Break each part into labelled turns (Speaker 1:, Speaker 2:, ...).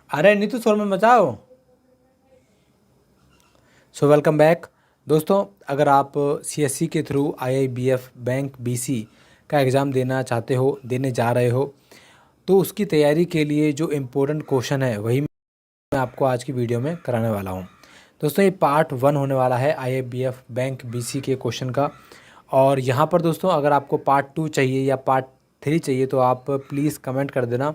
Speaker 1: अरे नीतू शोर में मचाओ। सो वेलकम बैक दोस्तों। अगर आप सीएससी के थ्रू आईआईबीएफ बैंक बीसी का एग्ज़ाम देना चाहते हो, देने जा रहे हो, तो उसकी तैयारी के लिए जो इम्पोर्टेंट क्वेश्चन है वही मैं आपको आज की वीडियो में कराने वाला हूँ। दोस्तों ये पार्ट 1 होने वाला है आईआईबीएफ बैंक बीसी के क्वेश्चन का। और यहाँ पर दोस्तों अगर आपको पार्ट 2 चाहिए या पार्ट 3 चाहिए तो आप प्लीज़ कमेंट कर देना।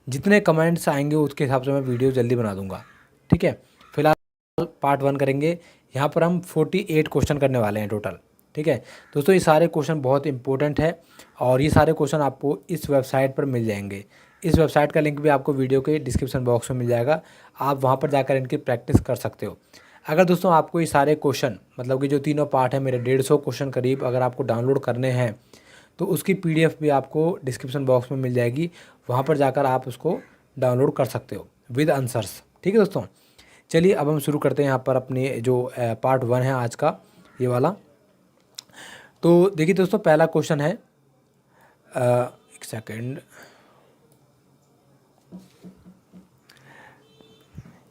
Speaker 1: जितने कमेंट्स आएंगे उसके हिसाब से मैं वीडियो जल्दी बना दूंगा। ठीक है, फिलहाल पार्ट 1 करेंगे। यहाँ पर हम 48 क्वेश्चन करने वाले हैं टोटल। ठीक है दोस्तों, ये सारे क्वेश्चन बहुत इंपॉर्टेंट है और ये सारे क्वेश्चन आपको इस वेबसाइट पर मिल जाएंगे। इस वेबसाइट का लिंक भी आपको वीडियो के डिस्क्रिप्शन बॉक्स में मिल जाएगा। आप वहाँ पर जाकर इनकी प्रैक्टिस कर सकते हो। अगर दोस्तों आपको ये सारे क्वेश्चन मतलब कि जो तीनों पार्ट है मेरे 150 क्वेश्चन करीब अगर आपको डाउनलोड करने हैं तो उसकी पीडीएफ भी आपको डिस्क्रिप्शन बॉक्स में मिल जाएगी। वहाँ पर जाकर आप उसको डाउनलोड कर सकते हो विद आंसर्स। ठीक है दोस्तों, चलिए अब हम शुरू करते हैं यहाँ पर अपने जो पार्ट 1 है आज का ये वाला। तो देखिए दोस्तों, पहला क्वेश्चन है एक सेकेंड।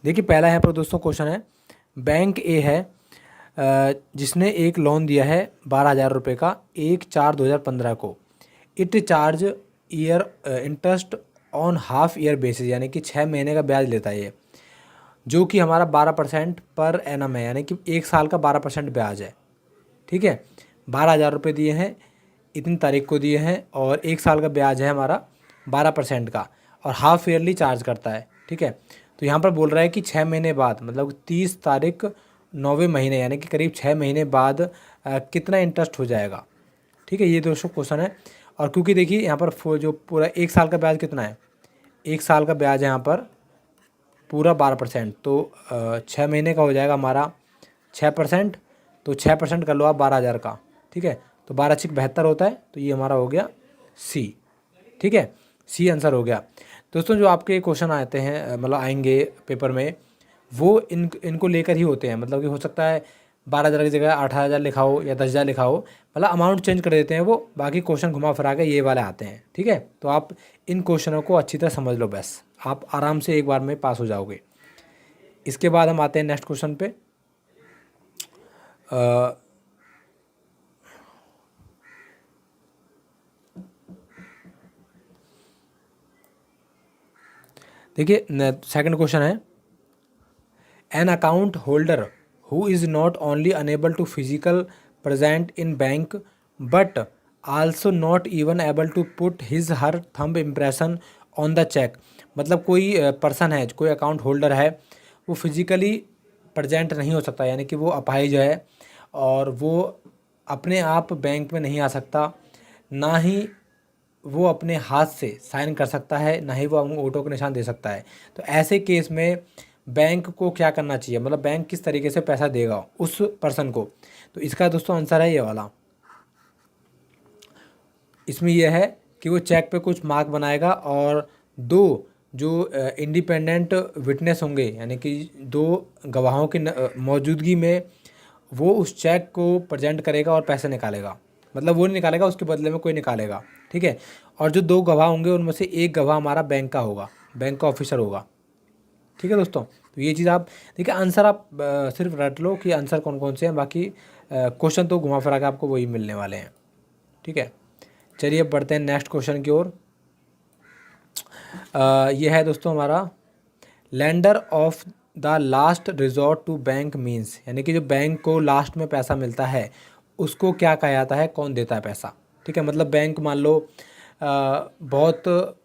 Speaker 1: देखिए पहला यहाँ पर दोस्तों क्वेश्चन है, बैंक ए है जिसने एक लोन दिया है 12,000 रुपये का 1/4/2015 को। It charge year interest on half year basis, यानी कि 6 महीने का ब्याज लेता है ये, जो कि हमारा 12% पर एनम है, यानी कि एक साल का 12% ब्याज है। ठीक है, 12,000 रुपये दिए हैं, इतनी तारीख को दिए हैं और एक साल का ब्याज है हमारा 12% का और हाफ ईयरली चार्ज करता है। ठीक है, तो यहाँ पर बोल रहा है कि 6 महीने बाद मतलब 30 तारीख 9वें महीने यानी कि करीब 6 महीने बाद कितना इंटरेस्ट हो जाएगा। ठीक है, ये दोस्तों क्वेश्चन है। और क्योंकि देखिए यहाँ पर जो पूरा एक साल का ब्याज कितना है, एक साल का ब्याज है यहाँ पर पूरा 12%, तो 6 महीने का हो जाएगा हमारा 6%। तो 6% कर लो आप 12,000 का। ठीक है, तो 12×6 = 72 होता है, तो ये हमारा हो गया सी। ठीक है, सी आंसर हो गया। दोस्तों जो आपके क्वेश्चन आते हैं मतलब आएंगे पेपर में वो इनको लेकर ही होते हैं। मतलब कि हो सकता है 12,000 की जगह 18,000 लिखा हो या 10,000 लिखा हो, मतलब अमाउंट चेंज कर देते हैं वो, बाकी क्वेश्चन घुमा फिरा के ये वाले आते हैं। ठीक है, तो आप इन क्वेश्चनों को अच्छी तरह समझ लो, बस आप आराम से एक बार में पास हो जाओगे। इसके बाद हम आते हैं नेक्स्ट क्वेश्चन पे। देखिए सेकंड क्वेश्चन है, an account holder who is not only enable to physical present in bank but also not even able to put his her thumb impression on the cheque. मतलब कोई person है, कोई account holder है, वो physically present नहीं हो सकता, यानी कि वो अपाहिज है और वो अपने आप बैंक में नहीं आ सकता, ना ही वो अपने हाथ से साइन कर सकता है, ना ही वो अंगूठों को निशान दे सकता है। तो ऐसे केस में बैंक को क्या करना चाहिए, मतलब बैंक किस तरीके से पैसा देगा उस पर्सन को। तो इसका दोस्तों आंसर है ये वाला। इसमें यह है कि वो चेक पे कुछ मार्क बनाएगा और दो जो इंडिपेंडेंट विटनेस होंगे, यानी कि दो गवाहों की मौजूदगी में वो उस चेक को प्रेजेंट करेगा और पैसे निकालेगा। मतलब वो नहीं निकालेगा, उसके बदले में कोई निकालेगा। ठीक है, और जो दो गवाह होंगे उनमें से एक गवाह हमारा बैंक का होगा, बैंक का ऑफिसर होगा। ठीक है दोस्तों, तो ये चीज़ आप देखिए, आंसर आप सिर्फ रट लो कि आंसर कौन कौन से हैं, बाकी क्वेश्चन तो घुमा फिरा के आपको वही मिलने वाले हैं। ठीक है, चलिए अब बढ़ते हैं नेक्स्ट क्वेश्चन की ओर। ये है दोस्तों हमारा, lender of the last resort to bank means, यानी कि जो बैंक को लास्ट में पैसा मिलता है उसको क्या कहा जाता है, कौन देता है पैसा। ठीक है, मतलब बैंक मान लो बहुत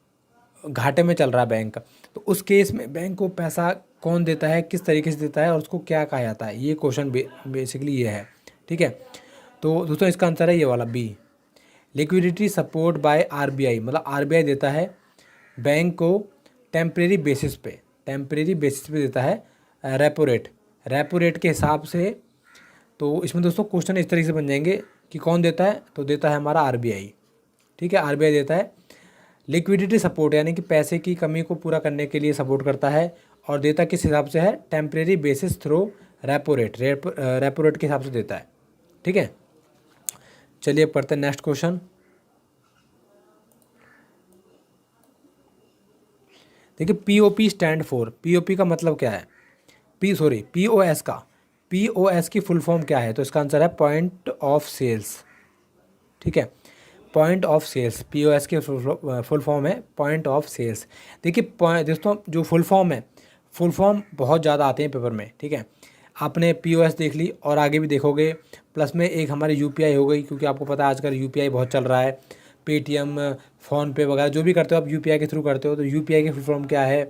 Speaker 1: घाटे में चल रहा है बैंक, तो उस केस में बैंक को पैसा कौन देता है, किस तरीके से देता है और उसको क्या कहा जाता है, ये क्वेश्चन बेसिकली ये है। ठीक है, तो दोस्तों इसका आंसर है ये वाला B, liquidity support by RBI. मतलब आरबीआई देता है बैंक को टेम्परेरी बेसिस पे देता है रेपो रेट के हिसाब से। तो इसमें दोस्तों क्वेश्चन इस तरीके से बन जाएंगे कि कौन देता है, तो देता है हमारा आरबीआई। ठीक है, आरबीआई देता है लिक्विडिटी सपोर्ट, यानी कि पैसे की कमी को पूरा करने के लिए सपोर्ट करता है, और देता किस हिसाब से है, temporary basis through repo rate के हिसाब से देता है। ठीक है, चलिए पढ़ते हैं नेक्स्ट क्वेश्चन। देखिए पीओपी स्टैंड फॉर, पीओपी का मतलब क्या है, पीओएस का, पीओएस की फुल फॉर्म क्या है, तो इसका आंसर है पॉइंट ऑफ सेल्स। ठीक है, पॉइंट ऑफ सेल्स, पीओएस की फुल फॉर्म है पॉइंट ऑफ सेल्स। देखिए दोस्तों जो फुल फॉर्म है, फुल फॉर्म बहुत ज़्यादा आते हैं पेपर में। ठीक है, आपने पीओएस देख ली और आगे भी देखोगे, प्लस में एक हमारी यूपीआई हो गई, क्योंकि आपको पता है आजकल यूपीआई बहुत चल रहा है, पेटीएम, फ़ोनपे वगैरह जो भी करते हो आप यूपीआई के थ्रू करते हो, तो यूपीआई की फुल फॉर्म क्या है,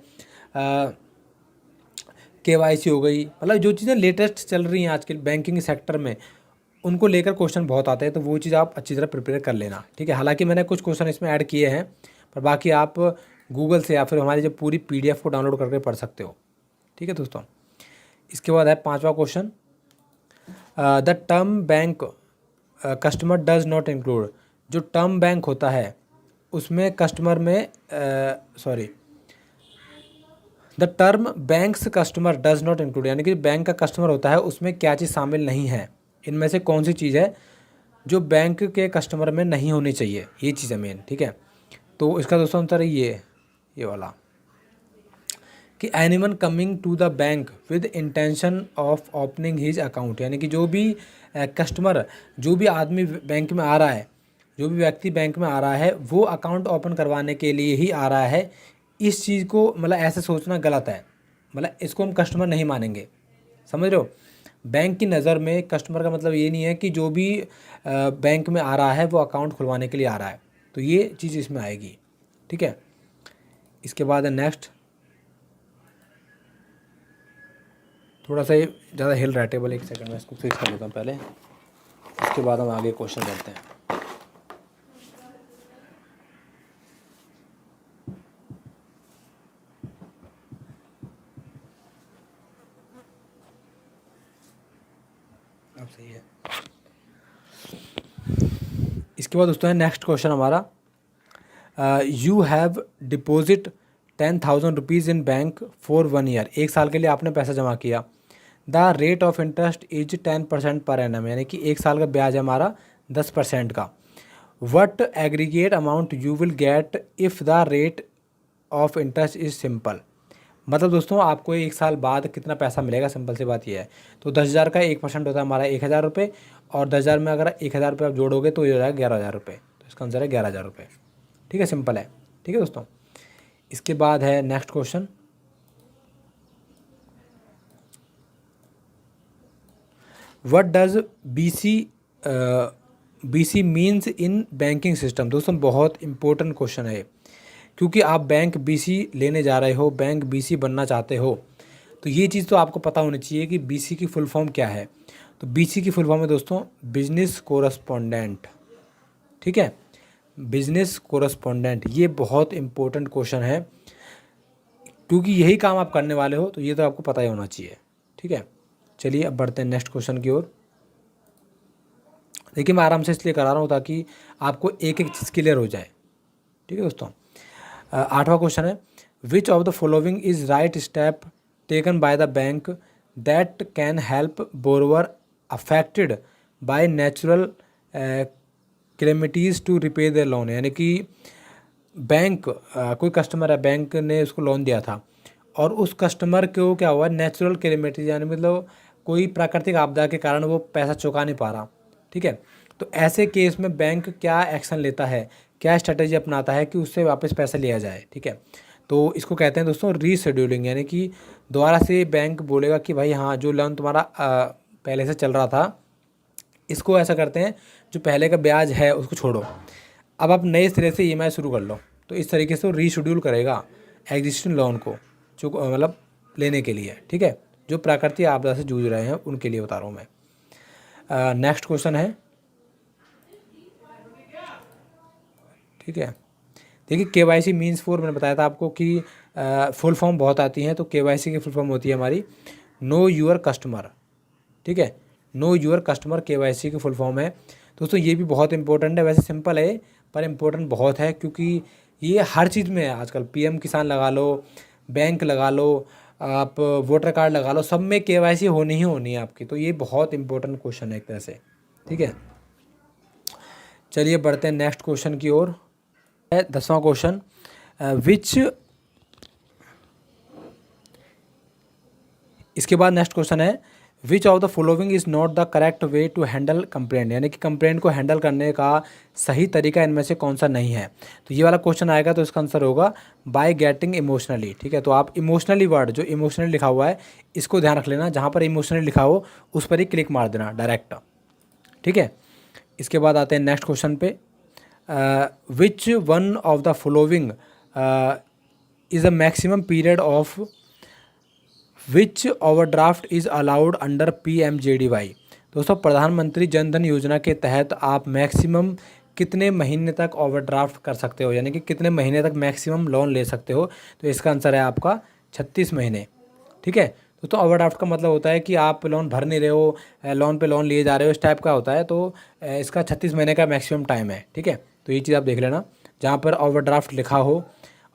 Speaker 1: केवाईसी हो गई, मतलब जो चीज़ें लेटेस्ट चल रही हैं आजकल बैंकिंग सेक्टर में, उनको लेकर क्वेश्चन बहुत आते हैं, तो वो चीज़ आप अच्छी तरह प्रिपेयर कर लेना। ठीक है, हालांकि मैंने कुछ क्वेश्चन इसमें ऐड किए हैं, पर बाकी आप गूगल से या फिर हमारी जो पूरी पीडीएफ को डाउनलोड करके पढ़ सकते हो। ठीक है दोस्तों, इसके बाद है 5वां question, the term bank customer does not include. जो टर्म बैंक होता है उसमें कस्टमर में the term banks customer does not include, यानी कि बैंक का कस्टमर होता है उसमें क्या चीज़ शामिल नहीं है, इनमें से कौन सी चीज़ है जो बैंक के कस्टमर में नहीं होनी चाहिए, ये चीज़ है मेन। ठीक है, तो इसका दोस्तों आंसर है ये वाला कि anyone coming to the bank with intention of opening his account, यानी कि जो भी कस्टमर, जो भी आदमी बैंक में आ रहा है, जो भी व्यक्ति बैंक में आ रहा है वो अकाउंट ओपन करवाने के लिए ही आ रहा है। इस चीज़ को मतलब ऐसे सोचना गलत है, मतलब इसको हम कस्टमर नहीं मानेंगे, समझ रहे हो। बैंक की नज़र में कस्टमर का मतलब ये नहीं है कि जो भी बैंक में आ रहा है वो अकाउंट खुलवाने के लिए आ रहा है, तो ये चीज़ इसमें आएगी। ठीक है, इसके बाद है नेक्स्ट, थोड़ा सा ये ज़्यादा हिल रहा है टेबल, एक सेकंड में इसको फिक्स कर लेता हूँ पहले, उसके बाद हम आगे क्वेश्चन करते हैं। अब सही है। इसके बाद दोस्तों है नेक्स्ट क्वेश्चन हमारा, you have deposit 10,000 rupees in bank for 1 year, 1 साल के लिए आपने पैसा जमा किया। The rate of interest is 10% per annum, यानी कि 1 साल का ब्याज है हमारा 10% का। What aggregate amount you will get if the rate of interest is simple, मतलब दोस्तों आपको 1 साल बाद कितना पैसा मिलेगा, सिंपल सी बात ये है। तो 10,000 का 1% होता है हमारा 1,000 रुपये, और 10,000 में अगर 1,000 रुपये आप जोड़ोगे तो ये हो जाएगा 11,000 रुपये, तो इसका आंसर है 11,000 रुपये। ठीक है, सिंपल है। ठीक है दोस्तों, इसके बाद है next question, what does BC means in banking system. दोस्तों बहुत इंपॉर्टेंट क्वेश्चन है, क्योंकि आप बैंक बीसी लेने जा रहे हो, बैंक बीसी बनना चाहते हो, तो ये चीज़ तो आपको पता होनी चाहिए कि बीसी की फुल फॉर्म क्या है। तो बीसी की फुल फॉर्म है दोस्तों बिजनेस कोरस्पोंडेंट। ठीक है, बिजनेस कोरस्पोंडेंट, ये बहुत इंपॉर्टेंट क्वेश्चन है, क्योंकि यही काम आप करने वाले हो, तो ये तो आपको पता ही होना चाहिए। ठीक है, चलिए अब बढ़ते हैं नेक्स्ट क्वेश्चन की ओर। देखिए मैं आराम से इसलिए करा रहा हूँ ताकि आपको एक एक चीज़ क्लियर हो जाए। ठीक है दोस्तों, 8वां क्वेश्चन है, which of the following is right step taken by the bank that can help borrower affected by natural calamities to repay their loan, यानी कि बैंक कोई कस्टमर है, बैंक ने उसको लोन दिया था और उस कस्टमर को क्या हुआ, नेचुरल कैलेमिटीज़, यानी मतलब कोई प्राकृतिक आपदा के कारण वो पैसा चुका नहीं पा रहा। ठीक है, तो ऐसे केस में बैंक क्या एक्शन लेता है, क्या स्ट्रेटेजी अपनाता है कि उससे वापस पैसा लिया जाए। ठीक है, तो इसको कहते हैं दोस्तों रीशेड्यूलिंग, यानी कि दोबारा से बैंक बोलेगा कि भाई हाँ जो लोन तुम्हारा पहले से चल रहा था, इसको ऐसा करते हैं जो पहले का ब्याज है उसको छोड़ो, अब आप नए सिरे से ईएमआई शुरू कर लो। तो इस तरीके से वो रीशेड्यूल करेगा एग्जिस्टिंग लोन को, जो मतलब लेने के लिए। ठीक है, जो प्राकृतिक आपदा से जूझ रहे हैं उनके लिए बता रहा हूँ मैं। नेक्स्ट क्वेश्चन है, ठीक है, देखिए केवाईसी मीन्स फॉर, मैंने बताया था आपको कि फुल फॉर्म बहुत आती हैं, तो केवाईसी की फुल फॉर्म होती है हमारी नो यूर कस्टमर। ठीक है, नो यूर कस्टमर केवाईसी की फुल फॉर्म है। दोस्तों ये भी बहुत इंपॉर्टेंट है, वैसे सिंपल है पर इम्पोर्टेंट बहुत है, क्योंकि ये हर चीज़ में है आजकल। पीएम किसान लगा लो, बैंक लगा लो, आप वोटर कार्ड लगा लो, सब में केवाईसी होनी ही होनी है आपकी। तो ये बहुत इंपॉर्टेंट क्वेश्चन है एक तरह से। ठीक है, चलिए बढ़ते हैं नेक्स्ट क्वेश्चन की ओर। 10वां क्वेश्चन, विच इसके बाद नेक्स्ट क्वेश्चन है which of the following is not the correct way to handle complaint, यानी कि कंप्लेंट को हैंडल करने का सही तरीका इनमें से कौन सा नहीं है। तो ये वाला क्वेश्चन आएगा तो इसका आंसर होगा बाय गेटिंग इमोशनली। ठीक है, तो आप इमोशनली वर्ड जो इमोशनली लिखा हुआ है इसको ध्यान रख लेना, जहाँ पर इमोशनली लिखा हो उस पर ही क्लिक मार देना डायरेक्ट। ठीक है, इसके बाद आते हैं नेक्स्ट क्वेश्चन पे, विच one of the following is a maximum period of which overdraft is allowed under PMJDY। दोस्तों प्रधानमंत्री जन धन योजना के तहत आप मैक्सिमम कितने महीने तक ओवरड्राफ्ट कर सकते हो, यानी कि कितने महीने तक मैक्सिमम लोन ले सकते हो। तो इसका आंसर है आपका 36 महीने। ठीक है, तो ओवरड्राफ्ट का मतलब होता है कि आप लोन भर नहीं रहे हो, लोन पे लोन लिए जा रहे हो, इस टाइप का होता है। तो इसका 36 महीने का मैक्सिमम टाइम है। ठीक है, तो ये चीज़ आप देख लेना, जहाँ पर ओवरड्राफ्ट लिखा हो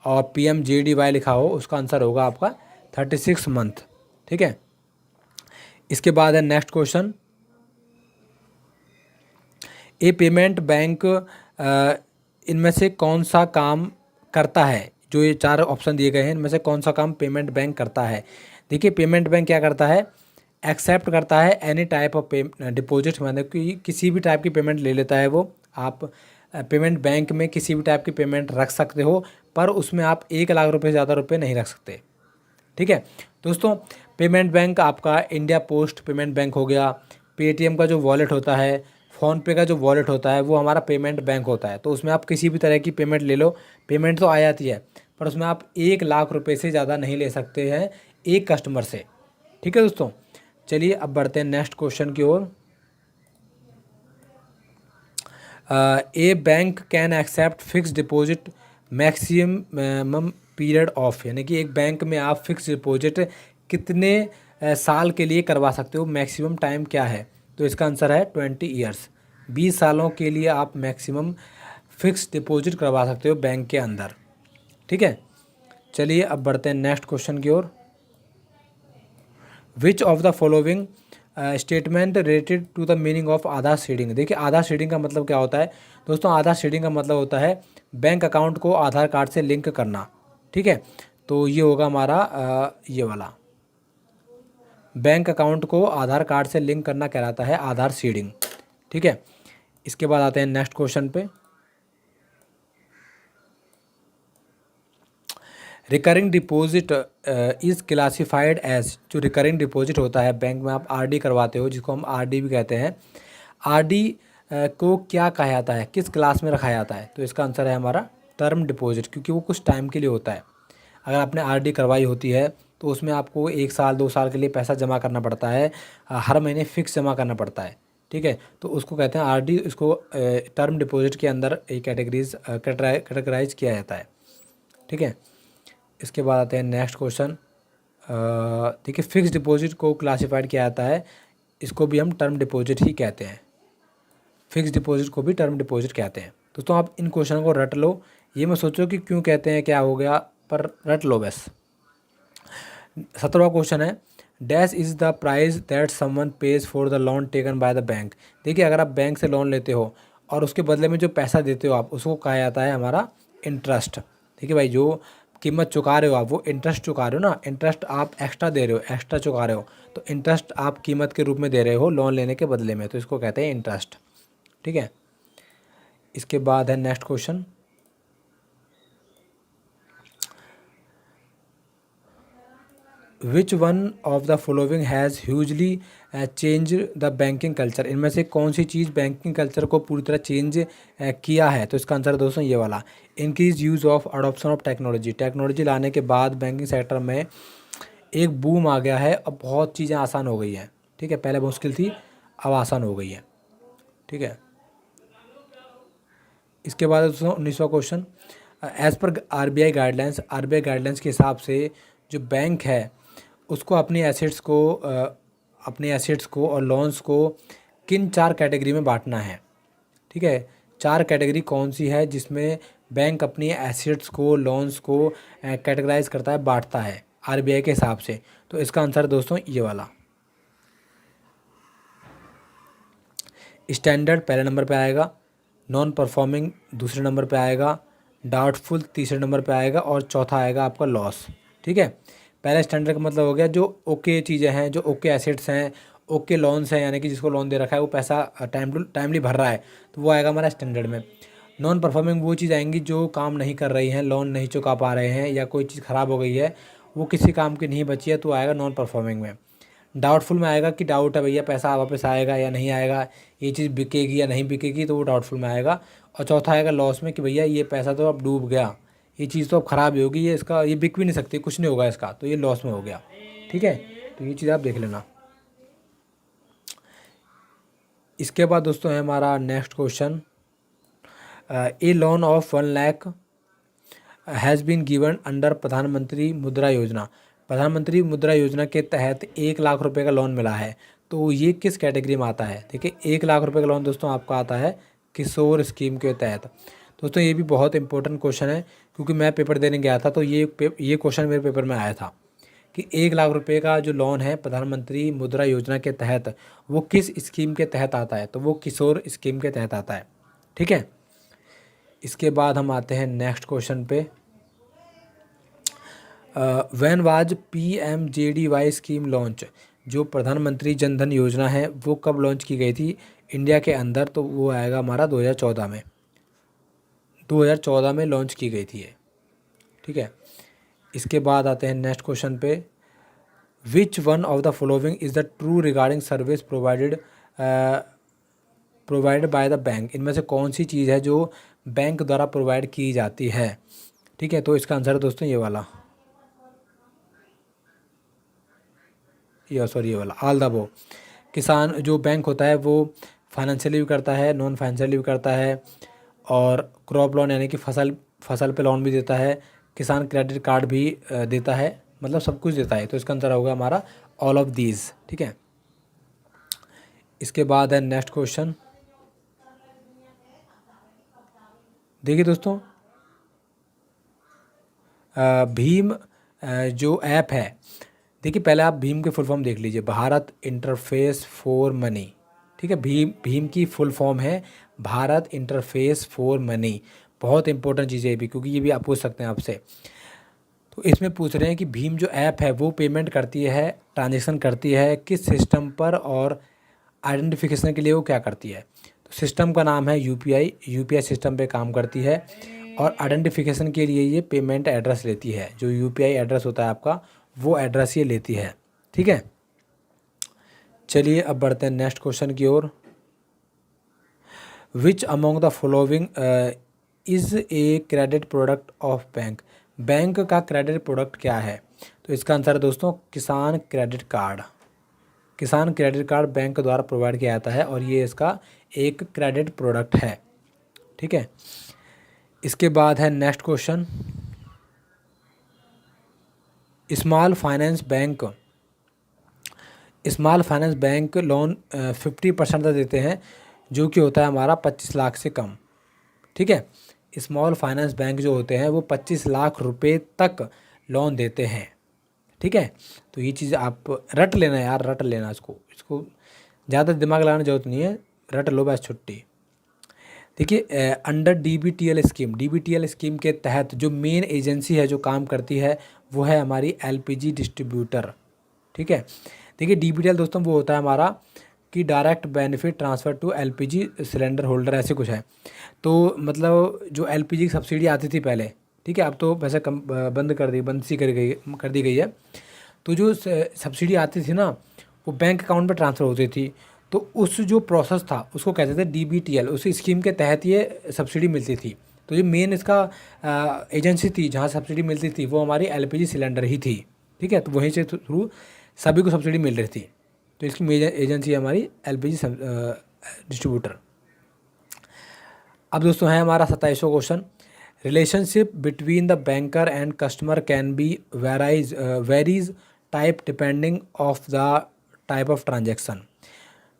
Speaker 1: और PMJDY लिखा हो उसका आंसर होगा आपका 36 मंथ। ठीक है, इसके बाद है नेक्स्ट क्वेश्चन, ए पेमेंट बैंक इनमें से कौन सा काम करता है। जो ये 4 ऑप्शन दिए गए हैं इनमें से कौन सा काम पेमेंट बैंक करता है। देखिए पेमेंट बैंक क्या करता है, एक्सेप्ट करता है एनी टाइप ऑफ डिपॉजिट, मतलब कि किसी भी टाइप की पेमेंट ले लेता है वो। आप पेमेंट बैंक में किसी भी टाइप की पेमेंट रख सकते हो, पर उसमें आप 1 लाख रुपये से ज़्यादा रुपये नहीं रख सकते। ठीक है दोस्तों, पेमेंट बैंक आपका इंडिया पोस्ट पेमेंट बैंक हो गया, पेटीएम का जो वॉलेट होता है, फ़ोनपे का जो वॉलेट होता है वो हमारा पेमेंट बैंक होता है। तो उसमें आप किसी भी तरह की पेमेंट ले लो, पेमेंट तो आ जाती है, पर उसमें आप 1 लाख रुपये से ज़्यादा नहीं ले सकते हैं एक कस्टमर से। ठीक है दोस्तों, चलिए अब बढ़ते हैं नेक्स्ट क्वेश्चन की ओर। A bank can accept fix deposit maximum period of, यानी कि एक बैंक में आप फिक्स डिपॉजिट कितने साल के लिए करवा सकते हो, मैक्सिमम टाइम क्या है। तो इसका आंसर है 20 ईयर्स। 20 सालों के लिए आप मैक्सिमम फिक्स डिपॉजिट करवा सकते हो बैंक के अंदर। ठीक है, चलिए अब बढ़ते हैं नेक्स्ट क्वेश्चन की ओर। Which of the following statement related to the meaning of Aadhaar seeding. देखिए आधार सीडिंग का मतलब क्या होता है दोस्तों, आधार सीडिंग का मतलब होता है बैंक अकाउंट को आधार कार्ड से लिंक करना। ठीक है, तो ये होगा हमारा ये वाला, बैंक अकाउंट को आधार कार्ड से लिंक करना कहलाता है आधार सीडिंग। ठीक है, इसके बाद आते हैं नेक्स्ट क्वेश्चन पे। Recurring deposit is classified as, जो रिकरिंग डिपॉजिट होता है बैंक में आप RD करवाते हो जिसको हम RD भी कहते हैं, RD को क्या कहा जाता है, किस क्लास में रखा जाता है। तो इसका आंसर है हमारा टर्म डिपॉजिट, क्योंकि वो कुछ टाइम के लिए होता है। अगर आपने RD करवाई होती है तो उसमें आपको 1 साल 2 साल के लिए पैसा जमा करना पड़ता है, हर महीने फिक्स जमा करना पड़ता है। ठीक है, तो उसको कहते हैं RD, इसको टर्म डिपॉजिट के अंदर एक कैटेगराइज किया जाता है। ठीक है, इसके बाद आते हैं नेक्स्ट क्वेश्चन। देखिए फिक्स डिपॉजिट को क्लासिफाइड किया जाता है, इसको भी हम टर्म डिपॉजिट ही कहते हैं, फिक्स डिपॉजिट को भी टर्म डिपॉजिट कहते हैं। दोस्तों आप इन क्वेश्चन को रट लो, ये मत सोचो कि क्यों कहते हैं क्या हो गया, पर रट लो बस। 17वां क्वेश्चन है, dash is the price that someone page for the loan taken by the bank. देखिए अगर आप बैंक से लोन लेते हो और उसके बदले में जो पैसा देते हो आप, उसको कहा जाता है हमारा इंटरेस्ट। देखिए भाई, जो कीमत चुका रहे हो आप वो इंटरेस्ट चुका रहे हो ना, इंटरेस्ट आप एक्स्ट्रा दे रहे हो, एक्स्ट्रा चुका रहे हो, तो इंटरेस्ट आप कीमत के रूप में दे रहे हो लोन लेने के बदले में, तो इसको कहते हैं इंटरेस्ट। ठीक है, इसके बाद है next question, which one of the following has hugely change the banking culture. इनमें से कौन सी चीज़ बैंकिंग कल्चर को पूरी तरह चेंज किया है। तो इसका आंसर दोस्तों ये वाला, increase use of adoption of technology. Technology लाने के बाद बैंकिंग सेक्टर में एक बूम आ गया है, अब बहुत चीज़ें आसान हो गई हैं। ठीक है, पहले मुश्किल थी, अब आसान हो गई है। ठीक है, इसके बाद दोस्तों 19वां question, as per RBI guidelines के हिसाब से जो बैंक है उसको अपने एसेट्स को और लोन्स को किन 4 कैटेगरी में बांटना है। ठीक है, 4 कैटेगरी कौन सी है जिसमें बैंक अपनी एसेट्स को लोन्स को कैटेगराइज करता है, बांटता है RBI के हिसाब से। तो इसका आंसर दोस्तों ये वाला, स्टैंडर्ड पहले नंबर पे आएगा, नॉन परफॉर्मिंग दूसरे नंबर पे आएगा, डाउटफुल तीसरे नंबर पे आएगा और चौथा आएगा आपका लॉस। ठीक है, पहला स्टैंडर्ड का मतलब हो गया जो ओके चीज़ें हैं, जो ओके एसेट्स हैं, ओके लोन्स हैं, यानी कि जिसको लोन दे रखा है वो पैसा टाइमली भर रहा है, तो वो आएगा हमारा स्टैंडर्ड में। नॉन परफॉर्मिंग वो चीज़ आएंगी जो काम नहीं कर रही हैं, लोन नहीं चुका पा रहे हैं, या कोई चीज़ ख़राब हो गई है, वो किसी काम की नहीं बची है, तो आएगा नॉन परफॉर्मिंग में। डाउटफुल में आएगा कि डाउट है भैया पैसा वापस आएगा या नहीं आएगा, ये चीज़ बिकेगी या नहीं बिकेगी, तो वो डाउटफुल में आएगा। और चौथा आएगा लॉस में कि भैया ये पैसा तो अब डूब गया, ये चीज़ तो अब ख़राब ही होगी, ये इसका ये बिक भी नहीं सकती, कुछ नहीं होगा इसका, तो ये लॉस में हो गया। ठीक है, तो ये चीज़ आप देख लेना। इसके बाद दोस्तों है हमारा next question, a loan of 1 lakh has been given under Pradhan Mantri Mudra योजना। प्रधानमंत्री मुद्रा योजना के तहत 1 लाख रुपए का लोन मिला है, तो ये किस कैटेगरी में आता है? देखिए 1 लाख रुपए का लोन दोस्तों आपका आता है किशोर स्कीम के तहत। दोस्तों ये भी बहुत इंपॉर्टेंट क्वेश्चन है, क्योंकि मैं पेपर देने गया था तो ये क्वेश्चन मेरे पेपर में आया था कि 1 लाख रुपए का जो लोन है प्रधानमंत्री मुद्रा योजना के तहत, वो किस स्कीम के तहत आता है? तो वो किशोर स्कीम के तहत आता है। ठीक है, इसके बाद हम आते हैं नेक्स्ट क्वेश्चन पे। When was PMJDY scheme launch? जो प्रधानमंत्री जन धन योजना है वो कब लॉन्च की गई थी इंडिया के अंदर? तो वो आएगा हमारा 2014 में। 2014 में लॉन्च की गई थी ये। ठीक है, इसके बाद आते हैं नेक्स्ट क्वेश्चन पे। विच one of the following is the true regarding service provided by the bank? इनमें से कौन सी चीज़ है जो बैंक द्वारा प्रोवाइड की जाती है? ठीक है, तो इसका आंसर है दोस्तों ये वाला, ये वाला ऑल द अबव। किसान जो बैंक होता है वो फाइनेंशियली भी करता है, नॉन फाइनेंशियली भी करता है, और क्रॉप लोन यानी कि फसल पे लोन भी देता है, किसान क्रेडिट कार्ड भी देता है, मतलब सब कुछ देता है। तो इसका आंसर होगा हमारा ऑल ऑफ दीज। ठीक है, इसके बाद है नेक्स्ट क्वेश्चन। देखिए दोस्तों भीम जो ऐप है, देखिए पहले आप भीम के फुल फॉर्म देख लीजिए, भारत इंटरफेस फॉर मनी। ठीक है, भीम की फुल फॉर्म है भारत इंटरफेस फॉर मनी। बहुत इंपॉर्टेंट चीज़ है भी, क्योंकि ये भी आप पूछ सकते हैं आपसे। तो इसमें पूछ रहे हैं कि भीम जो ऐप है वो पेमेंट करती है, ट्रांजेक्शन करती है किस सिस्टम पर, और आइडेंटिफिकेशन के लिए वो क्या करती है? तो सिस्टम का नाम है यूपीआई सिस्टम पे काम करती है, और आइडेंटिफिकेशन के लिए ये पेमेंट एड्रेस लेती है, जो यूपीआई एड्रेस होता है आपका, वो एड्रेस ये लेती है। ठीक है, चलिए अब बढ़ते हैं नेक्स्ट क्वेश्चन की ओर। Which among the following is a credit product of bank? Bank का क्रेडिट प्रोडक्ट क्या है? तो इसका आंसर है दोस्तों Kisan credit card. Kisan credit card bank द्वारा प्रोवाइड किया जाता है, और ये इसका एक क्रेडिट प्रोडक्ट है। ठीक है, इसके बाद है next question. Small finance bank loan 50% तक देते हैं, जो कि होता है हमारा 25 लाख से कम। ठीक है, स्मॉल फाइनेंस बैंक जो होते हैं वो 25 लाख रुपए तक लोन देते हैं। ठीक है, तो ये चीज़ आप रट लेना यार, रट लेना इसको ज़्यादा दिमाग लगाने की जरूरत नहीं है, रट लो बस छुट्टी। देखिए अंडर डीबीटीएल स्कीम के तहत जो मेन एजेंसी है जो काम करती है वो है हमारी एलपीजी डिस्ट्रीब्यूटर। ठीक है, देखिए डीबीटीएल दोस्तों वो होता है हमारा कि direct benefit transfer to LPG cylinder holder, ऐसे कुछ है। तो मतलब जो एलपीजी की सब्सिडी आती थी पहले, ठीक है, अब तो वैसे कम बंद सी कर दी गई है। तो जो सब्सिडी आती थी ना वो बैंक अकाउंट में ट्रांसफ़र होती थी, तो उस जो प्रोसेस था उसको कहते थे डीबीटीएल, उस स्कीम के तहत ये सब्सिडी मिलती थी। तो जो मेन इसका एजेंसी थी जहाँ सब्सिडी मिलती थी वो हमारी एलपीजी सिलेंडर ही थी। ठीक है, तो वहीं से थ्रू सभी को सब्सिडी मिल रही थी, तो इसकी मेजर एजेंसी है हमारी एलपीजी डिस्ट्रीब्यूटर। अब दोस्तों है हमारा 27वां question. Relationship between the banker and customer can be varies type depending of the type of transaction.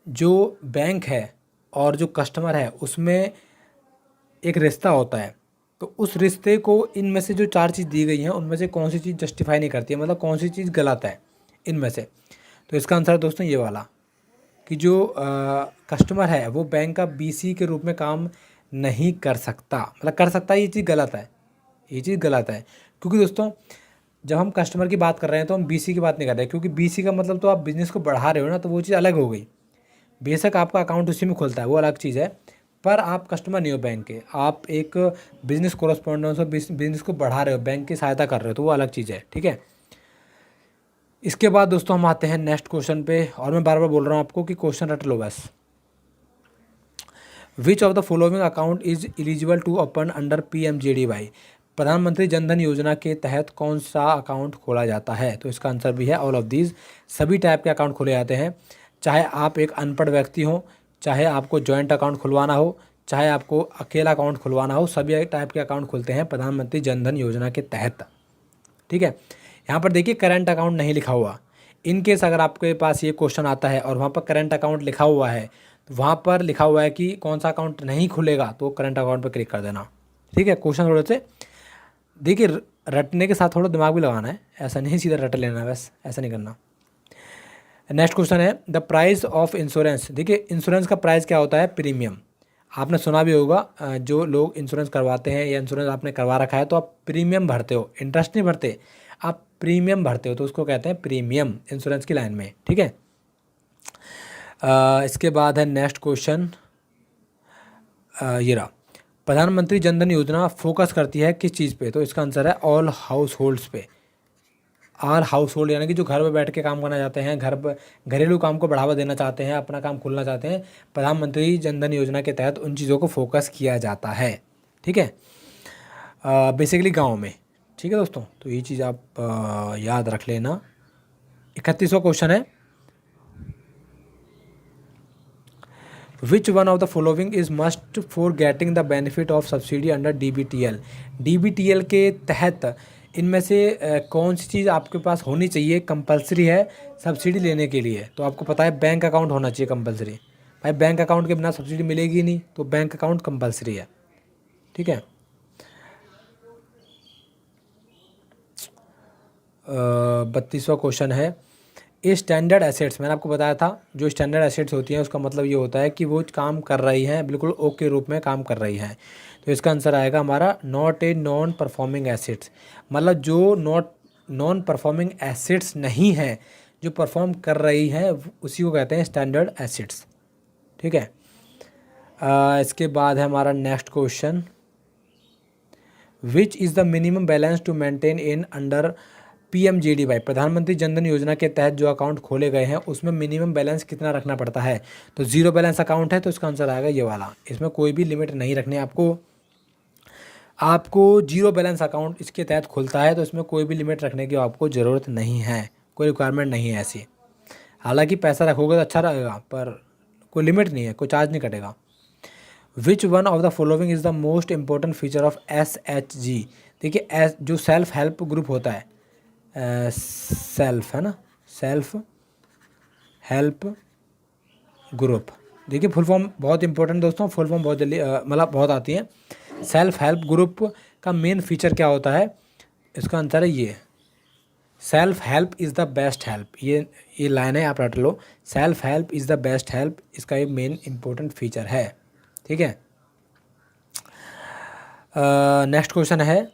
Speaker 1: जो बैंक है और जो कस्टमर है उसमें एक रिश्ता होता है, तो उस रिश्ते को इनमें से जो 4 चीज़ दी गई हैं उनमें से कौन सी चीज़ जस्टिफाई नहीं करती है, मतलब कौन सी चीज़ गलत है इनमें से? तो इसका आंसर दोस्तों ये वाला कि जो कस्टमर है वो बैंक का बीसी के रूप में काम नहीं कर सकता, मतलब कर सकता है, ये चीज़ गलत है, ये चीज़ गलत है। क्योंकि दोस्तों जब हम कस्टमर की बात कर रहे हैं तो हम बीसी की बात नहीं कर रहे, क्योंकि बीसी का मतलब तो आप बिज़नेस को बढ़ा रहे हो ना, तो वो चीज़ अलग हो गई। बेशक आपका अकाउंट उसी में खुलता है, वो अलग चीज़ है, पर आप कस्टमर नहीं हो बैंक के, आप एक बिज़नेस कोरस्पॉन्डेंस और बिज़नेस को बढ़ा रहे हो, बैंक की सहायता कर रहे हो, तो वो अलग चीज़ है, ठीक है। इसके बाद दोस्तों हम आते हैं नेक्स्ट क्वेश्चन पे, और मैं बार बार बोल रहा हूँ आपको कि क्वेश्चन रट लो बस। Which of the following account is eligible to open under PMJDY? Pradhan Mantri Jan Dhan योजना के तहत कौन सा अकाउंट खोला जाता है? तो इसका आंसर भी है ऑल ऑफ दीज। सभी टाइप के अकाउंट खोले जाते हैं, चाहे आप एक अनपढ़ व्यक्ति हो, चाहे आपको जॉइंट अकाउंट खुलवाना हो, चाहे आपको अकेला अकाउंट खुलवाना हो, सभी टाइप के अकाउंट खुलते हैं प्रधानमंत्री जनधन योजना के तहत, ठीक है। यहाँ पर देखिए करंट अकाउंट नहीं लिखा हुआ। इन केस अगर आपके पास ये क्वेश्चन आता है और वहाँ पर करंट अकाउंट लिखा हुआ है, तो वहाँ पर लिखा हुआ है कि कौन सा अकाउंट नहीं खुलेगा, तो करंट अकाउंट पर क्लिक कर देना, ठीक है। क्वेश्चन थोड़े से देखिए, रटने के साथ थोड़ा दिमाग भी लगाना है, ऐसा नहीं सीधा रट लेना है बस, ऐसा नहीं करना। नेक्स्ट क्वेश्चन है द प्राइस ऑफ इंश्योरेंस। देखिए इंश्योरेंस का प्राइस क्या होता है? प्रीमियम। आपने सुना भी होगा, जो लोग इंश्योरेंस करवाते हैं या इंश्योरेंस आपने करवा रखा है तो आप प्रीमियम भरते हो, इंटरेस्ट नहीं भरते, आप प्रीमियम भरते हो, तो उसको कहते हैं प्रीमियम इंश्योरेंस की लाइन में, ठीक है। इसके बाद है नेक्स्ट क्वेश्चन, ये रहा। प्रधानमंत्री जनधन योजना फोकस करती है किस चीज़ पे? तो इसका आंसर है ऑल हाउस होल्ड्स पे। आर हाउस होल्ड यानी कि जो घर में बैठ के काम करना चाहते हैं, घर पर घरेलू काम को बढ़ावा देना चाहते हैं, अपना काम खोलना चाहते हैं, प्रधानमंत्री जनधन योजना के तहत उन चीज़ों को फोकस किया जाता है, ठीक है। बेसिकली गांव में, ठीक है दोस्तों, तो ये चीज़ आप याद रख लेना। 31वां क्वेश्चन है which one of the following is must for getting the benefit of subsidy under DBTL? DBTL के तहत इनमें से कौन सी चीज़ आपके पास होनी चाहिए, कंपलसरी है सब्सिडी लेने के लिए? तो आपको पता है बैंक अकाउंट होना चाहिए कंपलसरी। भाई बैंक अकाउंट के बिना सब्सिडी मिलेगी नहीं, तो बैंक अकाउंट कंपलसरी है, ठीक है। 32वां क्वेश्चन है ये स्टैंडर्ड एसेट्स। मैंने आपको बताया था जो स्टैंडर्ड एसेट्स होती हैं उसका मतलब ये होता है कि वो काम कर रही हैं, बिल्कुल ओके रूप में काम कर रही हैं, तो इसका आंसर आएगा हमारा not a non performing assets. मतलब जो नॉन परफॉर्मिंग एसेट्स नहीं हैं, जो परफॉर्म कर रही हैं, उसी को कहते हैं स्टैंडर्ड एसेट्स, ठीक है। इसके बाद है हमारा next question which is the minimum balance to maintain in under PMJDY? Pradhan Mantri Jan Dhan योजना के तहत जो अकाउंट खोले गए हैं उसमें मिनिमम बैलेंस कितना रखना पड़ता है? तो जीरो बैलेंस अकाउंट है, तो इसका आंसर आएगा ये वाला। इसमें कोई भी लिमिट नहीं रखनी आपको जीरो बैलेंस अकाउंट इसके तहत खुलता है, तो इसमें कोई भी लिमिट रखने की आपको ज़रूरत नहीं है, कोई रिक्वायरमेंट नहीं है ऐसी। हालांकि पैसा रखोगे तो अच्छा रहेगा, पर कोई लिमिट नहीं है, कोई चार्ज नहीं कटेगा। विच one of the following is the most important feature of SHG? देखिए जो सेल्फ हेल्प ग्रुप होता है, सेल्फ है ना, सेल्फ हेल्प ग्रुप। देखिए फुल फॉर्म बहुत इंपॉर्टेंट दोस्तों, फुल फॉर्म बहुत जल्दी मतलब बहुत आती है। सेल्फ हेल्प ग्रुप का मेन फीचर क्या होता है? इसका आंसर है ये self help is the best help. ये लाइन है, आप रट लो, self help is the best help, इसका एक मेन इंपॉर्टेंट फीचर है, ठीक है। नेक्स्ट क्वेश्चन है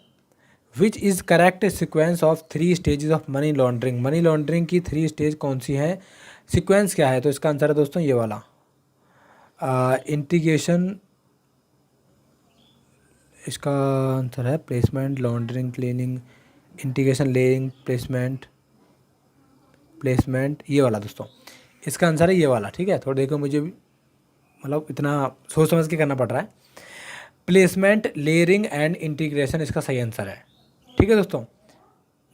Speaker 1: which is correct sequence of 3 stages of money laundering? Money laundering की 3 स्टेज कौन सी है, सिक्वेंस क्या है? तो इसका आंसर है दोस्तों ये वाला इंटीग्रेशन। इसका आंसर है placement, laundering, cleaning, integration, laying, placement, ये वाला दोस्तों। इसका आंसर है ये वाला, ठीक है। थोड़ा देखो, मुझे भी मतलब इतना सोच समझ के करना पड़ रहा है। प्लेसमेंट, लेयरिंग एंड इंटीग्रेशन इसका सही आंसर है, ठीक है दोस्तों।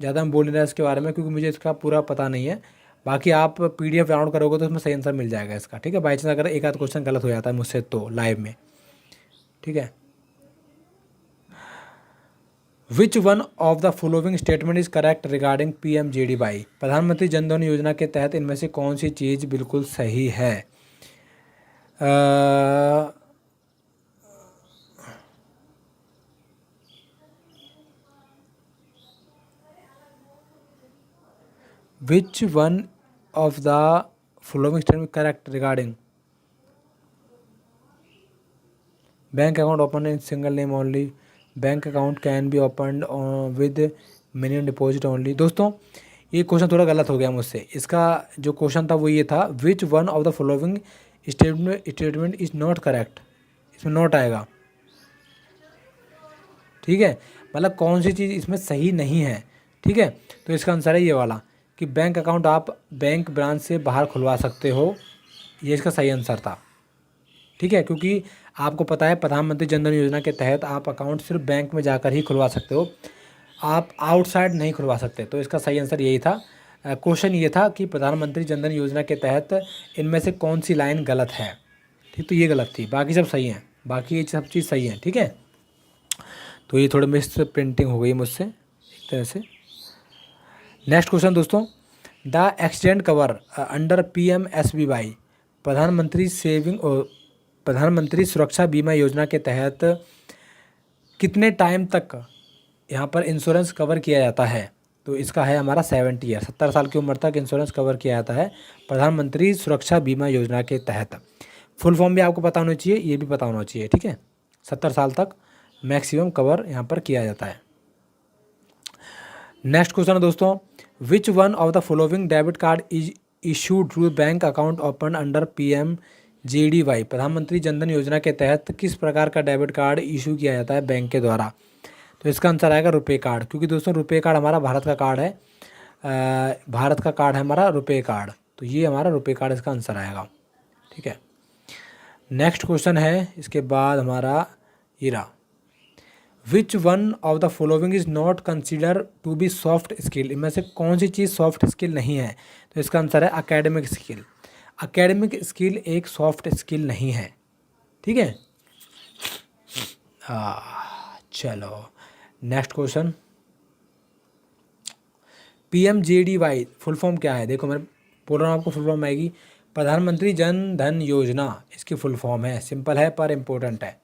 Speaker 1: ज़्यादा हम बोल नहीं रहे इसके बारे में क्योंकि मुझे इसका पूरा पता नहीं है। बाकी आप PDF डाउनलोड करोगे तो उसमें सही आंसर मिल जाएगा इसका, ठीक है। बाई चांस अगर एक आध क्वेश्चन गलत हो जाता है मुझसे तो लाइव में, ठीक है। Which one of the following statement is correct regarding PMJDY? Pradhan Mantri Jan Dhan योजना के तहत इनमें से कौन सी चीज़ बिल्कुल सही है? Which one of the following statement correct regarding bank account opened in single name only? Bank account can be opened with minimum deposit only. दोस्तों ये क्वेश्चन थोड़ा गलत हो गया मुझसे। इसका जो क्वेश्चन था वो ये था, विच one of the following statement is not correct. इसमें नॉट आएगा, ठीक है, मतलब कौन सी चीज़ इसमें सही नहीं है, ठीक है। तो इसका आंसर है ये वाला कि बैंक अकाउंट आप बैंक ब्रांच से बाहर खुलवा सकते हो, ये इसका सही आंसर था, ठीक है। क्योंकि आपको पता है प्रधानमंत्री जन धन योजना के तहत आप अकाउंट सिर्फ बैंक में जाकर ही खुलवा सकते हो, आप आउटसाइड नहीं खुलवा सकते। तो इसका सही आंसर यही था। क्वेश्चन ये था कि प्रधानमंत्री जन धन योजना के तहत इनमें से कौन सी लाइन गलत है, ठीक। तो ये गलत थी, बाकी सब सही हैं, बाकी ये सब चीज़ सही है, ठीक है। तो ये थोड़ी मिस प्रिंटिंग हो गई मुझसे एक तरह से। नेक्स्ट क्वेश्चन दोस्तों, the accident cover under PMSBY प्रधानमंत्री सुरक्षा बीमा योजना के तहत कितने टाइम तक यहाँ पर इंश्योरेंस कवर किया जाता है। तो इसका है हमारा 70 ईयर, 70 साल की उम्र तक इंश्योरेंस कवर किया जाता है प्रधानमंत्री सुरक्षा बीमा योजना के तहत। फुल फॉर्म भी आपको पता होना चाहिए, ये भी पता होना चाहिए, ठीक है। 70 साल तक मैक्सिमम कवर यहाँ पर किया जाता है। नेक्स्ट क्वेश्चन है दोस्तों, विच one of the following debit card is issued through bank account open under PMJDY Pradhan Mantri Jan Dhan योजना के तहत किस प्रकार का डेबिट कार्ड इशू किया जाता है बैंक के द्वारा। तो इसका आंसर आएगा रुपए कार्ड, क्योंकि दोस्तों रुपए कार्ड हमारा भारत का कार्ड है, भारत का कार्ड है हमारा रुपए कार्ड, तो ये हमारा रुपए कार्ड इसका आंसर आएगा, ठीक है। नेक्स्ट क्वेश्चन है इसके बाद हमारा हीरा, which one of the following is not consider to be soft skill, इनमें से कौन सी चीज़ सॉफ्ट स्किल नहीं है। तो इसका आंसर है अकेडमिक स्किल। अकेडमिक स्किल एक सॉफ्ट स्किल नहीं है, ठीक है। चलो next question, PMJDY full form क्या है। देखो मैं बोल रहा हूँ आपको, फुल फॉर्म आएगी प्रधानमंत्री जन धन योजना, इसकी फुल फॉर्म है। सिंपल है पर इम्पोर्टेंट है।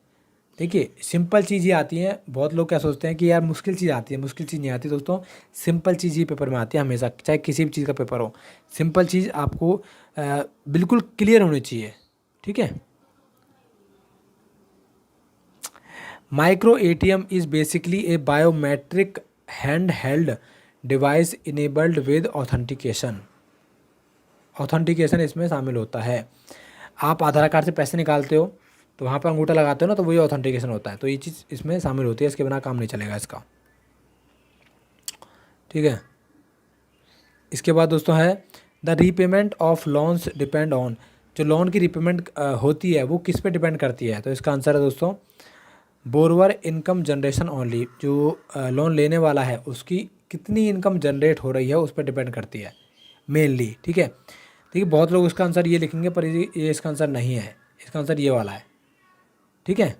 Speaker 1: देखिए सिंपल चीज़ ये आती है, बहुत लोग क्या सोचते हैं कि यार मुश्किल चीज़ आती है, मुश्किल चीज़ नहीं आती दोस्तों। सिंपल चीज़ ही पेपर में आती है हमेशा, चाहे किसी भी चीज़ का पेपर हो। सिंपल चीज़ आपको बिल्कुल क्लियर होनी चाहिए, ठीक है। Micro ATM is basically A biometric hand held device enabled with authentication. Authentication इसमें शामिल होता है। आप आधार कार्ड से पैसे निकालते हो तो वहाँ पर अंगूठा लगाते हो ना, तो वही ऑथेंटिकेशन होता है। तो ये चीज़ इसमें शामिल होती है, इसके बिना काम नहीं चलेगा इसका, ठीक है। इसके बाद दोस्तों है the repayment of loans depend on, जो लोन की रीपेमेंट होती है वो किस पे डिपेंड करती है। तो इसका आंसर है दोस्तों बोरवर इनकम जनरेशन ओनली, जो लोन लेने वाला है उसकी कितनी इनकम जनरेट हो रही है उस पर डिपेंड करती है मेनली, ठीक है। देखिए बहुत लोग इसका आंसर ये लिखेंगे, पर ये इसका आंसर नहीं है, इसका आंसर ये वाला है, ठीक है।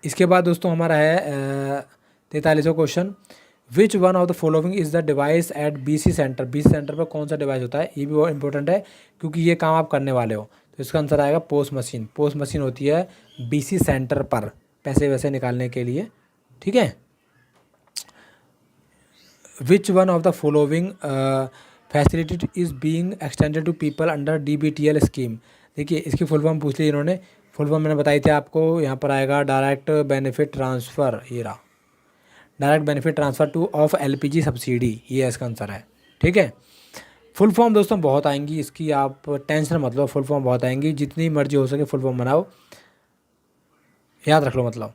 Speaker 1: इसके बाद दोस्तों हमारा है 43वां question, which one of the following is the device at BC centre. BC centre पर कौन सा डिवाइस होता है, ये भी बहुत इंपॉर्टेंट है क्योंकि ये काम आप करने वाले हो। तो इसका आंसर आएगा पोस्ट मशीन। पोस्ट मशीन होती है BC सेंटर पर पैसे वैसे निकालने के लिए, ठीक है। Which one of the following facility is being extended to people under DBTL scheme. देखिए इसकी फुल फॉर्म पूछ ली इन्होंने, फुल फॉर्म मैंने बताई थी आपको, यहाँ पर आएगा डायरेक्ट बेनिफिट ट्रांसफ़र, ये रहा direct benefit transfer two of LPG subsidy, ये इसका आंसर है, ठीक है। फुल फॉर्म दोस्तों बहुत आएंगी इसकी, आप टेंशन मत लो, फुल फॉर्म बहुत आएंगी, जितनी मर्जी हो सके फुल फॉर्म बनाओ, याद रख लो मतलब।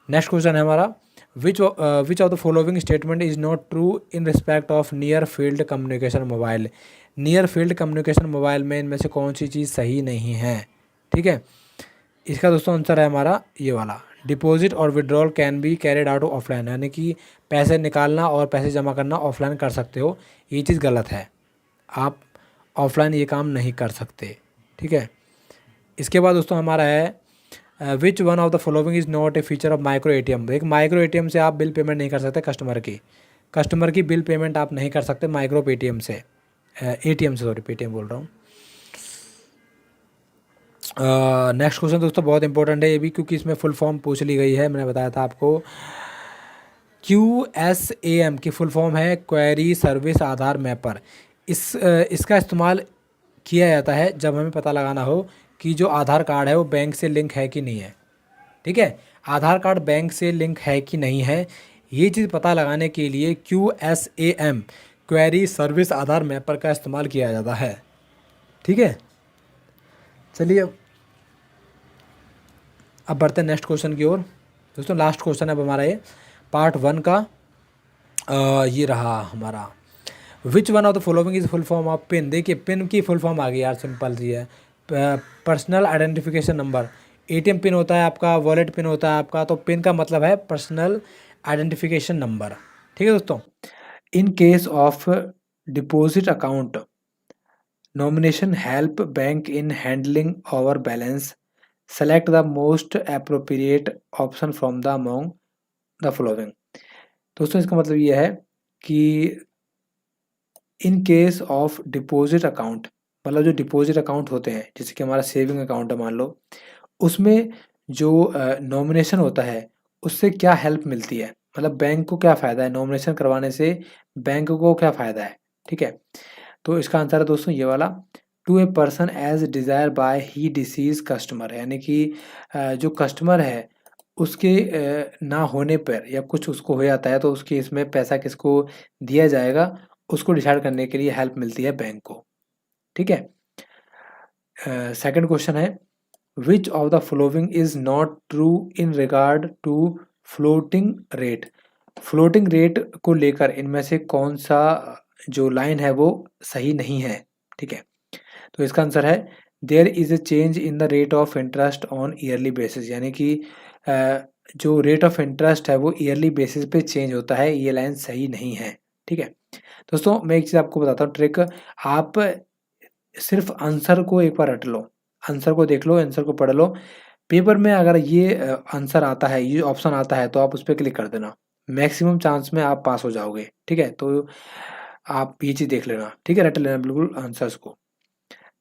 Speaker 1: नेक्स्ट क्वेश्चन है हमारा, विच of the following statement is not true in respect of near field communication mobile. Near field communication mobile में इनमें से कौन सी चीज़ सही नहीं है, ठीक है। इसका दोस्तों आंसर है हमारा ये वाला, डिपॉजिट और withdrawal can be carried out offline, यानी कि पैसे निकालना और पैसे जमा करना ऑफलाइन कर सकते हो, ये चीज़ गलत है, आप ऑफलाइन ये काम नहीं कर सकते, ठीक है। इसके बाद दोस्तों हमारा है which one of the following is not a feature of micro ATM। एक माइक्रो ATM से आप बिल पेमेंट नहीं कर सकते, कस्टमर की बिल पेमेंट आप नहीं कर सकते माइक्रो ATM से, पेटीएम बोल रहा हूँ। नेक्स्ट क्वेश्चन दोस्तों बहुत इंपॉर्टेंट है ये भी, क्योंकि इसमें फुल फॉर्म पूछ ली गई है, मैंने बताया था आपको। QSAM की फुल फॉर्म है क्वेरी सर्विस आधार मैपर। इसका इस्तेमाल किया जाता है जब हमें पता लगाना हो कि जो आधार कार्ड है वो बैंक से लिंक है कि नहीं है। ठीक है, आधार कार्ड बैंक से लिंक है कि नहीं है, ये चीज़ पता लगाने के लिए QSAM क्वेरी सर्विस आधार मैपर का इस्तेमाल किया जाता है। ठीक है, चलिए अब बढ़ते हैं नेक्स्ट क्वेश्चन की ओर। दोस्तों लास्ट क्वेश्चन है अब हमारा ये पार्ट 1 का। ये रहा हमारा, विच one of the following is full form of pin. देखिए पिन की फुल फॉर्म आ गई यार, सिंपल सी है, personal identification number. ATM pin होता है आपका, वॉलेट पिन होता है आपका, तो पिन का मतलब है पर्सनल आइडेंटिफिकेशन नंबर। ठीक है दोस्तों, in case of deposit account nomination help bank in handling over balance, select the most appropriate option from the among the following. दोस्तों इसका मतलब ये है कि in case of deposit account, मतलब जो डिपॉजिट अकाउंट होते हैं जैसे कि हमारा सेविंग अकाउंट है मान लो, उसमें जो नॉमिनेशन होता है उससे क्या हेल्प मिलती है, मतलब बैंक को क्या फ़ायदा है नॉमिनेशन करवाने से, बैंक को क्या फ़ायदा है। ठीक है, तो इसका आंसर है दोस्तों ये वाला, to a person as desire by he deceased customer, यानी कि जो कस्टमर है उसके ना होने पर या कुछ उसको हो जाता है तो उसके इसमें पैसा किसको दिया जाएगा उसको डिसाइड करने के लिए हेल्प मिलती है बैंक को। ठीक है, सेकंड क्वेश्चन है, which of the following is not true in regard to floating rate. Floating rate को लेकर इनमें से कौन सा जो लाइन है वो सही नहीं है। ठीक है, तो इसका आंसर है there is a change in the rate of interest on yearly basis, यानी कि जो रेट ऑफ इंटरेस्ट है वो ईयरली बेसिस पे चेंज होता है, ये लाइन सही नहीं है। ठीक है दोस्तों, मैं एक चीज़ आपको बताता हूँ ट्रिक, आप सिर्फ आंसर को एक बार रट लो, आंसर को देख लो, आंसर को पढ़ लो, पेपर में अगर ये आंसर आता है, ये ऑप्शन आता है तो आप उस पर क्लिक कर देना, मैक्सिमम चांस में आप पास हो जाओगे। ठीक है, तो आप ये चीज़ देख लेना। ठीक है, रट लेना बिल्कुल आंसर्स को।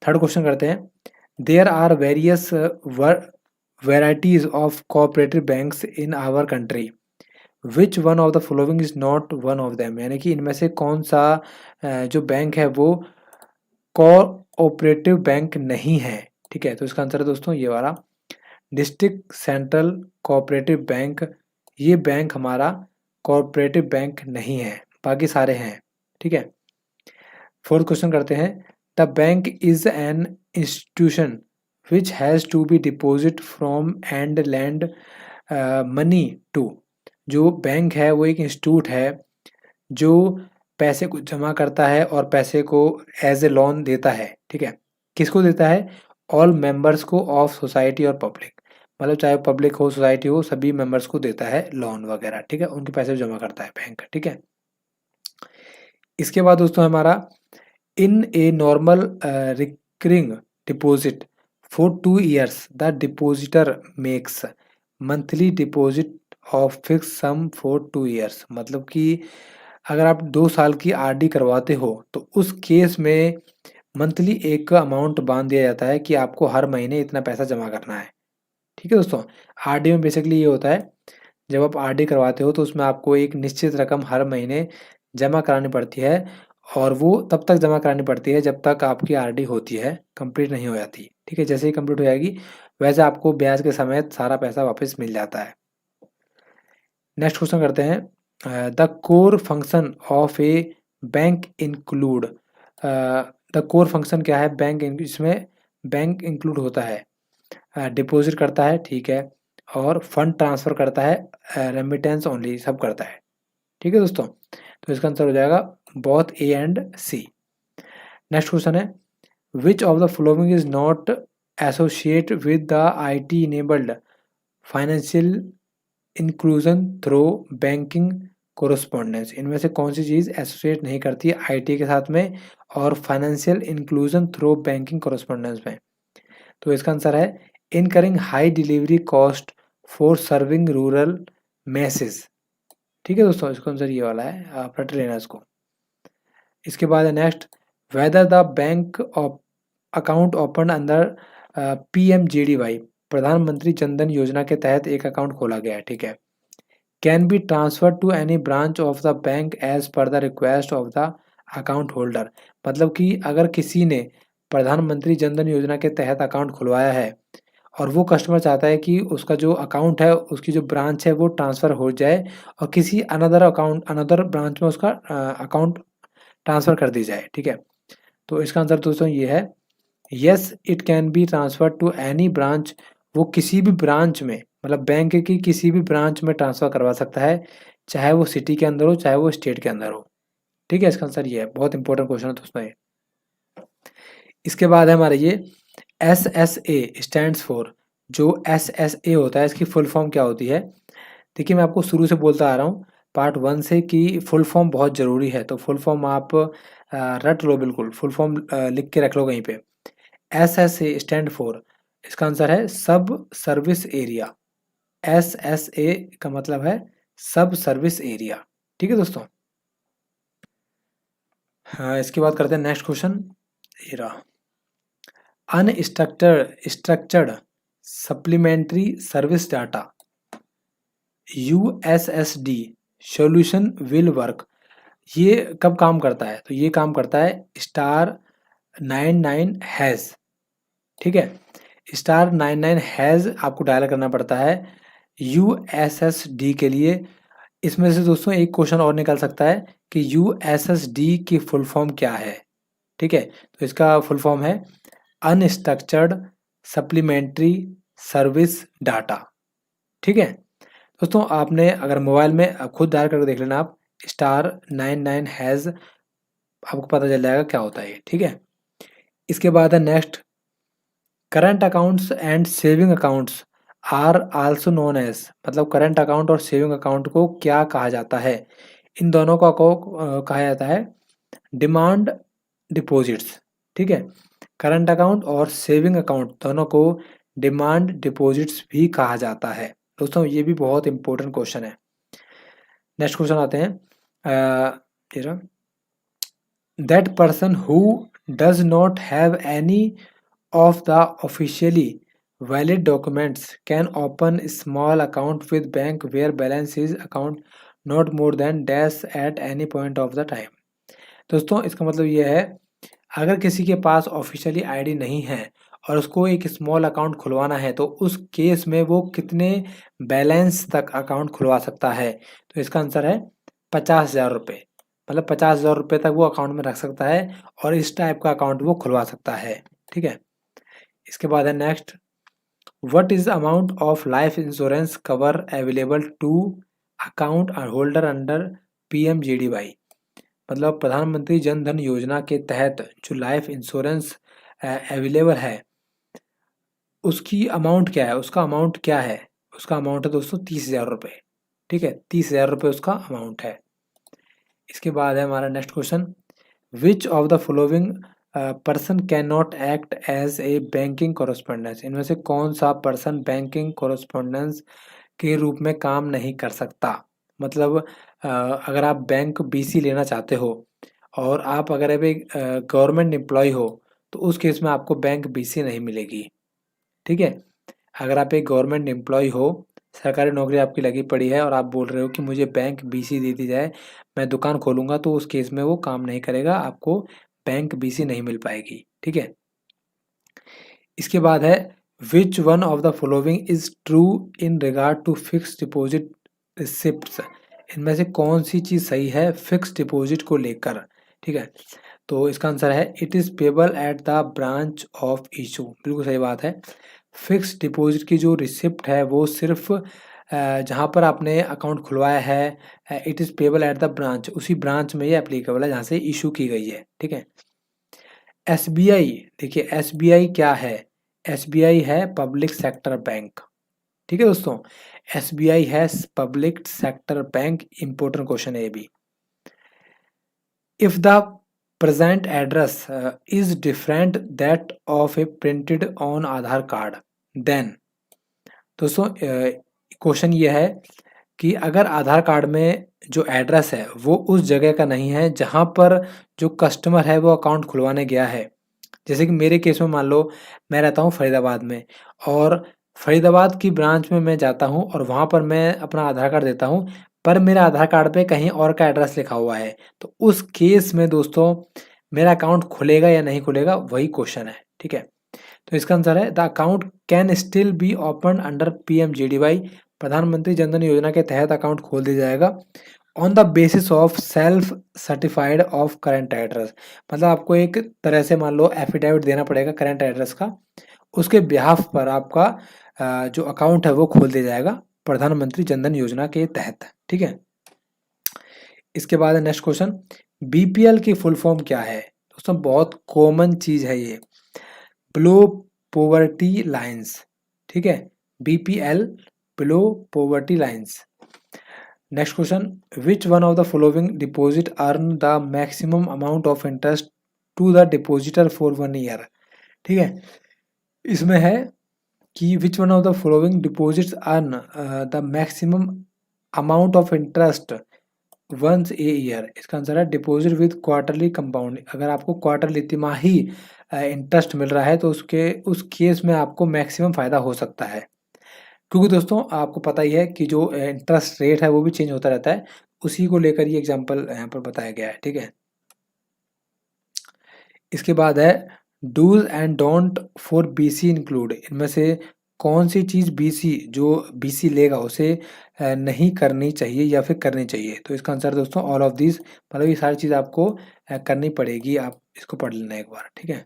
Speaker 1: थर्ड क्वेश्चन करते हैं, there are various varieties of cooperative banks in our country, which one of the following is not one of them, यानी कि इनमें से कौन सा जो बैंक है वो कोऑपरेटिव बैंक नहीं है। ठीक है, तो इसका आंसर है दोस्तों ये वाला, डिस्ट्रिक्ट सेंट्रल कोऑपरेटिव बैंक, ये बैंक हमारा कोऑपरेटिव बैंक नहीं है, बाकी सारे हैं। ठीक है, फोर्थ क्वेश्चन करते हैं, the bank is an institution which has to be deposit from and lend money to. जो बैंक है वो एक इंस्टीट्यूट है जो पैसे को जमा करता है और पैसे को एज ए लोन देता है। ठीक है, किसको देता है, ऑल मेंबर्स को ऑफ सोसाइटी और पब्लिक, मतलब चाहे पब्लिक हो सोसाइटी हो सभी मेंबर्स को देता है लोन वगैरह। ठीक है, उनके पैसे जमा करता है बैंक। ठीक है, इसके बाद दोस्तों हमारा, in a normal recurring deposit for 2 years the depositor makes monthly deposit of fix sum for 2 years, मतलब कि अगर आप 2 साल की आरडी करवाते हो तो उस केस में मंथली एक अमाउंट बांध दिया जाता है कि आपको हर महीने इतना पैसा जमा करना है। ठीक है दोस्तों, आरडी में बेसिकली ये होता है, जब आप आरडी करवाते हो तो उसमें आपको एक निश्चित रकम हर महीने जमा करानी पड़ती है, और वो तब तक जमा करानी पड़ती है जब तक आपकी आरडी होती है, कंप्लीट नहीं हो जाती। ठीक है, जैसे ही कंप्लीट हो जाएगी वैसे आपको ब्याज के समेत सारा पैसा वापस मिल जाता है। नेक्स्ट क्वेश्चन करते हैं, the core function of A bank include, the core function क्या है बैंक, इसमें बैंक इंक्लूड होता है, डिपॉजिट करता है, ठीक है, और फंड ट्रांसफ़र करता है, रेमिटेंस ओनली, सब करता है। ठीक है दोस्तों, तो इसका आंसर हो जाएगा both A and C. Next question है, which of the following is not associate with the IT enabled financial inclusion through banking correspondence, इनमें से कौन सी चीज़ एसोसिएट नहीं करती है IT के साथ में और financial inclusion through banking correspondence में। तो इसका आंसर है incurring high delivery cost for serving rural message. ठीक है दोस्तों, इसका आंसर ये वाला है, आप रट लेना इसको। इसके बाद है next, whether the bank of account open अंदर PMJDY, प्रधानमंत्री जनधन योजना के तहत एक अकाउंट खोला गया है। ठीक है, can be transfer to any branch of the bank as per the request of the account holder, मतलब कि अगर किसी ने प्रधानमंत्री जन धन योजना के तहत अकाउंट खुलवाया है और वो कस्टमर चाहता है कि उसका जो अकाउंट है, उसकी जो ब्रांच है वो ट्रांसफ़र हो जाए और किसी अनदर ब्रांच में उसका अकाउंट ट्रांसफ़र कर दी जाए, ठीक है। तो इसका आंसर दोस्तों ये है, yes it can be transferred to any branch. वो किसी भी ब्रांच में, मतलब बैंक की किसी भी ब्रांच में ट्रांसफ़र करवा सकता है, चाहे वो सिटी के अंदर हो, चाहे वो स्टेट के अंदर हो, ठीक है। इसका आंसर ये है, बहुत इंपॉर्टेंट क्वेश्चन है दोस्तों ये। इसके बाद है हमारा ये SSA स्टैंड्स फॉर। जो SSA होता है, इसकी फुल फॉर्म क्या होती है? देखिए, मैं आपको शुरू से बोलता आ रहा हूँ पार्ट 1 से कि फुल फॉर्म बहुत ज़रूरी है, तो फुल फॉर्म आप रट लो, बिल्कुल फुल फॉर्म लिख के रख लो कहीं पे। SSA स्टैंड फॉर, इसका आंसर है सब सर्विस एरिया। SSA का मतलब है सब सर्विस एरिया, ठीक है दोस्तों। हाँ, इसके बाद करते हैं नेक्स्ट क्वेश्चन। ये रहा, unstructured supplementary service data USSD solution will work. ये कब काम करता है? तो ये काम करता है *99#, ठीक है। *99# आपको डायल करना पड़ता है USSD के लिए। इसमें से दोस्तों एक क्वेश्चन और निकल सकता है कि USSD की फुल फॉर्म क्या है, ठीक है। तो इसका फुल फॉर्म है अनस्ट्रक्चर्ड सप्लीमेंट्री सर्विस डाटा, ठीक है। दोस्तों, आपने अगर मोबाइल में खुद डायल करके देख लेना आप, *99#, आपको पता चल जाएगा क्या होता है ये, ठीक है। इसके बाद है next, current accounts and saving accounts are also known as. मतलब करंट अकाउंट और सेविंग अकाउंट को क्या कहा जाता है? इन दोनों को कहा जाता है डिमांड डिपॉजिट्स, ठीक है। करंट अकाउंट और सेविंग अकाउंट दोनों को डिमांड डिपॉजिट्स भी कहा जाता है। दोस्तों, ये भी बहुत इंपॉर्टेंट क्वेश्चन है। नेक्स्ट क्वेश्चन आते हैं, that person who does not have any of the officially valid documents can open small account with bank where balance is account not more than dash at any point of the time। दोस्तों, इसका मतलब ये है, अगर किसी के पास officially ID नहीं है और उसको एक स्मॉल अकाउंट खुलवाना है, तो उस केस में वो कितने बैलेंस तक अकाउंट खुलवा सकता है? तो इसका आंसर है 50,000 रुपये। मतलब 50,000 रुपये तक वो अकाउंट में रख सकता है और इस टाइप का अकाउंट वो खुलवा सकता है, ठीक है। इसके बाद है next, what is the amount of life insurance cover available to account holder under PMJDY। मतलब प्रधानमंत्री जन धन योजना के तहत जो लाइफ इंश्योरेंस अवेलेबल है, उसकी अमाउंट क्या है? उसका अमाउंट क्या है? उसका अमाउंट है दोस्तों 30,000 रुपये, ठीक है। 30,000 रुपये उसका अमाउंट है। इसके बाद है हमारा next question, which of the following person can not act as a banking correspondence. इनमें से कौन सा पर्सन बैंकिंग कॉरेस्पॉन्डेंस के रूप में काम नहीं कर सकता? मतलब अगर आप बैंक BC लेना चाहते हो और आप अगर अभी गवर्नमेंट एम्प्लॉय हो, तो उस केस में आपको बैंक BC नहीं मिलेगी, ठीक है। अगर आप एक गवर्नमेंट एम्प्लॉय हो, सरकारी नौकरी आपकी लगी पड़ी है और आप बोल रहे हो कि मुझे बैंक BC दे दी जाए, मैं दुकान खोलूँगा, तो उस केस में वो काम नहीं करेगा, आपको बैंक BC नहीं मिल पाएगी, ठीक है। इसके बाद है, which one of the following is true in regard to fix deposit receipts. इनमें से कौन सी चीज़ सही है फिक्स डिपॉजिट को लेकर, ठीक है। तो इसका आंसर है it is payable at the branch of issue. बिल्कुल सही बात है। फिक्स डिपॉजिट की जो रिसिप्ट है वो सिर्फ जहाँ पर आपने अकाउंट खुलवाया है, it is payable at the branch, उसी ब्रांच में ये एप्लीकेबल है जहाँ से इशू की गई है, ठीक है। SBI, देखिए SBI क्या है? SBI है पब्लिक सेक्टर बैंक, ठीक है दोस्तों। SBI है public sector bank. Important question है ये भी। If the present address is different that of a printed on Aadhaar card, then. दोस्तों, क्वेश्चन ये है कि अगर आधार कार्ड में जो एड्रेस है वो उस जगह का नहीं है जहाँ पर जो कस्टमर है वो अकाउंट खुलवाने गया है। जैसे कि मेरे केस में मान लो, मैं रहता हूँ फरीदाबाद में और फरीदाबाद की ब्रांच में मैं जाता हूँ और वहाँ पर मैं अपना आधार कार्ड देता हूँ, पर मेरे आधार कार्ड पे कहीं और का एड्रेस लिखा हुआ है। तो उस केस में दोस्तों मेरा अकाउंट खुलेगा या नहीं खुलेगा, वही क्वेश्चन है, ठीक है। तो इसका आंसर है the account can still be open under PMJDY, Pradhan Mantri Jan Dhan योजना के तहत अकाउंट खोल दिया जाएगा on the basis of self certified of current address, मतलब आपको एक तरह से मान लो एफिडेविट देना पड़ेगा करंट एड्रेस का, उसके बिहाफ पर आपका जो अकाउंट है वो खोल दिया जाएगा प्रधानमंत्री जनधन योजना के तहत, ठीक है। इसके बाद नेक्स्ट क्वेश्चन, BPL की फुल फॉर्म क्या है? दोस्तों बहुत कॉमन चीज है ये, बिलो पॉवर्टी लाइंस, ठीक है, BPL below poverty lines. Next question, which one of the following deposit earn the maximum amount of interest to the depositor for 1 year, ठीक है। इसमें है कि which one of the following deposits earn the maximum amount of interest once a year, इसका answer है deposit with quarterly compound. अगर आपको quarterly तिमाही इंटरेस्ट मिल रहा है तो उस केस में आपको मैक्सिमम फायदा हो सकता है, क्योंकि दोस्तों आपको पता ही है कि जो इंटरेस्ट रेट है वो भी चेंज होता रहता है, उसी को लेकर ये एग्जांपल यहाँ पर बताया गया है, ठीक है। इसके बाद है dos and don't for BC include, इनमें से कौन सी चीज़ BC जो BC लेगा उसे नहीं करनी चाहिए या फिर करनी चाहिए? तो इसका आंसर दोस्तों ऑल ऑफ दिस, मतलब ये सारी चीज़ आपको करनी पड़ेगी, आप इसको पढ़ लेना एक बार, ठीक है।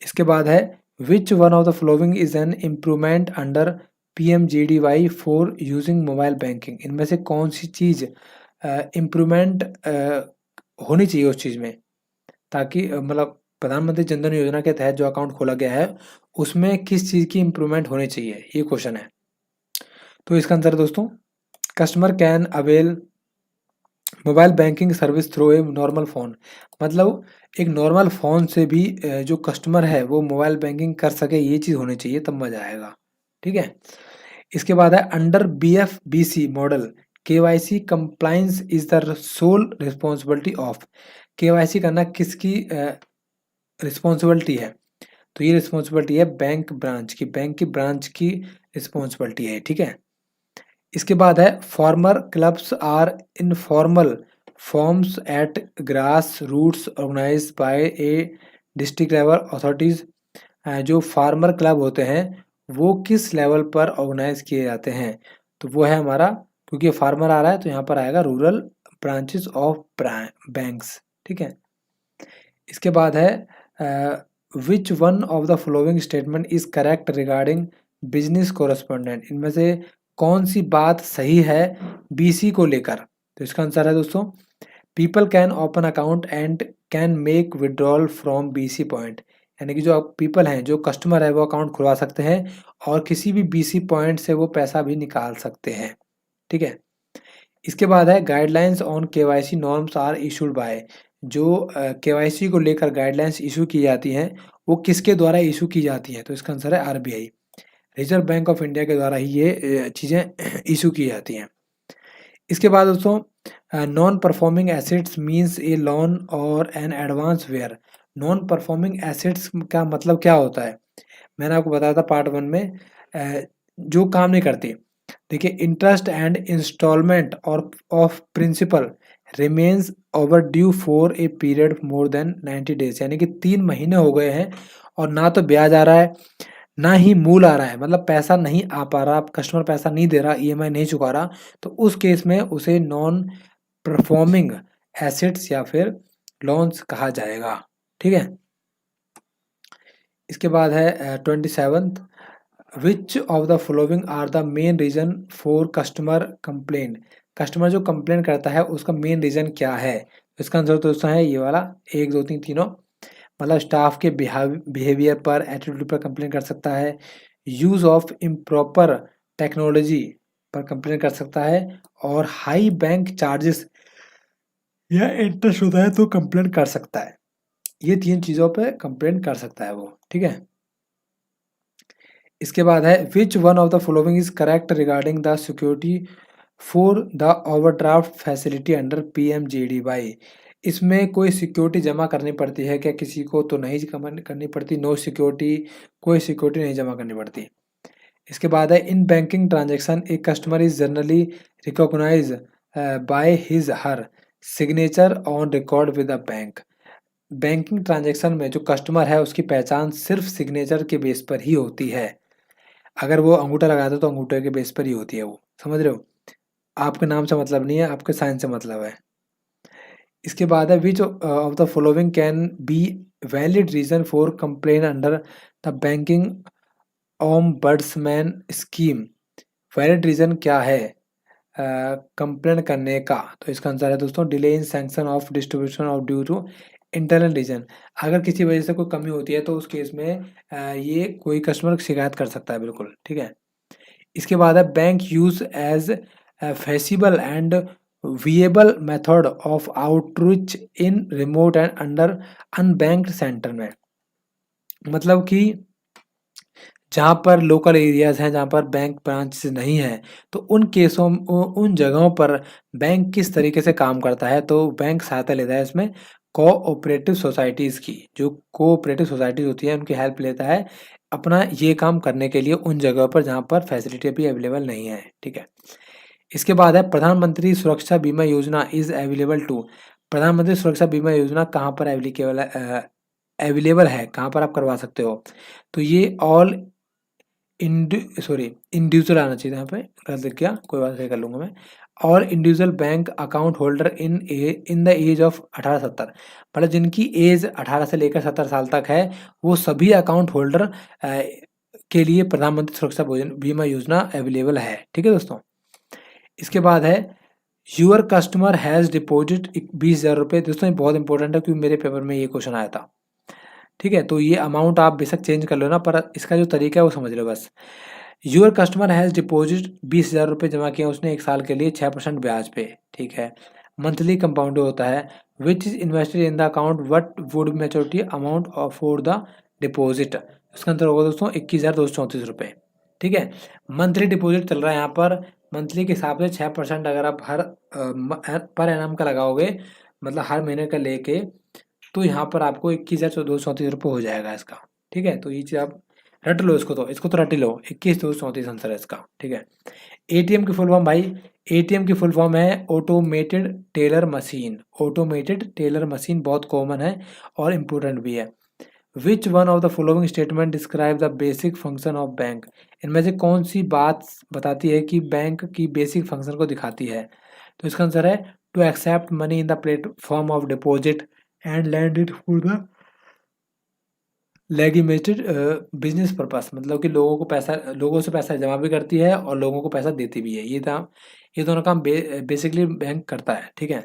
Speaker 1: इसके बाद है which one of the following is an improvement under PMJDY for using mobile banking, इनमें से कौन सी चीज़ इम्प्रूवमेंट होनी चाहिए उस चीज़ में, ताकि मतलब प्रधानमंत्री जनधन योजना के तहत जो अकाउंट खोला गया है उसमें किस चीज़ की इम्प्रूवमेंट होनी चाहिए, ये क्वेश्चन है। तो इसका आंसर दोस्तों customer can avail mobile banking service through a normal phone, मतलब एक नॉर्मल फ़ोन से भी जो कस्टमर है वो मोबाइल बैंकिंग कर सके, ये चीज़ होनी चाहिए, तब मज़ा आएगा, ठीक है। इसके बाद है under BFBC model KYC compliance is the sole responsibility of, KYC करना किसकी रिस्पॉन्सिबिलिटी है? तो ये रिस्पॉन्सिबिलिटी है बैंक की ब्रांच की रिस्पॉन्सिबिलिटी है, ठीक है। इसके बाद है farmer clubs are informal forms at grass roots organise by a district level authorities, जो फार्मर क्लब होते हैं वो किस लेवल पर ऑर्गेनाइज किए जाते हैं? तो वो है हमारा, क्योंकि फार्मर आ रहा है तो यहाँ पर आएगा रूरल ब्रांचेस ऑफ बैंक्स, ठीक है। इसके बाद है which one of the following statement is correct regarding business correspondent, इनमें से कौन सी बात सही है BC को लेकर? तो इसका आंसर है दोस्तों people can open account and can make withdrawal from BC point, यानी कि जो पीपल हैं, जो कस्टमर है वो अकाउंट खुलवा सकते हैं और किसी भी BC पॉइंट से वो पैसा भी निकाल सकते हैं, ठीक है। इसके बाद है guidelines on KYC norms are issued by, जो KYC को लेकर गाइडलाइंस इशू की जाती हैं वो किसके द्वारा इशू की जाती हैं? तो इसका आंसर है RBI, reserve bank of India के द्वारा ही ये चीज़ें इशू की जाती हैं। इसके बाद दोस्तों non performing assets means a loan और an advance where, non performing assets का मतलब क्या होता है? मैंने आपको बताया था पार्ट 1 में, जो काम नहीं करती। देखिए interest and instalment or of principal remains overdue for a period more than 90 days, यानी कि 3 महीने हो गए हैं और ना तो ब्याज आ रहा है ना ही मूल आ रहा है, मतलब पैसा नहीं आ पा रहा, कस्टमर पैसा नहीं दे रहा, EMI नहीं चुका रहा, तो उस केस में उसे नॉन परफॉर्मिंग एसेट्स या फिर लोन्स कहा जाएगा, ठीक है। इसके बाद है 27th, which of the following are the main reason for customer complain, customer जो कंप्लेन करता है उसका मेन रीजन क्या है? इसका आंसर दोस्तों है ये वाला 1 2 3 तीनों, मतलब स्टाफ के बिहेवियर पर, एटीट्यूड पर कंप्लेन कर सकता है, यूज़ ऑफ इम्प्रॉपर टेक्नोलॉजी पर कंप्लेन कर सकता है, और हाई बैंक चार्जेस या इंटरेस्ट होता है तो कंप्लेन कर सकता है। ये 3 चीज़ों पे कंप्लेन कर सकता है वो, ठीक है। इसके बाद है which one of the following is correct regarding the security for the overdraft facility under PMJDY, इसमें कोई सिक्योरिटी जमा करनी पड़ती है क्या किसी को? तो नहीं करनी पड़ती, नो सिक्योरिटी, कोई सिक्योरिटी नहीं जमा करनी पड़ती। इसके बाद है in banking transaction a customer is generally recognise by his her signature on record with the bank, banking transaction में जो कस्टमर है उसकी पहचान सिर्फ सिग्नेचर के बेस पर ही होती है। अगर वो अंगूठा लगाता है तो अंगूठे के बेस पर ही होती है वो, समझ रहे हो? आपके नाम से मतलब नहीं है, आपके साइन से मतलब है। इसके बाद है which of the following can be valid reason for complain under the banking ombudsman scheme. Valid reason क्या है कंप्लेन करने का? तो इसका आंसर है दोस्तों delay in sanction of distribution of due to internal reason. अगर किसी वजह से कोई कमी होती है तो उस केस में ये कोई कस्टमर शिकायत कर सकता है, बिल्कुल ठीक है। इसके बाद है bank use as feasible and viable method of outreach in remote and under unbanked centre में। मतलब कि जहाँ पर लोकल एरियाज़ हैं, जहाँ पर बैंक ब्रांच नहीं है, तो उन केसों उन जगहों पर बैंक किस तरीके से काम करता है, तो बैंक सहायता लेता है इसमें कोऑपरेटिव सोसाइटीज़ की। जो कोऑपरेटिव सोसाइटीज़ होती है उनकी हेल्प लेता है अपना ये काम करने के लिए उन जगहों पर जहाँ पर फैसिलिटी अभी अवेलेबल नहीं है, ठीक है। इसके बाद है प्रधानमंत्री सुरक्षा बीमा योजना इज़ अवेलेबल टू। प्रधानमंत्री सुरक्षा बीमा योजना कहाँ पर अवेलेबल है, कहाँ पर आप करवा सकते हो? तो ये ऑल इंडिविजुअल आना चाहिए, यहाँ पे गलत लिख गया, कोई बात नहीं, कर लूँगा मैं। और individual bank account holder in the age of 18-70, मतलब जिनकी एज 18 से लेकर 70 साल तक है, वो सभी अकाउंट होल्डर के लिए प्रधानमंत्री सुरक्षा बीमा योजना अवेलेबल है, ठीक है दोस्तों। इसके बाद है यूअर कस्टमर हैज़ डिपॉजिट 20,000 रुपये। दोस्तों ये बहुत इंपॉर्टेंट है क्योंकि मेरे पेपर में ये क्वेश्चन आया था, ठीक है। तो ये अमाउंट आप बेशक चेंज कर लो ना, पर इसका जो तरीका है वो समझ लो बस। यूअर कस्टमर हैज़ डिपॉजिट 20,000 रुपये जमा किया उसने 1 साल के लिए 6% ब्याज पे, ठीक है। मंथली कंपाउंड होता है which is invested in the account what would maturity amount for the deposit. उसका अंतर होगा दोस्तों 21,234 रुपये, ठीक है। मंथली डिपॉजिट चल रहा है यहाँ पर, मंथली के हिसाब से 6% अगर आप पर एनम का लगाओगे, मतलब हर महीने का लेके, तो यहाँ पर आपको 21,234 रुपये हो जाएगा इसका, ठीक है। तो ये चीज़ आप रट लो, इसको तो रट ही लो, 21,234 आंसर है इसका, ठीक है। एटीएम की फुल फॉर्म भाई, एटीएम की फुल फॉर्म है automated teller machine. Automated teller machine बहुत कॉमन है और इम्पोर्टेंट भी है। Which one of the following statement describe the basic function of bank. इनमें से कौन सी बात बताती है कि बैंक की बेसिक फंक्शन को दिखाती है? तो इसका आंसर है to accept money in the platform of deposit and lend it for the legitimated business purpose. मतलब कि लोगों से पैसा जमा भी करती है और लोगों को पैसा देती भी है। ये दोनों काम बेसिकली बैंक करता है, ठीक है।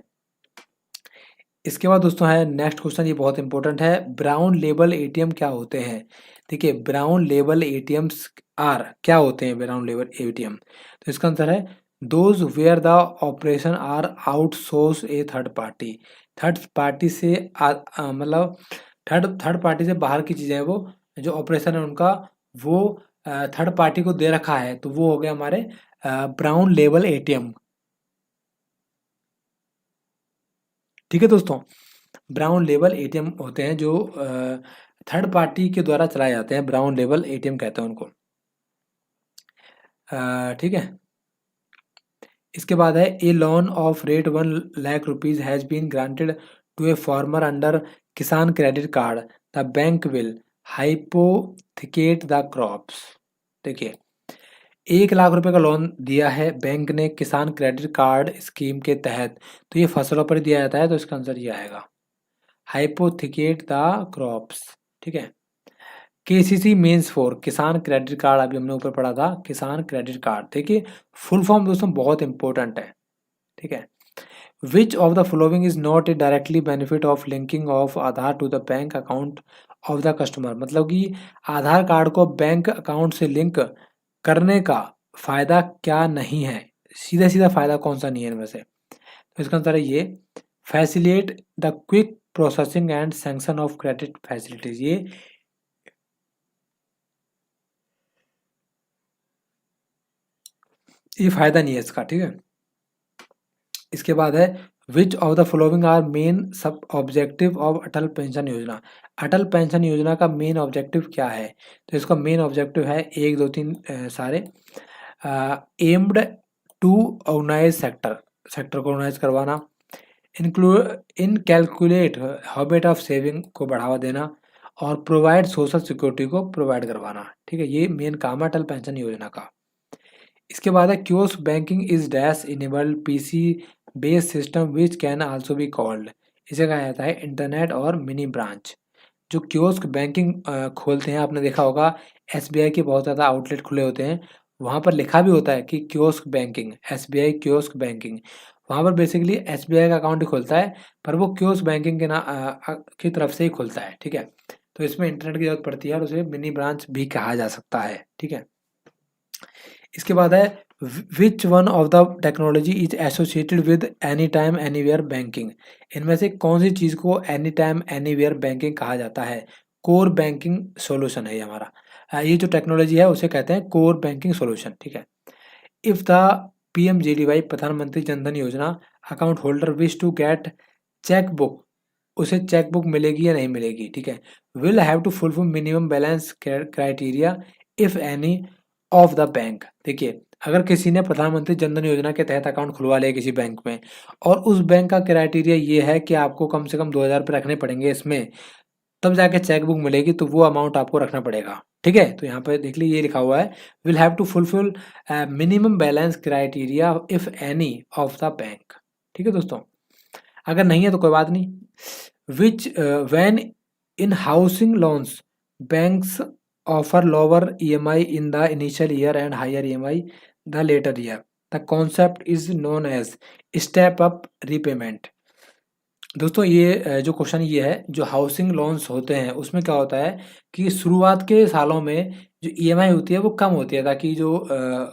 Speaker 1: इसके बाद दोस्तों है नेक्स्ट क्वेश्चन, ये बहुत इंपॉर्टेंट है। ब्राउन लेबल एटीएम क्या होते हैं? देखिए ब्राउन लेबल एटीएम्स आर क्या होते हैं? ब्राउन लेबल एटीएम, तो इसका आंसर है those where the operation are outsource a third party. Third party से मतलब थर्ड पार्टी से बाहर की चीज़ें हैं, वो जो ऑपरेशन है उनका वो थर्ड पार्टी को दे रखा है, तो वो हो गया हमारे ब्राउन लेबल एटीएम, ठीक है दोस्तों। ब्राउन लेबल एटीएम होते हैं जो थर्ड पार्टी के द्वारा चलाए जाते हैं, ब्राउन लेबल एटीएम कहते हैं उनको, ठीक है। इसके बाद है a loan of rate 1 lakh rupees has been granted to a farmer under Kisan credit card, the bank will hypothecate the crops. देखिए 1 लाख रुपए का लोन दिया है बैंक ने किसान क्रेडिट कार्ड स्कीम के तहत, तो ये फसलों पर दिया जाता है, तो इसका आंसर ये आएगा हाइपोथिकेट द क्रॉप्स, ठीक है। KCC means for Kisan credit card, अभी हमने ऊपर पढ़ा था किसान क्रेडिट कार्ड। देखिए फुल फॉर्म दोस्तों बहुत इंपॉर्टेंट है, ठीक है। Which of the following is not a directly benefit of linking of Aadhaar to the bank account of the customer. मतलब कि आधार कार्ड को बैंक अकाउंट से लिंक करने का फायदा क्या नहीं है? सीधा सीधा फायदा कौन सा नहीं है इनमें से? तो इसका आंसर है ये facilitate the quick processing and sanction of credit facilities. ये फायदा नहीं है इसका, ठीक है। इसके बाद है which of the following are main sub objective of Atal pension Yojana. Atal pension योजना का मेन ऑब्जेक्टिव क्या है? तो इसका मेन ऑब्जेक्टिव है 1 2 3 सारे एम्ड टू ऑर्गेनाइज सेक्टर को ऑर्गेनाइज करवाना, इनकैलकुलेट हैबिट ऑफ सेविंग को बढ़ावा देना और प्रोवाइड सोशल सिक्योरिटी को प्रोवाइड करवाना। ठीक है, ये मेन काम है अटल पेंशन योजना का। इसके बाद है kiosk banking is dash enabled PC based system which can also be called. इसे कहा जाता है इंटरनेट और मिनी ब्रांच। जो कियोस्क बैंकिंग खोलते हैं, आपने देखा होगा एसबीआई के बहुत ज़्यादा आउटलेट खुले होते हैं, वहाँ पर लिखा भी होता है कि kiosk banking, SBI kiosk banking. वहाँ पर बेसिकली एसबीआई का अकाउंट ही खुलता है, पर वो कियोस्क बैंकिंग की तरफ से ही खुलता है। ठीक है, तो इसमें इंटरनेट की जरूरत पड़ती है और उसे मिनी ब्रांच भी कहा जा सकता है। ठीक है, इसके बाद है which one of the technology is associated with any time anywhere banking. इनमें से कौन सी चीज़ को एनी टाइम एनीवेयर बैंकिंग कहा जाता है? कोर बैंकिंग सॉल्यूशन है ये हमारा। ये जो टेक्नोलॉजी है उसे कहते हैं कोर बैंकिंग सॉल्यूशन। ठीक है, if the PMJDY Pradhan Mantri Jan Dhan Yojana account holder wish to get cheque book, उसे चेक बुक मिलेगी या नहीं मिलेगी? ठीक है, will have to fulfil minimum balance criteria if any of the bank. देखिए, अगर किसी ने प्रधानमंत्री जनधन योजना के तहत अकाउंट खुलवा लिया किसी बैंक में और उस बैंक का क्राइटेरिया ये है कि आपको कम से कम 2000 रुपये रखने पड़ेंगे इसमें, तब जाके चेक बुक मिलेगी, तो वो अमाउंट आपको रखना पड़ेगा। ठीक है, तो यहाँ पे देख लीजिए ये लिखा हुआ है will have to fulfil minimum balance criteria if any of the bank. ठीक है दोस्तों, अगर नहीं है तो कोई बात नहीं। विच when in housing loans banks offer lower EMI in the initial year and higher EMI the later year. The concept is known as step up repayment. दोस्तों ये जो क्वेश्चन ये है, जो हाउसिंग लोन्स होते हैं उसमें क्या होता है कि शुरुआत के सालों में जो ईएमआई होती है वो कम होती है, ताकि जो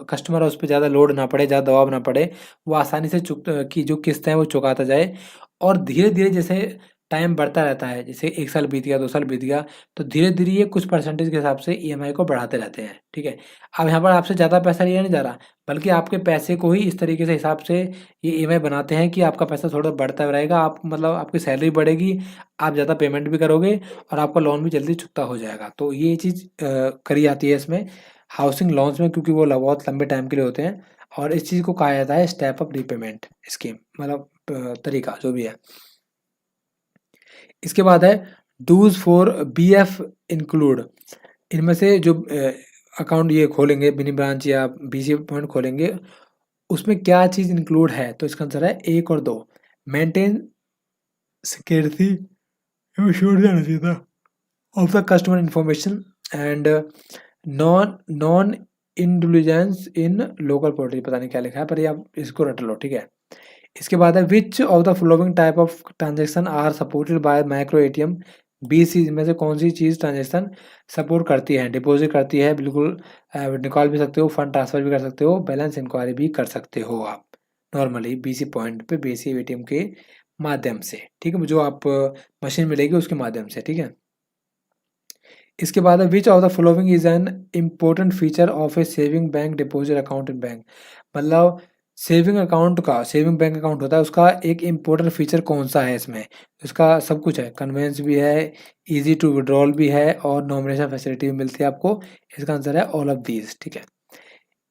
Speaker 1: कस्टमर है उस पर ज़्यादा लोड ना पड़े, ज़्यादा दबाव ना पड़े, वो आसानी से की जो किस्त है वो चुकाता जाए। और धीरे धीरे जैसे टाइम बढ़ता रहता है, जैसे 1 साल बीत गया, 2 साल बीत गया, तो धीरे धीरे ये कुछ परसेंटेज के हिसाब से ईएमआई को बढ़ाते रहते हैं। ठीक है, अब यहाँ पर आपसे ज़्यादा पैसा लिया नहीं जा रहा, बल्कि आपके पैसे को ही इस तरीके से हिसाब से ये ईएमआई बनाते हैं कि आपका पैसा थोड़ा बढ़ता रहेगा। आप मतलब आपकी सैलरी बढ़ेगी, आप ज़्यादा पेमेंट भी करोगे और आपका लोन भी जल्दी चुकता हो जाएगा। तो ये चीज़ करी जाती है इसमें हाउसिंग लोन्स में, क्योंकि वो बहुत लंबे टाइम के लिए होते हैं और इस चीज़ को कहा जाता है स्टेप अप रीपेमेंट स्कीम, मतलब तरीका जो भी है। इसके बाद है डूज फॉर बीएफ इंक्लूड। इनमें से जो अकाउंट ये खोलेंगे मिनी ब्रांच या बीसी पॉइंट खोलेंगे, उसमें क्या चीज़ इंक्लूड है? तो इसका आंसर है 1 और 2। Maintain security of the customer information and non intelligence in local portal. पता नहीं क्या लिखा है, पर ये आप इसको रट लो। ठीक है, इसके बाद है which of the following type of transaction are supported by micro ATM. BC में से कौन सी चीज़ ट्रांजेक्शन सपोर्ट करती है? डिपॉजिट करती है, बिल्कुल निकाल भी सकते हो, फंड ट्रांसफर भी कर सकते हो, बैलेंस इंक्वायरी भी कर सकते हो आप नॉर्मली बीसी पॉइंट पे, बीसी एटीएम के माध्यम से। ठीक है, जो आप मशीन मिलेगी उसके माध्यम से। ठीक है, इसके बाद है which of the following is an important feature of A saving bank deposit account in bank. मतलब सेविंग अकाउंट का, सेविंग बैंक अकाउंट होता है उसका एक इम्पोर्टेंट फीचर कौन सा है इसमें? इसका सब कुछ है, कन्वेंस भी है, इजी टू विड्रॉल भी है और नॉमिनेशन फैसिलिटी भी मिलती है आपको। इसका आंसर है ऑल ऑफ दीज। ठीक है,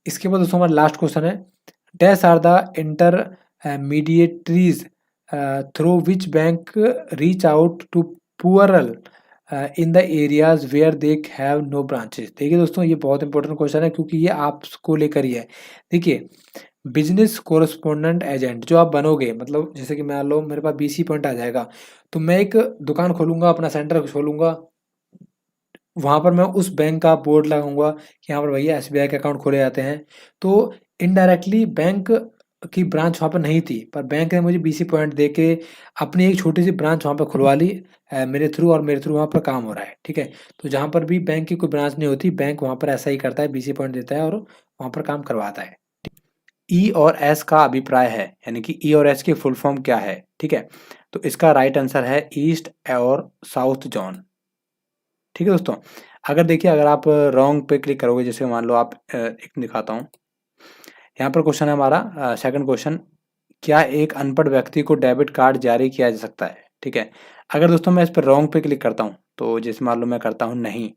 Speaker 1: इसके बाद दोस्तों हमारा लास्ट क्वेश्चन है dash are the intermediaries through which bank reach out to poorer in the areas where they have no branches. देखिए दोस्तों, ये बहुत इंपॉर्टेंट क्वेश्चन है क्योंकि ये आपको लेकर ही है। देखिए, बिजनेस कोरस्पोंडेंट एजेंट जो आप बनोगे, मतलब जैसे कि मान लो मेरे पास बीसी पॉइंट आ जाएगा, तो मैं एक दुकान खोलूंगा, अपना सेंटर खोलूंगा, वहाँ पर मैं उस बैंक का बोर्ड लगाऊंगा कि यहाँ पर भैया एसबीआई के अकाउंट खोले जाते हैं। तो इनडायरेक्टली बैंक की ब्रांच वहाँ पर नहीं थी, पर बैंक ने मुझे बीसी पॉइंट दे के अपनी एक छोटी सी ब्रांच वहाँ पर खुलवा ली मेरे थ्रू, और मेरे थ्रू वहाँ पर काम हो रहा है। ठीक है, तो जहाँ पर भी बैंक की कोई ब्रांच नहीं होती, बैंक वहाँ पर ऐसा ही करता है, बीसी पॉइंट देता है और वहाँ पर काम करवाता है। ई और एस का अभिप्राय है, यानी कि ई और एस की फुल फॉर्म क्या है? ठीक है, तो इसका राइट आंसर है ईस्ट और साउथ जोन। ठीक है दोस्तों, अगर देखिए अगर आप रॉन्ग पे क्लिक करोगे, जैसे मान लो आप एक दिखाता हूँ, यहाँ पर क्वेश्चन है हमारा सेकंड क्वेश्चन, क्या एक अनपढ़ व्यक्ति को डेबिट कार्ड जारी किया जा सकता है? ठीक है, अगर दोस्तों मैं इस पर रॉन्ग पे क्लिक करता हूँ, तो जैसे मान लो मैं करता हूँ नहीं,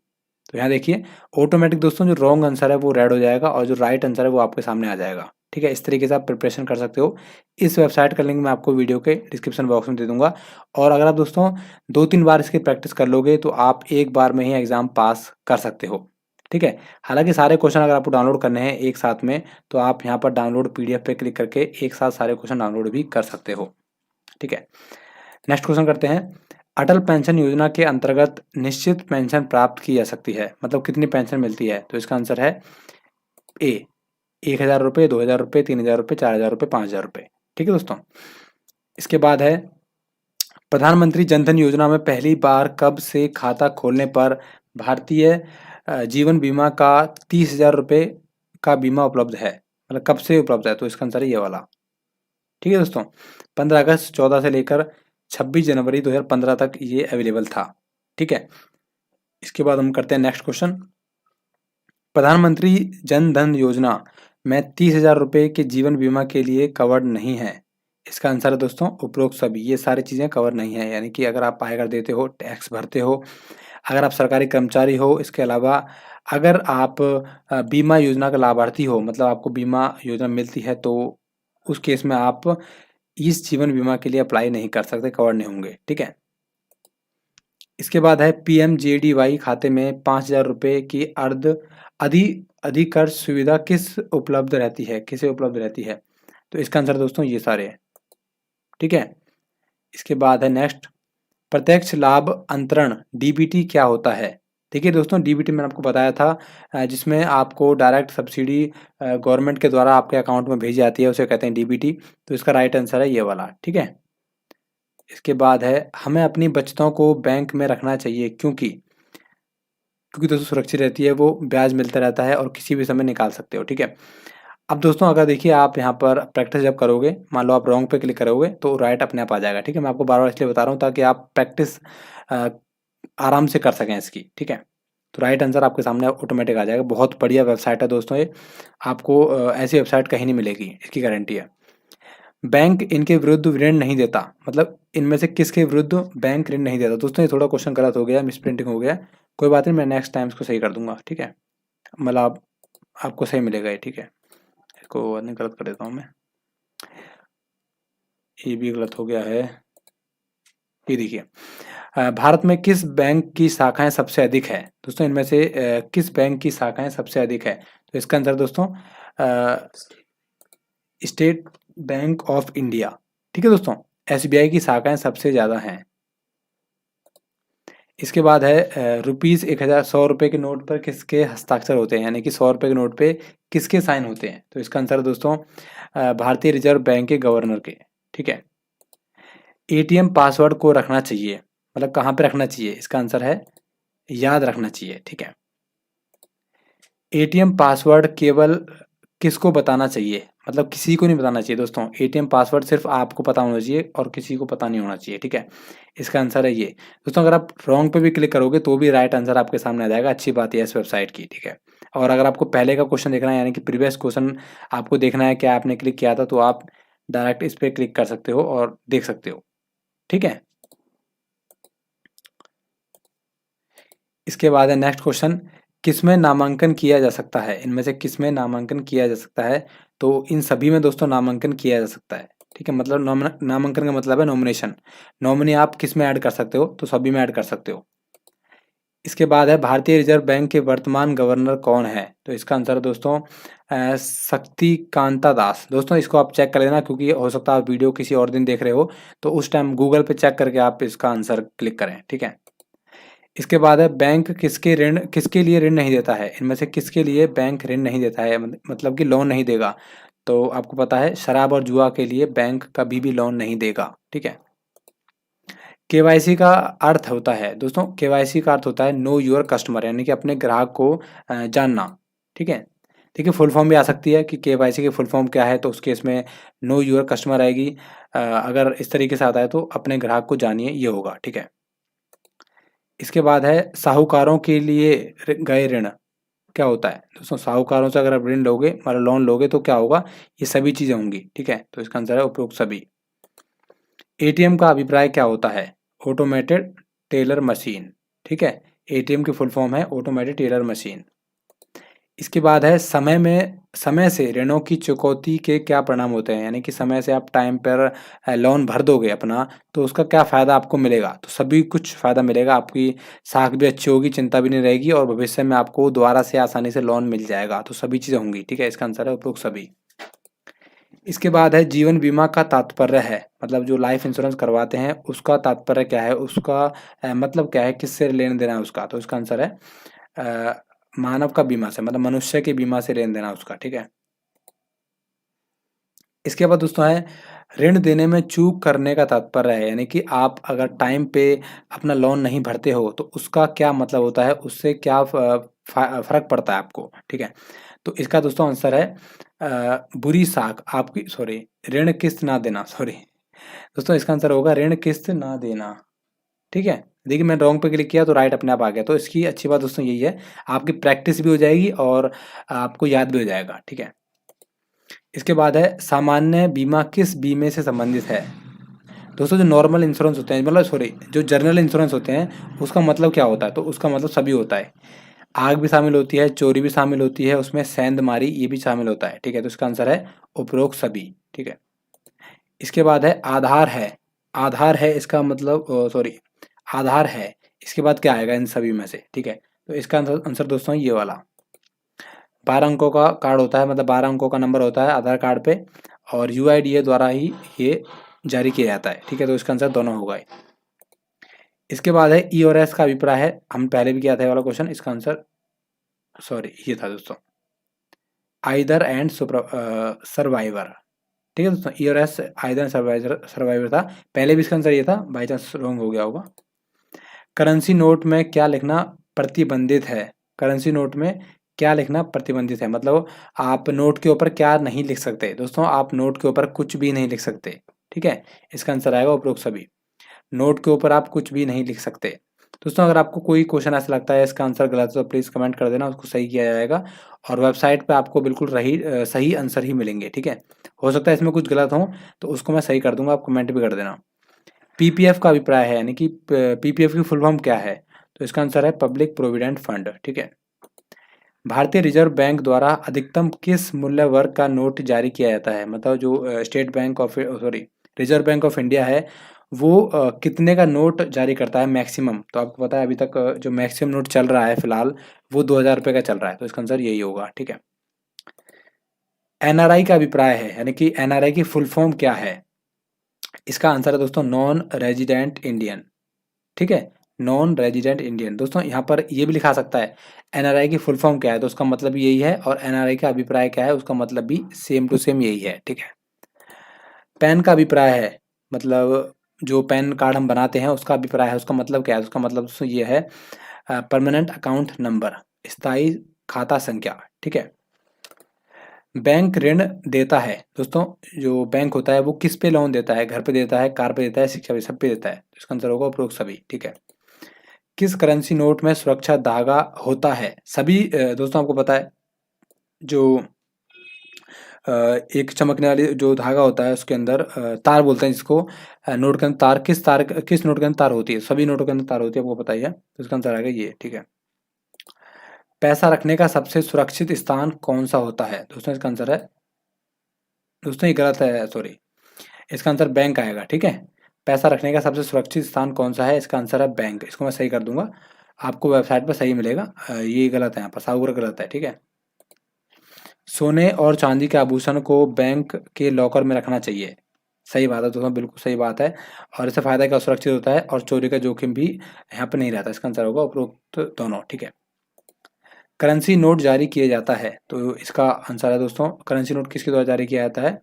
Speaker 1: तो यहाँ देखिए ऑटोमेटिक दोस्तों जो रॉन्ग आंसर है वो रेड हो जाएगा और जो राइट आंसर है वो आपके सामने आ जाएगा। ठीक ठीक है, इस तरीके से आप प्रिपरेशन कर सकते हो। इस वेबसाइट का लिंक मैं आपको वीडियो के डिस्क्रिप्शन बॉक्स में दे दूंगा। और अगर आप दोस्तों 2-3 बार इसकी प्रैक्टिस कर लोगे तो आप एक बार में ही एग्ज़ाम पास कर सकते हो। ठीक है, हालांकि सारे क्वेश्चन अगर आपको डाउनलोड करने हैं एक साथ में तो आप यहाँ पर डाउनलोड PDF पे क्लिक करके एक साथ सारे क्वेश्चन डाउनलोड भी कर सकते हो। ठीक है, नेक्स्ट क्वेश्चन करते हैं। अटल पेंशन योजना के अंतर्गत निश्चित पेंशन प्राप्त की जा सकती है, मतलब कितनी पेंशन मिलती है? तो इसका आंसर है ए 1,000 रुपये, 2,000 रुपये, 3,000 रुपये, 4,000 रुपये, 5,000 रुपये। ठीक है दोस्तों, इसके बाद है प्रधानमंत्री जनधन योजना में पहली बार कब से खाता खोलने पर भारतीय जीवन बीमा का 30,000 रुपये का बीमा उपलब्ध है, मतलब कब से उपलब्ध है? तो इसका आंसर है ये वाला। ठीक है दोस्तों, 15 अगस्त 14 से लेकर 26 जनवरी 2015 तक ये अवेलेबल था। ठीक है, इसके बाद हम करते हैं नेक्स्ट क्वेश्चन। प्रधानमंत्री जन धन योजना में 30,000 रुपये के जीवन बीमा के लिए कवर्ड नहीं है। इसका आंसर है दोस्तों उपरोक्त सभी, ये सारी चीज़ें कवर नहीं है। यानी कि अगर आप आयकर देते हो, टैक्स भरते हो, अगर आप सरकारी कर्मचारी हो, इसके अलावा अगर आप बीमा योजना का लाभार्थी हो, मतलब आपको बीमा योजना मिलती है, तो उस केस में आप इस जीवन बीमा के लिए अप्लाई नहीं कर सकते, कवर नहीं होंगे। ठीक है, इसके बाद है PMJDY खाते में 5,000 रुपये की अधिकर्ष सुविधा किस उपलब्ध रहती है, किसे उपलब्ध रहती है? तो इसका आंसर दोस्तों ये सारे हैं। ठीक है, इसके बाद है नेक्स्ट, प्रत्यक्ष लाभ अंतरण DBT क्या होता है? देखिए दोस्तों, DBT मैंने आपको बताया था जिसमें आपको डायरेक्ट सब्सिडी गवर्नमेंट के द्वारा आपके अकाउंट में भेजी जाती है, उसे कहते हैं DBT। तो इसका राइट आंसर है ये वाला। ठीक है, इसके बाद है हमें अपनी बचतों को बैंक में रखना चाहिए क्योंकि दोस्तों सुरक्षित रहती है, वो ब्याज मिलता रहता है और किसी भी समय निकाल सकते हो। ठीक है, अब दोस्तों अगर देखिए आप यहाँ पर प्रैक्टिस जब करोगे, मान लो आप रॉन्ग पे क्लिक करोगे तो राइट अपने आप आ जाएगा। ठीक है, मैं आपको बार बार इसलिए बता रहा हूँ ताकि आप प्रैक्टिस आराम से कर सकें इसकी। ठीक है, तो राइट आंसर आपके सामने ऑटोमेटिक आ जाएगा। बहुत बढ़िया वेबसाइट है दोस्तों ये, आपको ऐसी वेबसाइट कहीं नहीं मिलेगी, इसकी गारंटी है। बैंक इनके विरुद्ध ऋण नहीं देता, मतलब इनमें से किसके विरुद्ध बैंक ऋण नहीं देता? दोस्तों ये थोड़ा क्वेश्चन गलत हो गया, मिस प्रिंटिंग हो गया, कोई बात नहीं, मैं नेक्स्ट टाइम इसको सही कर दूंगा। ठीक है, मतलब आपको सही मिलेगा ये। ठीक है, इसको नहीं गलत कर देता हूँ मैं, ये भी गलत हो गया है। ये देखिए, भारत में किस बैंक की शाखाएं सबसे अधिक है? दोस्तों इनमें से किस बैंक की शाखाएं सबसे अधिक है? तो इसका आंसर दोस्तों स्टेट बैंक ऑफ इंडिया। ठीक है दोस्तों, SBI की शाखाएं सबसे ज़्यादा हैं। इसके बाद है रुपीज़ 1,000 100 रुपये के नोट पर किसके हस्ताक्षर होते हैं, यानी कि 100 रुपये के नोट पे किसके साइन होते हैं? तो इसका आंसर दोस्तों भारतीय रिजर्व बैंक के गवर्नर के। ठीक है, ATM पासवर्ड को रखना चाहिए, मतलब कहाँ पे रखना चाहिए? इसका आंसर है याद रखना चाहिए। ठीक है, ATM पासवर्ड केवल किसको बताना चाहिए, मतलब किसी को नहीं बताना चाहिए दोस्तों। ATM पासवर्ड सिर्फ आपको पता होना चाहिए और किसी को पता नहीं होना चाहिए। ठीक है, इसका आंसर है ये। दोस्तों अगर आप रॉन्ग पे भी क्लिक करोगे तो भी राइट आंसर आपके सामने आ जाएगा, अच्छी बात है इस वेबसाइट की। ठीक है, और अगर आपको पहले का क्वेश्चन देखना है, यानी कि प्रीवियस क्वेश्चन आपको देखना है क्या आपने क्लिक किया था, तो आप डायरेक्ट इस पर क्लिक कर सकते हो और देख सकते हो। ठीक है, इसके बाद है नेक्स्ट क्वेश्चन, किसमें नामांकन किया जा सकता है? इनमें से किसमें नामांकन किया जा सकता है? तो इन सभी में दोस्तों नामांकन किया जा सकता है। ठीक है, मतलब नामांकन का मतलब है नॉमिनेशन। नॉमिनी आप किस में ऐड कर सकते हो? तो सभी में ऐड कर सकते हो। इसके बाद है भारतीय रिजर्व बैंक के वर्तमान गवर्नर कौन है? तो इसका आंसर दोस्तों शक्तिकांता दास। दोस्तों इसको आप चेक कर लेना, क्योंकि हो सकता है आप वीडियो किसी और दिन देख रहे हो, तो उस टाइम गूगल पे चेक करके आप इसका आंसर क्लिक करें। ठीक है, इसके बाद है बैंक किसके लिए ऋण नहीं देता है? इनमें से किसके लिए बैंक ऋण नहीं देता है, मतलब कि लोन नहीं देगा? तो आपको पता है शराब और जुआ के लिए बैंक कभी भी लोन नहीं देगा। ठीक है, KYC का अर्थ होता है दोस्तों, KYC का अर्थ होता है नो योर कस्टमर, यानी कि अपने ग्राहक को जानना। ठीक है, देखिए फुल फॉर्म भी आ सकती है कि KYC की फुल फॉर्म क्या है, तो उस केस में नो योर कस्टमर आएगी। अगर इस तरीके से आता है तो अपने ग्राहक को जानिए, ये होगा। ठीक है, इसके बाद है साहूकारों के लिए गए ऋण क्या होता है? दोस्तों साहूकारों से अगर आप ऋण लोगे, मतलब लोन लोगे, तो क्या होगा? ये सभी चीज़ें होंगी। ठीक है, तो इसका आंसर है उपरोक्त सभी। ATM का अभिप्राय क्या होता है? Automated teller machine. ठीक है, ATM की फुल फॉर्म है ऑटोमेटेड टेलर मशीन। इसके बाद है समय से ऋणों की चुकौती के क्या परिणाम होते हैं, यानी कि समय से आप टाइम पर लोन भर दोगे अपना, तो उसका क्या फ़ायदा आपको मिलेगा। तो सभी कुछ फ़ायदा मिलेगा, आपकी साख भी अच्छी होगी, चिंता भी नहीं रहेगी और भविष्य में आपको दोबारा से आसानी से लोन मिल जाएगा। तो सभी चीज़ें होंगी, ठीक है। इसका आंसर है उपरोक्त सभी। इसके बाद है जीवन बीमा का तात्पर्य है, मतलब जो लाइफ इंश्योरेंस करवाते हैं उसका तात्पर्य क्या है, उसका मतलब क्या है, किससे लेन देना है उसका। तो इसका आंसर है मानव का बीमा से, मतलब मनुष्य के बीमा से लेन देना उसका, ठीक है। इसके बाद दोस्तों है ऋण देने में चूक करने का तात्पर्य है, यानी कि आप अगर टाइम पे अपना लोन नहीं भरते हो तो उसका क्या मतलब होता है, उससे क्या फर्क पड़ता है आपको, ठीक है। तो इसका दोस्तों आंसर है बुरी साख आपकी, सॉरी, ऋण किस्त ना देना, सॉरी दोस्तों, इसका आंसर होगा ऋण किस्त ना देना, ठीक है। देखिए मैंने रॉन्ग पे क्लिक किया तो राइट अपने आप आ गया। तो इसकी अच्छी बात दोस्तों यही है, आपकी प्रैक्टिस भी हो जाएगी और आपको याद भी हो जाएगा, ठीक है। इसके बाद है सामान्य बीमा किस बीमे से संबंधित है। दोस्तों जो नॉर्मल इंश्योरेंस होते हैं, मतलब सॉरी, जो जनरल इंश्योरेंस होते हैं उसका मतलब क्या होता है, तो उसका मतलब सभी होता है। आग भी शामिल होती है, चोरी भी शामिल होती है, उसमें सेंधमारी ये भी शामिल होता है, ठीक है। तो इसका आंसर है उपरोक्त सभी, ठीक है। इसके बाद है आधार है। आधार है इसका मतलब सॉरी, आधार है, इसके बाद क्या आएगा इन सभी में से, ठीक है। तो इसका आंसर आंसर दोस्तों ये वाला 12 अंकों का कार्ड होता है, मतलब 12 अंकों का नंबर होता है आधार कार्ड पे और यूआईडीए द्वारा ही ये जारी किया जाता है, ठीक है। तो इसका आंसर दोनों होगा। इसके बाद है ई और एस का अभिप्राय है, हम पहले भी किया था ये वाला क्वेश्चन। इसका आंसर सॉरी ये था दोस्तों आइदर एंड सर्वाइवर, ठीक है दोस्तों। ई और एस आइदर सर्वाइवर सर्वाइवर था पहले भी, इसका आंसर ये था, बाई चांस रॉन्ग हो गया होगा। करेंसी नोट में क्या लिखना प्रतिबंधित है। करेंसी नोट में क्या लिखना प्रतिबंधित है, मतलब आप नोट के ऊपर क्या नहीं लिख सकते दोस्तों, आप नोट के ऊपर कुछ भी नहीं लिख सकते, ठीक है। इसका आंसर आएगा उपरोक्त सभी। नोट के ऊपर आप कुछ भी नहीं लिख सकते। दोस्तों अगर आपको कोई क्वेश्चन ऐसा लगता है इसका आंसर गलत है तो प्लीज़ कमेंट कर देना, उसको सही किया जाएगा और वेबसाइट पे आपको बिल्कुल सही आंसर ही मिलेंगे, ठीक है। हो सकता है इसमें कुछ गलत हो तो उसको मैं सही कर दूंगा, आप कमेंट भी कर देना। पीपीएफ का अभिप्राय है, यानी कि पीपीएफ की फुल फॉर्म क्या है, तो इसका आंसर है पब्लिक प्रोविडेंट फंड, ठीक है। भारतीय रिजर्व बैंक द्वारा अधिकतम किस मूल्य वर्ग का नोट जारी किया जाता है, मतलब जो state bank of sorry reserve bank of India है वो कितने का नोट जारी करता है मैक्सिमम। तो आपको पता है अभी तक जो मैक्सिमम नोट चल रहा है फिलहाल वो 2000 रुपये का चल रहा है। तो इसका आंसर यही होगा, ठीक है। एनआरआई का अभिप्राय है, यानी कि एनआरआई की फुल फॉर्म क्या है। इसका आंसर है दोस्तों नॉन रेजिडेंट इंडियन, ठीक है। नॉन रेजिडेंट इंडियन, दोस्तों यहाँ पर ये भी लिखा सकता है एनआरआई की फुल फॉर्म क्या है, तो उसका मतलब भी यही है और एनआरआई का अभिप्राय क्या है उसका मतलब भी सेम टू सेम यही है, ठीक है। पैन का अभिप्राय है, मतलब जो पैन कार्ड हम बनाते हैं उसका अभिप्राय है, उसका मतलब क्या है, उसका मतलब दोस्तों ये है परमानेंट अकाउंट नंबर, स्थायी खाता संख्या, ठीक है। बैंक ऋण देता है दोस्तों, जो बैंक होता है वो किस पे लोन देता है, घर पे देता है, कार पे देता है, शिक्षा पे, सब पे देता है। तो इसका आंसर होगा उपरोक्त सभी, ठीक है। किस करेंसी नोट में सुरक्षा धागा होता है। सभी दोस्तों आपको पता है जो एक चमकने वाली जो धागा होता है उसके अंदर तार बोलते हैं जिसको, नोट के अंदर तार किस नोट के अंदर तार होती है, सभी नोटों के अंदर तार होती है, आपको पता ही है। तो इसका आंसर आएगा ये, ठीक है। पैसा रखने का सबसे सुरक्षित स्थान कौन सा होता है दोस्तों, इसका आंसर है दोस्तों ये गलत है, सॉरी, इसका आंसर बैंक आएगा, ठीक है। पैसा रखने का सबसे सुरक्षित स्थान कौन सा है, इसका आंसर है बैंक। इसको मैं सही कर दूंगा, आपको वेबसाइट पर सही मिलेगा। ये गलत है, यहाँ पर सागुर गलत है, ठीक है। सोने और चांदी के आभूषण को बैंक के लॉकर में रखना चाहिए। सही बात है दोस्तों, बिल्कुल सही बात है और इससे फायदा क्या, सुरक्षित होता है और चोरी का जोखिम भी यहाँ पे नहीं रहता। इसका आंसर होगा उपरोक्त दोनों, ठीक है। करेंसी नोट जारी किया जाता है, तो इसका आंसर है दोस्तों करेंसी नोट किसके द्वारा जारी किया जाता है,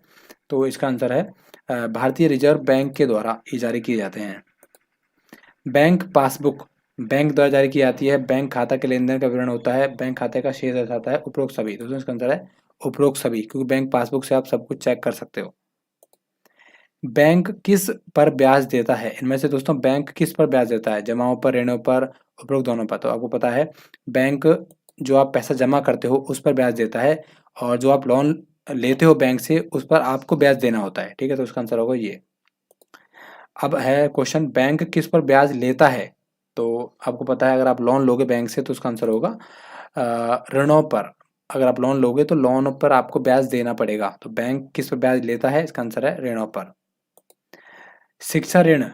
Speaker 1: तो इसका आंसर है भारतीय रिजर्व बैंक के द्वारा ये जारी किए जाते हैं। बैंक पासबुक बैंक द्वारा जारी की जाती है, बैंक खाता के लेन देन का विवरण होता है, बैंक खाते का शेष दर्शाता है, उपरोक्त सभी। दोस्तों इसका आंसर है उपरोक्त सभी, क्योंकि बैंक पासबुक से आप सब कुछ चेक कर सकते हो। बैंक किस पर ब्याज देता है, इनमें से दोस्तों बैंक किस पर ब्याज देता है, जमाओं पर, ऋणों पर, उपरोक्त दोनों पर। तो आपको पता है बैंक जो आप पैसा जमा करते हो उस पर ब्याज देता है और जो आप लोन लेते हो बैंक से उस पर आपको ब्याज देना होता है, ठीक है। तो इसका आंसर होगा ये। अब है क्वेश्चन बैंक किस पर ब्याज लेता है, तो आपको पता है अगर आप लोन लोगे बैंक से तो उसका आंसर होगा ऋणों पर, अगर आप लोन लोगे तो लोन पर आपको ब्याज देना पड़ेगा। तो बैंक किस पर ब्याज लेता है? इसका आंसर है ऋणों पर। शिक्षा ऋण,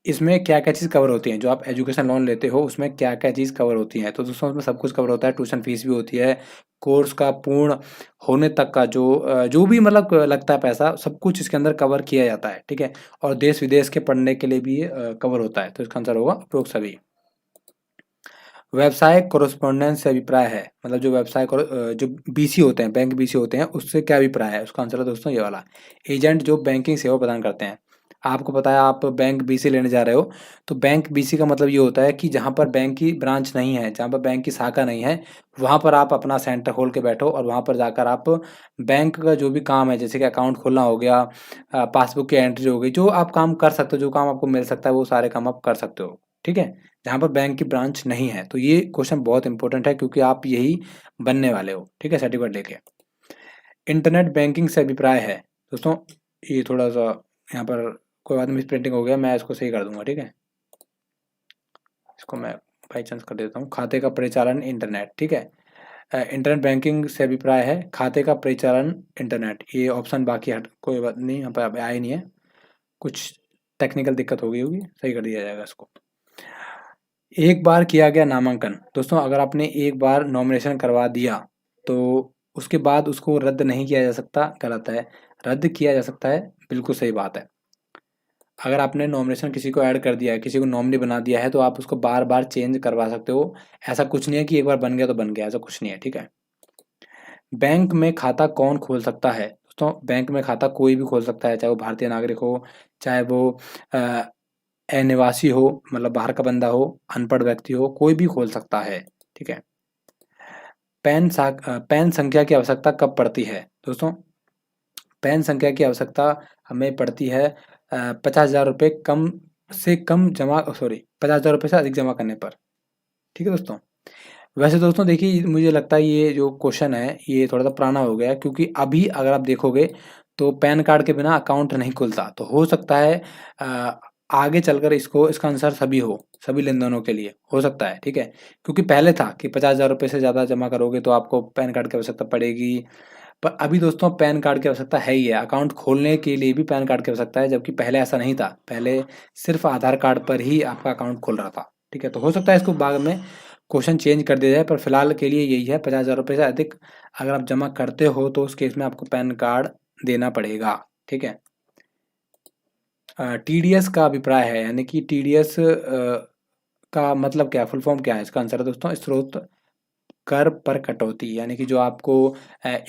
Speaker 1: इसमें क्या-क्या चीज़ कवर होती हैं? जो आप एजुकेशन लोन लेते हो उसमें क्या-क्या चीज़ कवर होती हैं? तो दोस्तों उसमें सब कुछ कवर होता है, ट्यूशन फीस भी होती है, कोर्स का पूर्ण होने तक का जो भी मतलब लगता है पैसा, सब कुछ इसके अंदर कवर किया जाता है, ठीक है? और देश-विदेश के पढ़ने के लिए भी ये कवर होता है, तो इसका आंसर होगा उपरोक्त सभी। व्यवसाय कोरेस्पोंडेंस से अभिप्राय है, मतलब जो बीसी होते हैं, बैंक बीसी होते हैं, उससे क्या अभिप्राय है? उसका आंसर है दोस्तों ये वाला, एजेंट जो बैंकिंग सेवा प्रदान करते हैं। आपको पता है आप बैंक बीसी लेने जा रहे हो, तो बैंक बीसी का मतलब ये होता है कि जहाँ पर बैंक की ब्रांच नहीं है, जहाँ पर बैंक की शाखा नहीं है, वहाँ पर आप अपना सेंटर खोल के बैठो और वहाँ पर जाकर आप बैंक का जो भी काम है, जैसे कि अकाउंट खोलना हो गया, पासबुक की एंट्री हो गई, जो आप काम कर सकते हो, जो काम आपको मिल सकता है, वो सारे काम आप कर सकते हो, ठीक है? जहाँ पर बैंक की ब्रांच नहीं है। तो ये क्वेश्चन बहुत इंपॉर्टेंट है क्योंकि आप यही बनने वाले हो, ठीक है, सर्टिफिकेट लेके। इंटरनेट बैंकिंग से अभिप्राय है दोस्तों, ये थोड़ा सा यहाँ पर कोई बात नहीं, मिस प्रिंटिंग हो गया, मैं इसको सही कर दूंगा, ठीक है। इसको मैं बाई चांस कर देता हूँ, खाते का परिचालन इंटरनेट, ठीक है। इंटरनेट बैंकिंग से अभिप्राय है खाते का परिचालन इंटरनेट, ये ऑप्शन बाकी हट, कोई बात नहीं, यहाँ पर आया ही नहीं है, कुछ टेक्निकल दिक्कत हो गई होगी, सही कर दिया जाएगा इसको। एक बार किया गया नामांकन, दोस्तों अगर आपने एक बार नॉमिनेशन करवा दिया तो उसके बाद उसको रद्द नहीं किया जा सकता, गलत है। रद्द किया जा सकता है, बिल्कुल सही बात है। अगर आपने नॉमिनेशन किसी को ऐड कर दिया है, किसी को नॉमिनी बना दिया है, तो आप उसको बार बार चेंज करवा सकते हो। ऐसा कुछ नहीं है कि एक बार बन गया तो बन गया, ऐसा कुछ नहीं है, ठीक है। बैंक में खाता कौन खोल सकता है? दोस्तों बैंक में खाता कोई भी खोल सकता है, चाहे वो भारतीय नागरिक हो, चाहे वो अनिवासी हो, मतलब बाहर का बंदा हो, अनपढ़ व्यक्ति हो, कोई भी खोल सकता है, ठीक है। पैन संख्या की आवश्यकता कब पड़ती है? दोस्तों पैन संख्या की आवश्यकता हमें पड़ती है 50,000 रुपये कम से कम जमा, सॉरी, 50,000 रुपये से अधिक जमा करने पर, ठीक है दोस्तों। वैसे दोस्तों देखिए, मुझे लगता है ये जो क्वेश्चन है ये थोड़ा सा पुराना हो गया है, क्योंकि अभी अगर आप देखोगे तो पैन कार्ड के बिना अकाउंट नहीं खुलता। तो हो सकता है आगे चलकर इसका आंसर सभी लेन देनों के लिए हो सकता है, ठीक है। क्योंकि पहले था कि 50,000 रुपये से ज़्यादा जमा करोगे तो आपको पैन कार्ड की आवश्यकता पड़ेगी, पर अभी दोस्तों पैन कार्ड की आवश्यकता है ही है। अकाउंट खोलने के लिए भी पैन कार्ड की आवश्यकता है, जबकि पहले ऐसा नहीं था, पहले सिर्फ आधार कार्ड पर ही आपका अकाउंट खुल रहा था, ठीक है। तो हो सकता है इसको बाद में क्वेश्चन चेंज कर दिया जाए, पर फिलहाल के लिए यही है, 50,000 रुपये से अधिक अगर आप जमा करते हो तो उस केस में आपको पैन कार्ड देना पड़ेगा, ठीक है। टीडीएस का अभिप्राय है, यानी कि टीडीएस का मतलब क्या है, फुल फॉर्म क्या है? इसका आंसर है दोस्तों स्रोत कर पर कटौती, यानी कि जो आपको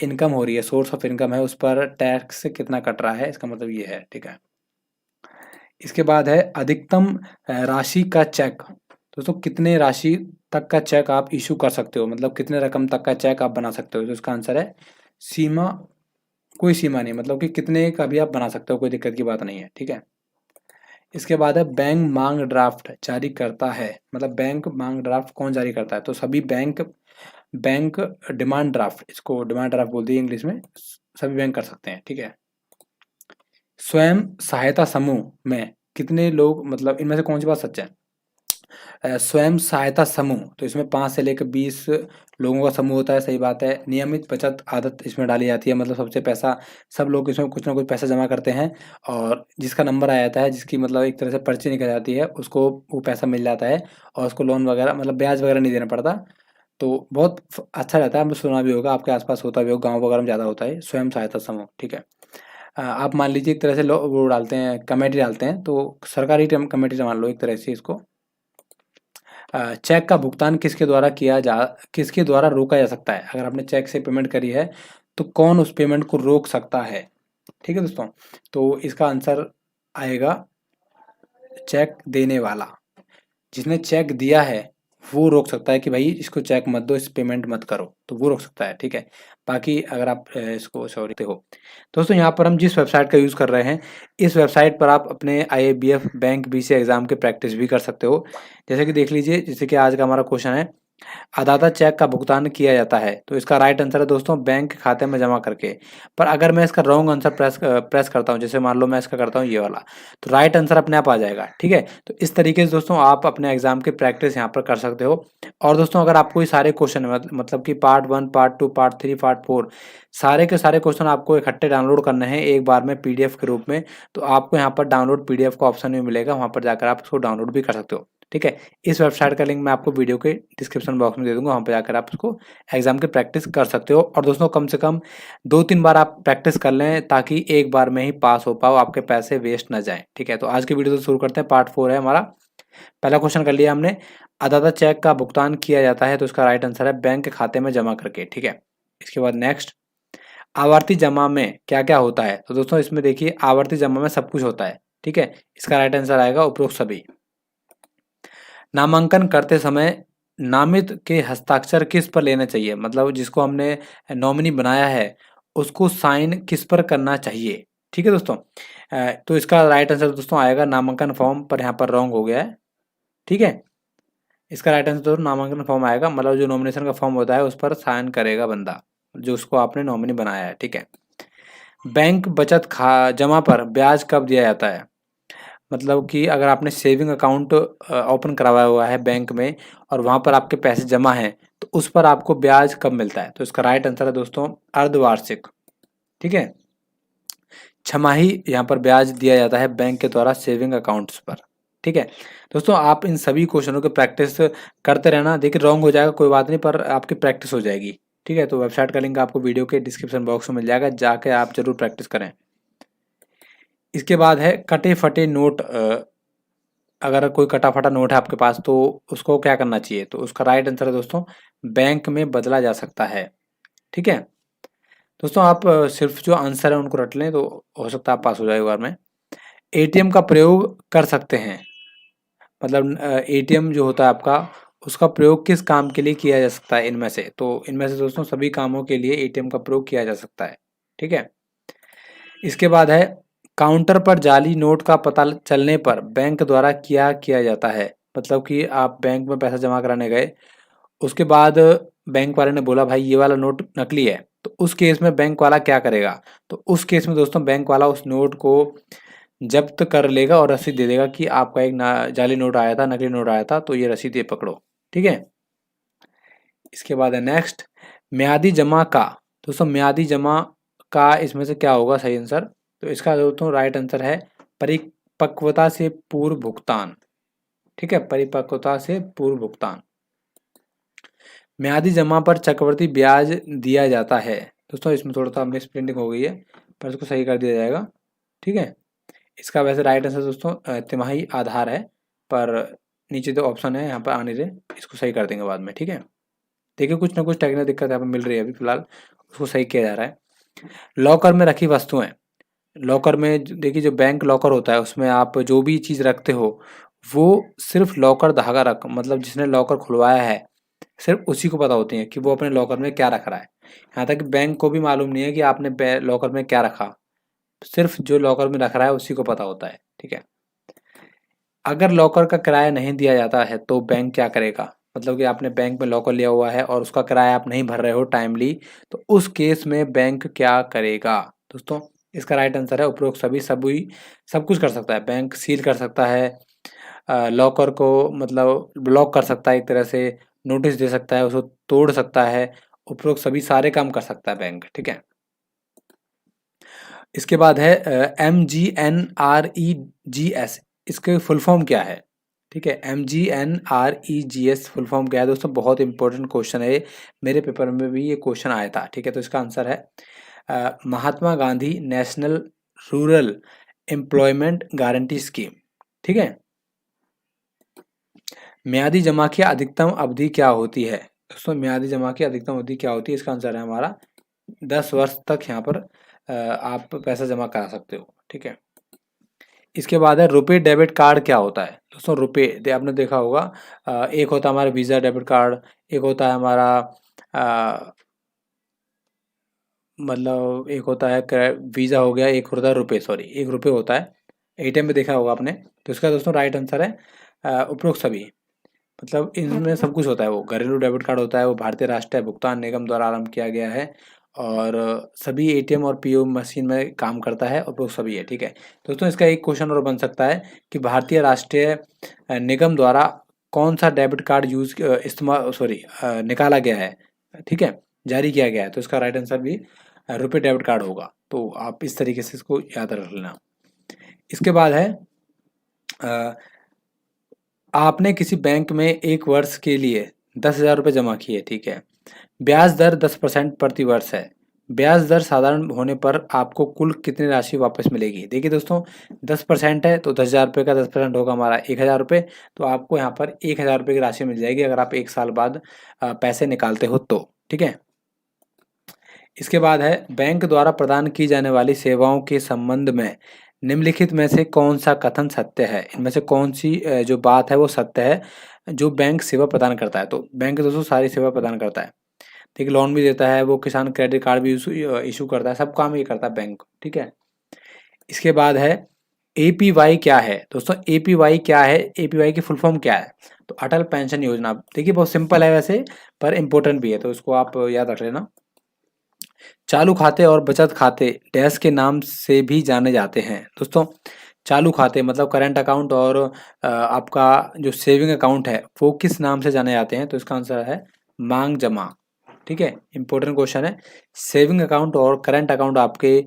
Speaker 1: इनकम हो रही है, सोर्स ऑफ इनकम है, उस पर टैक्स कितना कट रहा है, इसका मतलब ये है, ठीक है। इसके बाद है अधिकतम राशि का चेक। दोस्तों कितने राशि तक का चेक आप इशू कर सकते हो, मतलब कितने रकम तक का चेक आप बना सकते हो? तो इसका आंसर है सीमा, कोई सीमा नहीं, मतलब कि कितने का भी आप बना सकते हो, कोई दिक्कत की बात नहीं है, ठीक है। इसके बाद है बैंक मांग ड्राफ्ट जारी करता है, मतलब बैंक मांग ड्राफ्ट कौन जारी करता है? तो सभी बैंक बैंक डिमांड ड्राफ्ट, इसको डिमांड ड्राफ्ट बोलते हैं इंग्लिश में, सभी बैंक कर सकते हैं, ठीक है। स्वयं सहायता समूह में कितने लोग, मतलब इनमें से कौन सी बात सच है? स्वयं सहायता समूह, तो इसमें 5 से लेकर 20 लोगों का समूह होता है, सही बात है। नियमित बचत आदत इसमें डाली जाती है, मतलब सबसे पैसा, सब लोग इसमें कुछ ना कुछ पैसा जमा करते हैं, और जिसका नंबर आ जाता है, जिसकी मतलब एक तरह से पर्ची निकल जाती है, उसको वो पैसा मिल जाता है, और उसको लोन वगैरह, मतलब ब्याज वगैरह नहीं देना पड़ता। तो बहुत अच्छा रहता है, आपने सुना भी होगा, आपके आसपास होता भी होगा, गाँव वगैरह में ज़्यादा होता है स्वयं सहायता समूह, ठीक है। आप मान लीजिए एक तरह से वो डालते हैं, कमेटी डालते हैं, तो सरकारी कमेटी मान लो एक तरह से इसको। चेक का भुगतान किसके द्वारा रोका जा सकता है? अगर आपने चेक से पेमेंट करी है तो कौन उस पेमेंट को रोक सकता है? ठीक है दोस्तों, तो इसका आंसर आएगा चेक देने वाला। जिसने चेक दिया है वो रोक सकता है कि भाई इसको चेक मत दो, इस पेमेंट मत करो, तो वो रोक सकता है, ठीक है। बाकी अगर आप इसको सॉरी देखो दोस्तों, यहाँ पर हम जिस वेबसाइट का यूज़ कर रहे हैं, इस वेबसाइट पर आप अपने आईएबीएफ बैंक बीसी एग्जाम के प्रैक्टिस भी कर सकते हो। जैसे कि देख लीजिए, जैसे कि आज का हमारा क्वेश्चन है अदाता चेक का भुगतान किया जाता है, तो इसका राइट आंसर है दोस्तों बैंक खाते में जमा करके। पर अगर मैं इसका रॉन्ग आंसर प्रेस करता हूँ, जैसे मान लो मैं इसका करता हूँ ये वाला, तो राइट आंसर अपने आप आ जाएगा। ठीक है, तो इस तरीके से दोस्तों आप अपने एग्जाम की प्रैक्टिस यहाँ पर कर सकते हो। और दोस्तों अगर आपको ये सारे क्वेश्चन मतलब कि पार्ट 1, पार्ट 2, पार्ट 3, पार्ट 4 सारे के सारे क्वेश्चन आपको इकट्ठे डाउनलोड करने हैं एक बार में पीडीएफ के रूप में, तो आपको यहाँ पर डाउनलोड पीडीएफ का ऑप्शन भी मिलेगा, वहाँ पर जाकर आप उसको डाउनलोड भी कर सकते हो। ठीक है, इस वेबसाइट का लिंक मैं आपको वीडियो के डिस्क्रिप्शन बॉक्स में दे दूंगा, वहाँ पर जाकर आप उसको एग्जाम की प्रैक्टिस कर सकते हो। और दोस्तों कम से कम 2-3 बार आप प्रैक्टिस कर लें, ताकि एक बार में ही पास हो पाओ, आपके पैसे वेस्ट ना जाएं। ठीक है, तो आज की वीडियो तो शुरू करते हैं। पार्ट 4 है हमारा। पहला क्वेश्चन कर लिया हमने, अदाता चेक का भुगतान किया जाता है, तो इसका राइट आंसर है बैंक के खाते में जमा करके। ठीक है, इसके बाद नेक्स्ट, आवर्ती जमा में क्या क्या होता है? तो दोस्तों इसमें देखिए आवर्ती जमा में सब कुछ होता है। ठीक है, इसका राइट आंसर आएगा उपरोक्त सभी। नामांकन करते समय नामित के हस्ताक्षर किस पर लेना चाहिए? मतलब जिसको हमने नॉमिनी बनाया है उसको साइन किस पर करना चाहिए? ठीक है दोस्तों, तो इसका राइट आंसर दोस्तों आएगा नामांकन फॉर्म पर, यहाँ पर रॉन्ग हो गया है। ठीक है, इसका राइट आंसर तो नामांकन फॉर्म आएगा, मतलब जो नॉमिनेशन का फॉर्म होता है उस पर साइन करेगा बंदा जो उसको आपने नॉमिनी बनाया है। ठीक है, बैंक बचत खा जमा पर ब्याज कब दिया जाता है? मतलब कि अगर आपने सेविंग अकाउंट ओपन करवाया हुआ है बैंक में और वहाँ पर आपके पैसे जमा हैं, तो उस पर आपको ब्याज कब मिलता है? तो इसका राइट आंसर है दोस्तों अर्धवार्षिक। ठीक है, छमाही यहाँ पर ब्याज दिया जाता है बैंक के द्वारा सेविंग अकाउंट्स पर। ठीक है दोस्तों, आप इन सभी क्वेश्चनों की प्रैक्टिस करते रहना। देखिए रॉन्ग हो जाएगा कोई बात नहीं, पर आपकी प्रैक्टिस हो जाएगी। ठीक है, तो वेबसाइट का लिंक आपको वीडियो के डिस्क्रिप्शन बॉक्स में मिल जाएगा, जाके आप जरूर प्रैक्टिस करें। इसके बाद है कटे फटे नोट, अगर कोई कटा फटा नोट है आपके पास तो उसको क्या करना चाहिए? तो उसका राइट आंसर है दोस्तों बैंक में बदला जा सकता है। ठीक है दोस्तों, आप सिर्फ जो आंसर है उनको रट लें तो हो सकता है आप पास हो जाए एक बार में। एटीएम का प्रयोग कर सकते हैं, मतलब एटीएम जो होता है आपका उसका प्रयोग किस काम के लिए किया जा सकता है इनमें से? तो इनमें से दोस्तों सभी कामों के लिए एटीएम का प्रयोग किया जा सकता है। ठीक है, इसके बाद है काउंटर पर जाली नोट का पता चलने पर बैंक द्वारा क्या किया जाता है? मतलब कि आप बैंक में पैसा जमा कराने गए, उसके बाद बैंक वाले ने बोला भाई ये वाला नोट नकली है, तो उस केस में बैंक वाला क्या करेगा? तो उस केस में दोस्तों बैंक वाला उस नोट को जब्त कर लेगा और रसीद दे देगा कि आपका एक जाली नोट आया था, नकली नोट आया था, तो ये रसीद ये पकड़ो। ठीक है, इसके बाद है नेक्स्ट, म्यादी जमा का, दोस्तों म्यादी जमा का इसमें से क्या होगा सही आंसर? तो इसका दोस्तों राइट आंसर है परिपक्वता से पूर्व भुगतान। ठीक है, परिपक्वता से पूर्व भुगतान। म्यादी जमा पर चक्रवृद्धि ब्याज दिया जाता है, दोस्तों इसमें थोड़ा सा मिसप्रिंटिंग हो गई है, पर इसको सही कर दिया जाएगा। ठीक है, इसका वैसे राइट आंसर दोस्तों तिमाही आधार है, पर नीचे जो ऑप्शन है यहाँ पर आने दे, इसको सही कर देंगे बाद में। ठीक है, देखिए कुछ ना कुछ टेक्निकल दिक्कत यहाँ पर मिल रही है अभी फिलहाल, उसको सही किया जा रहा है। लॉकर में रखी वस्तुएं, लॉकर में देखिए जो बैंक लॉकर होता है उसमें आप जो भी चीज़ रखते हो वो सिर्फ लॉकर धागा रख, मतलब जिसने लॉकर खुलवाया है सिर्फ उसी को पता होती है कि वो अपने लॉकर में क्या रख रहा है। यहाँ तक बैंक को भी मालूम नहीं है कि आपने लॉकर में क्या रखा, सिर्फ जो लॉकर में रख रहा है उसी को पता होता है। ठीक है, अगर लॉकर का किराया नहीं दिया जाता है तो बैंक क्या करेगा? मतलब कि आपने बैंक में लॉकर लिया हुआ है और उसका किराया आप नहीं भर रहे हो टाइमली, तो उस केस में बैंक क्या करेगा? दोस्तों इसका राइट आंसर है उपरोक्त सभी सभी सब कुछ कर सकता है। बैंक सील कर सकता है, लॉकर को मतलब ब्लॉक कर सकता है, एक तरह से नोटिस दे सकता है, उसको तोड़ सकता है, उपरोक्त सभी सारे काम कर सकता है बैंक। ठीक है, इसके बाद है MGNREGS, इसके फुल फॉर्म क्या है? ठीक है, MGNREGS फुल फॉर्म क्या है दोस्तों? बहुत इंपॉर्टेंट क्वेश्चन है, मेरे पेपर में भी ये क्वेश्चन आया था। ठीक है, तो इसका आंसर है Mahatma Gandhi national rural employment guarantee scheme. ठीक है, म्यादी जमा की अधिकतम अवधि क्या होती है? दोस्तों म्यादी जमा की अधिकतम अवधि क्या होती है? इसका आंसर है हमारा 10 वर्ष तक यहाँ पर आप पैसा जमा करा सकते हो। ठीक है, इसके बाद है रुपे डेबिट कार्ड क्या होता है? दोस्तों रुपे आपने देखा होगा, एक होता है हमारा वीज़ा डेबिट कार्ड, एक होता है हमारा मतलब एक होता है वीज़ा हो गया, एक होता है रुपए, सॉरी एक रुपये होता है, एटीएम में देखा होगा आपने। तो इसका दोस्तों राइट आंसर है उपरोक्त सभी। मतलब इनमें सब कुछ होता है। वो घरेलू डेबिट कार्ड होता है, वो भारतीय राष्ट्रीय भुगतान निगम द्वारा आरंभ किया गया है और सभी एटीएम और पीओ मशीन में काम करता है और वो सभी है। ठीक है दोस्तों, इसका एक क्वेश्चन और बन सकता है कि भारतीय राष्ट्रीय निगम द्वारा कौन सा डेबिट कार्ड निकाला गया है, ठीक है, जारी किया गया है। तो इसका राइट आंसर भी रुपए डेबिट कार्ड होगा। तो आप इस तरीके से इसको याद रख लेना। इसके बाद है आपने किसी बैंक में 1 वर्ष के लिए 10,000 रुपये जमा किए, ठीक है। ब्याज दर 10% प्रति वर्ष है। ब्याज दर साधारण होने पर आपको कुल कितनी राशि वापस मिलेगी? देखिए दोस्तों, 10% है तो 10,000 रुपये का 10% होगा हमारा 1,000 रुपये। तो आपको यहाँ पर 1,000 रुपये की राशि मिल जाएगी अगर आप 1 साल बाद पैसे निकालते हो तो, ठीक है। इसके बाद है बैंक द्वारा प्रदान की जाने वाली सेवाओं के संबंध में निम्नलिखित में से कौन सा कथन सत्य है? इनमें से कौन सी जो बात है वो सत्य है जो बैंक सेवा प्रदान करता है? तो बैंक दोस्तों सारी सेवा प्रदान करता है, ठीक है। लोन भी देता है, वो किसान क्रेडिट कार्ड भी इशू करता है, सब काम ये करता है बैंक, ठीक है। इसके बाद है एपीवाई क्या है? दोस्तों एपीवाई क्या है, एपीवाई की फुल फॉर्म क्या है? तो अटल पेंशन योजना। देखिए बहुत सिंपल है वैसे, पर इम्पोर्टेंट भी है, तो इसको आप याद रख लेना। चालू खाते और बचत खाते डैश के नाम से भी जाने जाते हैं। दोस्तों चालू खाते मतलब करंट अकाउंट और आपका जो सेविंग अकाउंट है वो किस नाम से जाने जाते हैं? तो इसका आंसर है मांग जमा, ठीक है। इंपॉर्टेंट क्वेश्चन है। सेविंग अकाउंट और करंट अकाउंट आपके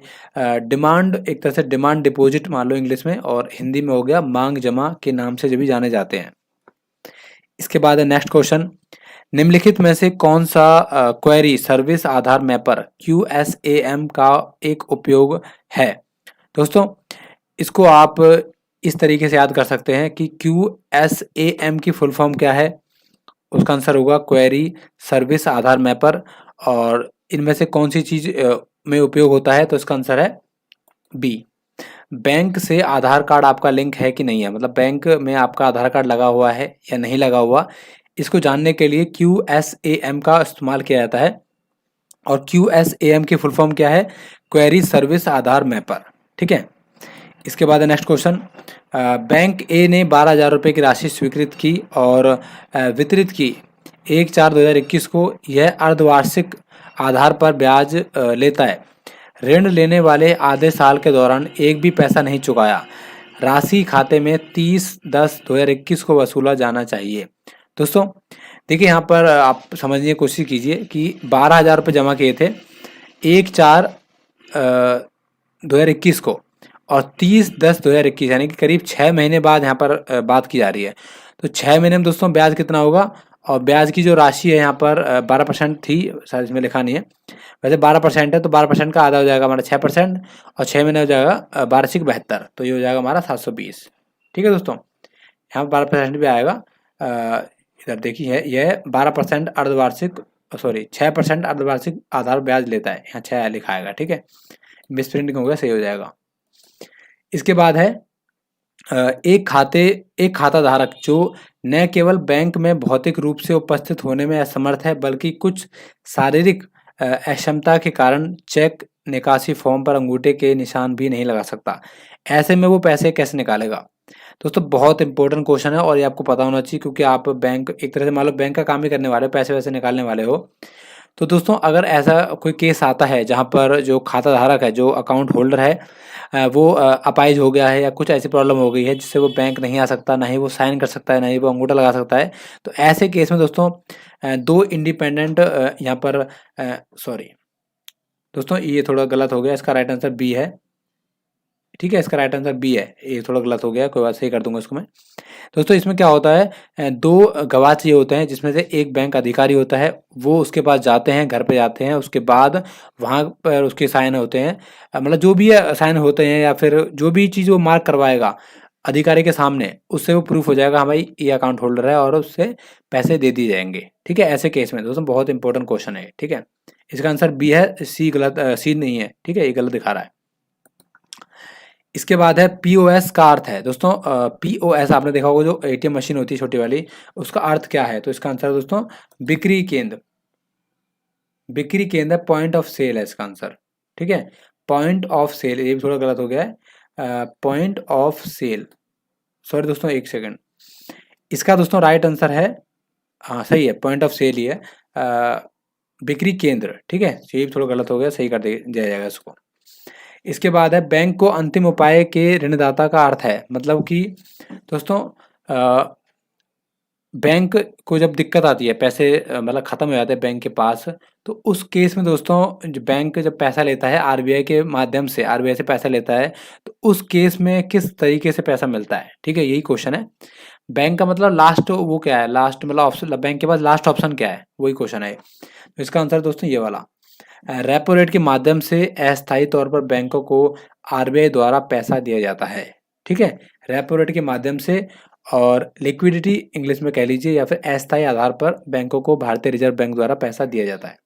Speaker 1: डिमांड, एक तरह से डिमांड डिपॉजिट मान लो इंग्लिश में, और हिंदी में हो गया मांग जमा के नाम से जो भी जाने जाते हैं। इसके बाद है नेक्स्ट क्वेश्चन, निम्नलिखित में से कौन सा क्वेरी सर्विस आधार मैपर QSAM का एक उपयोग है? दोस्तों इसको आप इस तरीके से याद कर सकते हैं कि QSAM की फुल फॉर्म क्या है? उसका आंसर होगा क्वेरी सर्विस आधार मैपर। और इनमें से कौन सी चीज में उपयोग होता है? तो इसका आंसर है बी। बैंक से आधार कार्ड आपका लिंक है कि नहीं है, मतलब बैंक में आपका आधार कार्ड लगा हुआ है या नहीं लगा हुआ, इसको जानने के लिए QSAM का इस्तेमाल किया जाता है। और QSAM की फुल फॉर्म क्या है? क्वेरी सर्विस आधार मैपर, ठीक है। इसके बाद नेक्स्ट क्वेश्चन, बैंक ए ने 12,000 रुपये की राशि स्वीकृत की और वितरित की 1/4/2021 को। यह अर्धवार्षिक आधार पर ब्याज लेता है। ऋण लेने वाले आधे साल के दौरान एक भी पैसा नहीं चुकाया। राशि खाते में 30/10/2021 को वसूला जाना चाहिए। दोस्तों देखिए यहाँ पर आप समझने की कोशिश कीजिए कि 12,000 रुपये जमा किए थे 1/4/2021 को, और 30/10/2021 यानी कि करीब 6 महीने बाद यहाँ पर बात की जा रही है। तो 6 महीने में दोस्तों ब्याज कितना होगा? और ब्याज की जो राशि है यहाँ पर 12% थी, शायद इसमें लिखा नहीं है, वैसे 12% है, तो 12% का आधा हो जाएगा हमारा 6%, और 6 महीने हो जाएगा वार्षिक 72, तो ये हो जाएगा हमारा 720, ठीक है दोस्तों। यहाँ पर 12% भी आएगा। इधर देखिए यह 12% अर्धवार्षिक, सॉरी 6% अर्धवार्षिक आधार ब्याज लेता है, यहाँ 6 लिखा आएगा, ठीक है। मिस प्रिंटिंग हो गया, सही हो जाएगा। इसके बाद है एक खाता धारक जो न केवल बैंक में भौतिक रूप से उपस्थित होने में असमर्थ है, बल्कि कुछ शारीरिक अक्षमता के कारण चेक निकासी फॉर्म पर अंगूठे के निशान भी नहीं लगा सकता। ऐसे में वो पैसे कैसे निकालेगा? दोस्तों बहुत इंपॉर्टेंट क्वेश्चन है और ये आपको पता होना चाहिए, क्योंकि आप बैंक, एक तरह से मान लो बैंक का काम ही करने वाले हो, पैसे वैसे निकालने वाले हो। तो दोस्तों अगर ऐसा कोई केस आता है जहाँ पर जो खाता धारक है, जो अकाउंट होल्डर है, वो अपाहिज हो गया है या कुछ ऐसी प्रॉब्लम हो गई है जिससे वो बैंक नहीं आ सकता, ना ही वो साइन कर सकता है, ना ही वो अंगूठा लगा सकता है, तो ऐसे केस में दोस्तों दो इंडिपेंडेंट यहाँ पर, सॉरी दोस्तों ये थोड़ा गलत हो गया, इसका राइट आंसर बी है, ठीक है। इसका राइट आंसर बी है, ये थोड़ा गलत हो गया, कोई बात, सही कर दूंगा इसको मैं। दोस्तों इसमें क्या होता है, दो गवाह चाहिए होते हैं, जिसमें से एक बैंक अधिकारी होता है, वो उसके पास जाते हैं, घर पे जाते हैं, उसके बाद वहाँ पर उसके साइन होते हैं, मतलब जो भी साइन होते हैं या फिर जो भी चीज़ वो मार्क करवाएगा अधिकारी के सामने, उससे वो प्रूफ हो जाएगा हाँ भाई ये अकाउंट होल्डर है, और उससे पैसे दे दिए जाएंगे, ठीक है। ऐसे केस में दोस्तों बहुत इंपॉर्टेंट क्वेश्चन है, ठीक है। इसका आंसर बी है, सी गलत, सी नहीं है, ठीक है, ये गलत दिखा रहा है। इसके बाद है पीओएस का अर्थ है दोस्तों, पीओएस आपने देखा होगा जो एटीएम मशीन होती है छोटी वाली, उसका अर्थ क्या है? तो इसका आंसर है दोस्तों बिक्री केंद्र। बिक्री केंद्र पॉइंट ऑफ सेल है इसका आंसर, ठीक है। पॉइंट ऑफ सेल, ये भी थोड़ा गलत हो गया है, पॉइंट ऑफ सेल, सॉरी दोस्तों एक सेकंड, इसका दोस्तों राइट आंसर है, हाँ सही है, पॉइंट ऑफ सेल ही है, बिक्री केंद्र। ठीक है, ये भी थोड़ा गलत हो गया, सही कर दिया जाएगा इसको। इसके बाद है बैंक को अंतिम उपाय के ऋणदाता का अर्थ है, मतलब कि दोस्तों बैंक को जब दिक्कत आती है, पैसे मतलब ख़त्म हो जाते हैं बैंक के पास, तो उस केस में दोस्तों जो बैंक जब पैसा लेता है आरबीआई के माध्यम से, आरबीआई से पैसा लेता है, तो उस केस में किस तरीके से पैसा मिलता है। ठीक है, यही क्वेश्चन है। बैंक का मतलब लास्ट वो क्या है, लास्ट मतलब ऑप्शन, बैंक के पास लास्ट ऑप्शन क्या है, वही क्वेश्चन है। तो इसका आंसर दोस्तों ये वाला, रेपो रेट के माध्यम से अस्थायी तौर पर बैंकों को आरबीआई द्वारा पैसा दिया जाता है। ठीक है, रेपो रेट के माध्यम से, और लिक्विडिटी इंग्लिश में कह लीजिए, या फिर अस्थायी आधार पर बैंकों को भारतीय रिजर्व बैंक द्वारा पैसा दिया जाता है।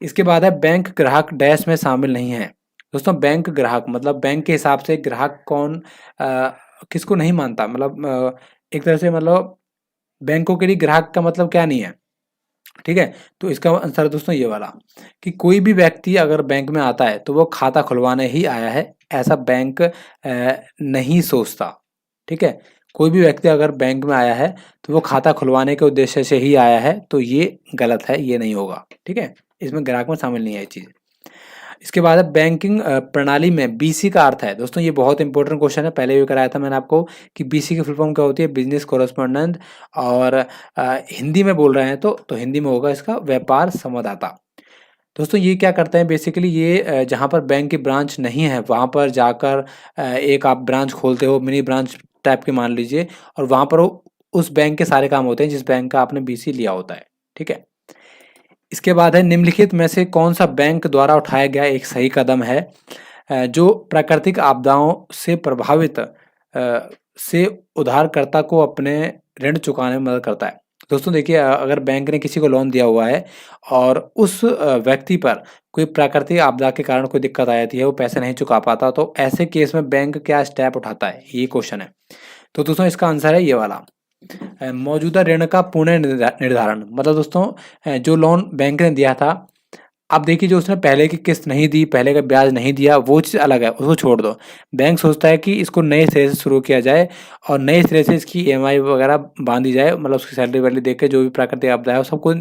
Speaker 1: इसके बाद है बैंक ग्राहक डैश में शामिल नहीं है। दोस्तों बैंक ग्राहक मतलब बैंक के हिसाब से ग्राहक कौन, किसको नहीं मानता, मतलब एक तरह से मतलब बैंकों के लिए ग्राहक का मतलब क्या नहीं है। ठीक है, तो इसका आंसर है दोस्तों ये वाला, कि कोई भी व्यक्ति अगर बैंक में आता है तो वो खाता खुलवाने ही आया है, ऐसा बैंक नहीं सोचता। ठीक है, कोई भी व्यक्ति अगर बैंक में आया है तो वो खाता खुलवाने के उद्देश्य से ही आया है, तो ये गलत है, ये नहीं होगा। ठीक है, इसमें ग्राहक में शामिल नहीं है ये चीज़। इसके बाद है बैंकिंग प्रणाली में बीसी का अर्थ है। दोस्तों ये बहुत इंपॉर्टेंट क्वेश्चन है, पहले भी कराया था मैंने आपको कि बीसी की फुल फॉर्म क्या होती है, बिजनेस कॉरेस्पॉन्डेंट, और हिंदी में बोल रहे हैं तो हिंदी में होगा इसका व्यापार संवाददाता। दोस्तों ये क्या करते हैं बेसिकली, ये जहाँ पर बैंक की ब्रांच नहीं है वहाँ पर जाकर एक आप ब्रांच खोलते हो, मिनी ब्रांच टाइप के मान लीजिए, और वहाँ पर उस बैंक के सारे काम होते हैं जिस बैंक का आपने बीसी लिया होता है। ठीक है, इसके बाद है निम्नलिखित में से कौन सा बैंक द्वारा उठाया गया एक सही कदम है जो प्राकृतिक आपदाओं से प्रभावित से उधारकर्ता को अपने ऋण चुकाने में मदद करता है। दोस्तों देखिए, अगर बैंक ने किसी को लोन दिया हुआ है और उस व्यक्ति पर कोई प्राकृतिक आपदा के कारण कोई दिक्कत आ जाती है, वो पैसे नहीं चुका पाता, तो ऐसे केस में बैंक क्या स्टेप उठाता है, ये क्वेश्चन है। तो दोस्तों इसका आंसर है ये वाला, मौजूदा ऋण का पुनः निर्धारण। मतलब दोस्तों जो लोन बैंक ने दिया था, अब देखिए जो उसने पहले की किस्त नहीं दी, पहले का ब्याज नहीं दिया, वो चीज़ अलग है, उसको छोड़ दो। बैंक सोचता है कि इसको नए सिरे से शुरू किया जाए और नए सिरे से इसकी ईएमआई वगैरह बांधी जाए, मतलब उसकी सैलरी वैलरी देख के जो भी प्राकृतिक आपदा है सबको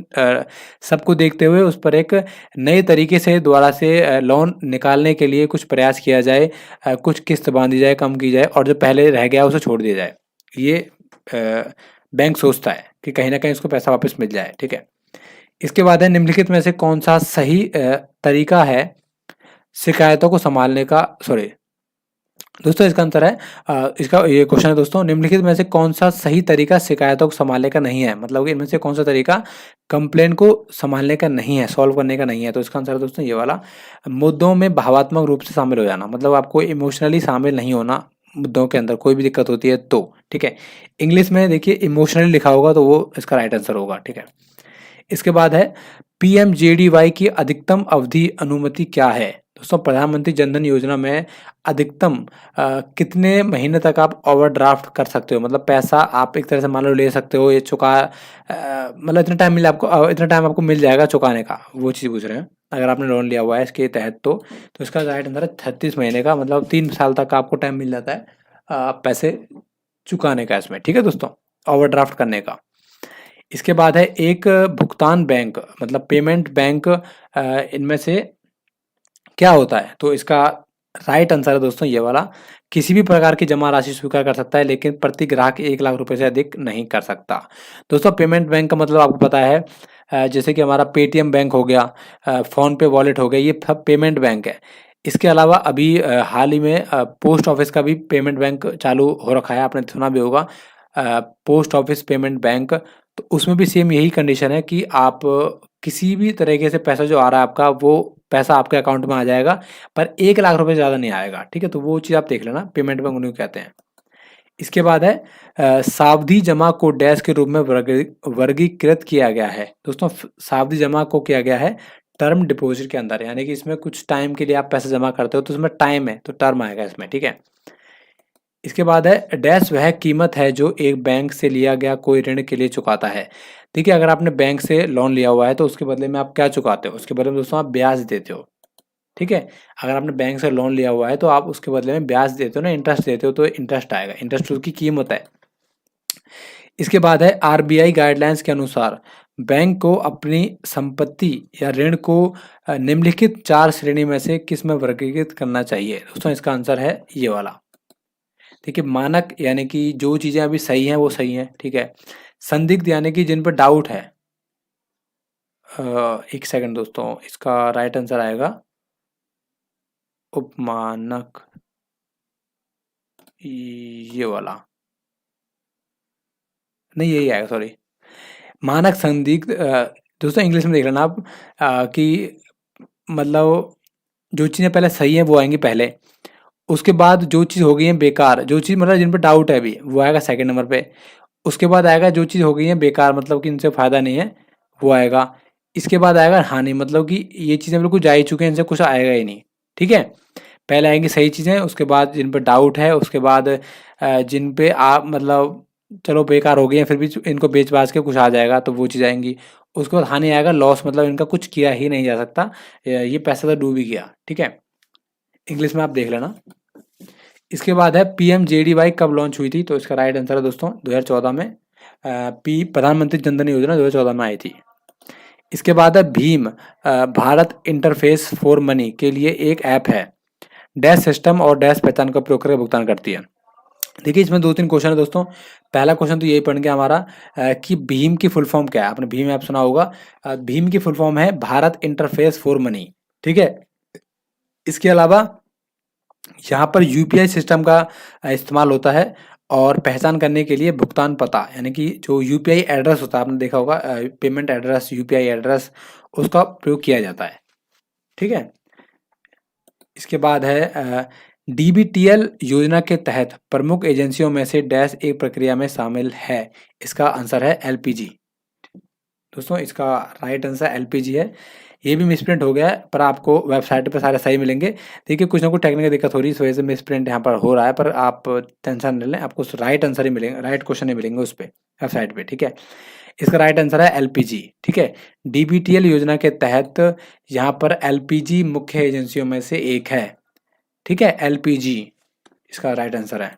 Speaker 1: सबको देखते हुए उस पर एक नए तरीके से दोबारा से लोन निकालने के लिए कुछ प्रयास किया जाए, कुछ किस्त बांधी जाए, कम की जाए, और जो पहले रह गया उसे छोड़ दिया जाए। ये बैंक सोचता है कि कहीं ना कहीं उसको पैसा वापस मिल जाए। ठीक है, इसके बाद है निम्नलिखित में से कौन सा सही तरीका है शिकायतों को संभालने का, सॉरी दोस्तों इसका आंसर है इसका ये क्वेश्चन है दोस्तों, निम्नलिखित में से कौन सा सही तरीका शिकायतों को संभालने का नहीं है, मतलब कि इनमें से कौन सा तरीका कंप्लेन को संभालने का नहीं है, सॉल्व करने का नहीं है। तो इसका आंसर है दोस्तों ये वाला, मुद्दों में भावात्मक रूप से शामिल हो जाना, मतलब आपको इमोशनली शामिल नहीं होना मुद्दों के अंदर, कोई भी दिक्कत होती है तो। ठीक है, इंग्लिश में देखिए इमोशनली लिखा होगा तो वो इसका राइट आंसर होगा। ठीक है, इसके बाद है पीएमजेडीवाई की अधिकतम अवधि अनुमति क्या है। दोस्तों प्रधानमंत्री जनधन योजना में अधिकतम कितने महीने तक आप ओवरड्राफ्ट कर सकते हो, मतलब पैसा आप एक तरह से मान लो ले सकते हो, ये चुका मतलब इतना टाइम मिले आपको, इतना टाइम आपको मिल जाएगा चुकाने का, वो चीज़ पूछ रहे हैं अगर आपने लोन लिया हुआ है इसके तहत। तो इसका राइट आंसर है 36 महीने का, मतलब 3 साल तक आपको टाइम मिल जाता है पैसे चुकाने का इसमें। ठीक है दोस्तों, ओवरड्राफ्ट करने का। इसके बाद है एक भुगतान बैंक मतलब पेमेंट बैंक, इनमें से क्या होता है। तो इसका राइट आंसर है दोस्तों ये वाला, किसी भी प्रकार की जमा राशि स्वीकार कर सकता है लेकिन प्रति ग्राहक 1 लाख रुपए से अधिक नहीं कर सकता। दोस्तों पेमेंट बैंक का मतलब आपको पता है, जैसे कि हमारा पेटीएम बैंक हो गया, फ़ोन पे वॉलेट हो गया, ये सब पेमेंट बैंक है। इसके अलावा अभी हाल ही में पोस्ट ऑफिस का भी पेमेंट बैंक चालू हो रखा है, आपने सुना भी होगा पोस्ट ऑफिस पेमेंट बैंक। तो उसमें भी सेम यही कंडीशन है कि आप किसी भी तरीके से पैसा जो आ रहा है आपका, वो पैसा आपके अकाउंट में आ जाएगा, पर 1 लाख रुपए से ज़्यादा नहीं आएगा। ठीक है, तो वो चीज़ आप देख लेना, पेमेंट बैंक उन्हें कहते हैं। इसके बाद है सावधि जमा को डैश के रूप में वर्गीकृत किया गया है। दोस्तों सावधि जमा को किया गया है टर्म डिपॉजिट के अंदर, यानी कि इसमें कुछ टाइम के लिए आप पैसे जमा करते हो तो उसमें टाइम है तो टर्म आएगा इसमें। ठीक है, इसके बाद है डैश वह कीमत है जो एक बैंक से लिया गया कोई ऋण के लिए चुकाता है। देखिए अगर आपने बैंक से लोन लिया हुआ है तो उसके बदले में आप क्या चुकाते हो, उसके बदले में दोस्तों आप ब्याज देते हो। ठीक है, अगर आपने बैंक से लोन लिया हुआ है तो आप उसके बदले में ब्याज देते हो ना, इंटरेस्ट देते हो, तो इंटरेस्ट आएगा, इंटरेस्ट उसकी कीमत है। इसके बाद है आरबीआई गाइडलाइंस के अनुसार बैंक को अपनी संपत्ति या ऋण को निम्नलिखित 4 श्रेणी में से किस में वर्गीकृत करना चाहिए। दोस्तों इसका आंसर है ये वाला। देखिए मानक यानी कि जो चीज़ें अभी सही हैं वो सही हैं, ठीक है। संदिग्ध यानी कि जिन पर डाउट है। एक सेकंड दोस्तों, इसका राइट आंसर आएगा उपमानक, ये वाला नहीं, यही आएगा, सॉरी। मानक संदिग्ध, दोस्तों इंग्लिश में देख लेना आप, कि मतलब जो चीज़ें पहले सही हैं वो आएंगी पहले, उसके बाद जो चीज़ हो गई है बेकार, जो चीज़ मतलब जिन पर डाउट है अभी, वो आएगा सेकंड नंबर पे। उसके बाद आएगा जो चीज़ हो गई है बेकार, मतलब कि इनसे फ़ायदा नहीं है, वो आएगा। इसके बाद आएगा हानि, मतलब कि ये चीज़ें बिल्कुल जा ही चुके हैं, इनसे कुछ आएगा ही नहीं, ठीक है। पहले आएंगी सही चीज़ें, उसके बाद जिन पर डाउट है, उसके बाद जिन पे आप मतलब चलो बेकार हो गई हैं फिर भी इनको बेच बाच के कुछ आ जाएगा, तो वो चीज़ आएंगी। उसके बाद हानि आएगा, लॉस, मतलब इनका कुछ किया ही नहीं जा सकता, ये पैसा तो डूब ही गया, ठीक है। इंग्लिश में आप देख लेना। इसके बाद है पीएमजेडीवाई कब लॉन्च हुई थी, तो इसका राइट आंसर है दोस्तों 2014 में। प्रधानमंत्री जन धन योजना 2014 में आई थी। इसके बाद है Bhim, Bharat interface for money के लिए एक ऐप है, डैश सिस्टम और डैश पहचान का प्रयोग करके भुगतान करती है। देखिए इसमें 2-3 क्वेश्चन है दोस्तों। पहला क्वेश्चन तो यही पढ़ गया हमारा, कि भीम की फुल फॉर्म क्या है। आपने भीम ऐप सुना होगा, भीम की फुल फॉर्म है भारत इंटरफेस फॉर मनी, ठीक है। इसके अलावा यहाँ पर यूपीआई सिस्टम का इस्तेमाल होता है, और पहचान करने के लिए भुगतान पता, यानी कि जो यूपीआई एड्रेस होता है, आपने देखा होगा पेमेंट एड्रेस, यूपीआई एड्रेस, उसका प्रयोग किया जाता है, ठीक है। इसके बाद है डीबीटीएल योजना के तहत प्रमुख एजेंसियों में से डैश एक प्रक्रिया में शामिल है। इसका आंसर है एलपीजी। दोस्तों इसका राइट आंसर एलपीजी है। ये भी मिसप्रिंट हो गया है, पर आपको वेबसाइट पर सारे सही मिलेंगे। देखिए कुछ ना कुछ टेक्निकल दिक्कत हो रही है, इस वजह से मिसप्रिंट यहाँ पर हो रहा है, पर आप टेंशन न लें, आपको राइट आंसर ही मिलेंगे, राइट क्वेश्चन ही मिलेंगे उस पर वेबसाइट पे, ठीक है। इसका राइट आंसर है एलपीजी, ठीक है। डीबीटीएल योजना के तहत यहाँ पर एलपीजी मुख्य एजेंसियों में से एक है, ठीक है, एलपीजी इसका राइट आंसर है।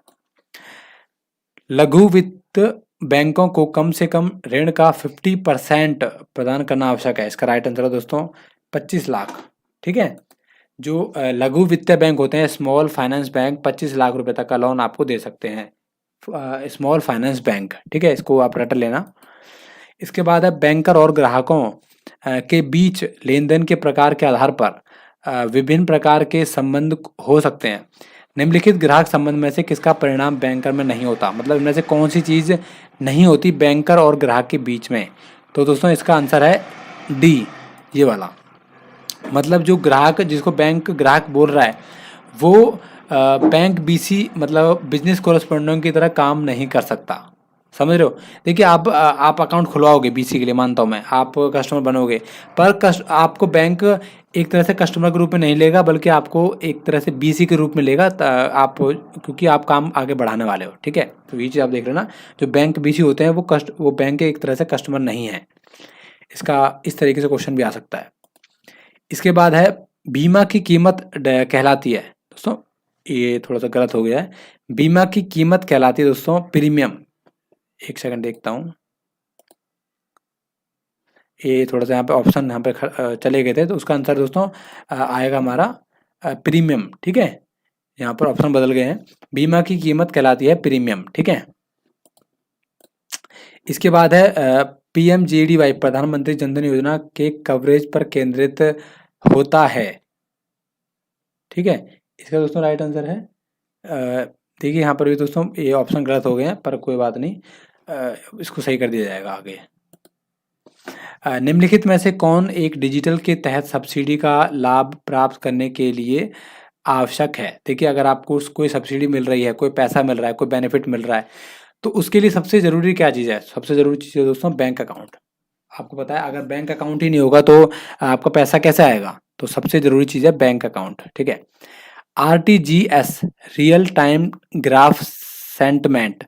Speaker 1: लघु वित्त बैंकों को कम से कम ऋण का 50% प्रदान करना आवश्यक है। इसका राइट आंसर है दोस्तों 25 लाख, ठीक है। जो लघु वित्तीय बैंक होते हैं, स्मॉल फाइनेंस बैंक, 25 लाख रुपए तक का लोन आपको दे सकते हैं, स्मॉल फाइनेंस बैंक, ठीक है, इसको आप रट लेना। इसके बाद है बैंकर और ग्राहकों के बीच लेन देन के प्रकार के आधार पर विभिन्न प्रकार के संबंध हो सकते हैं। निम्नलिखित ग्राहक संबंध में से किसका परिणाम बैंकर में नहीं होता, मतलब इनमें से कौन सी चीज़ नहीं होती बैंकर और ग्राहक के बीच में। तो दोस्तों इसका आंसर है डी, ये वाला। मतलब जो ग्राहक, जिसको बैंक ग्राहक बोल रहा है, वो बैंक बीसी मतलब बिजनेस कोरेस्पोंडेंट की तरह काम नहीं कर सकता, समझ रहे हो। देखिए आप अकाउंट खुलवाओगे बीसी के लिए, मानता हूँ मैं, आप कस्टमर बनोगे, पर आपको बैंक एक तरह से कस्टमर के रूप में नहीं लेगा, बल्कि आपको एक तरह से बीसी के रूप में लेगा, आप, क्योंकि आप काम आगे बढ़ाने वाले हो, ठीक है। तो ये चीज़ आप देख लेना, जो बैंक बीसी होते हैं वो बैंक के एक तरह से कस्टमर नहीं है। इसका इस तरीके से क्वेश्चन भी आ सकता है। इसके बाद है बीमा की कीमत कहलाती है। दोस्तों ये थोड़ा सा गलत हो गया है, बीमा की कीमत कहलाती है दोस्तों प्रीमियम। एक सेकंड देखता हूँ, ये थोड़ा सा यहाँ पे ऑप्शन यहाँ पे चले गए थे, तो उसका आंसर दोस्तों आएगा हमारा प्रीमियम, ठीक है। यहाँ पर ऑप्शन बदल गए हैं, बीमा की कीमत कहलाती है प्रीमियम, ठीक है। इसके बाद है पीएमजेडीवाई प्रधानमंत्री जन धन योजना के कवरेज पर केंद्रित होता है, ठीक है। इसका दोस्तों राइट आंसर है, देखिए यहाँ पर भी दोस्तों ये ऑप्शन गलत हो गए हैं, पर कोई बात नहीं, इसको सही कर दिया जाएगा आगे। निम्नलिखित में से कौन एक डिजिटल के तहत सब्सिडी का लाभ प्राप्त करने के लिए आवश्यक है। देखिए अगर आपको कोई सब्सिडी मिल रही है, कोई पैसा मिल रहा है, कोई बेनिफिट मिल रहा है, तो उसके लिए सबसे ज़रूरी क्या चीज़ है, सबसे ज़रूरी चीज़ है दोस्तों बैंक अकाउंट। आपको पता है अगर बैंक अकाउंट ही नहीं होगा तो आपका पैसा कैसे आएगा, तो सबसे ज़रूरी चीज़ है बैंक अकाउंट, ठीक है। RTGS real time graph sentiment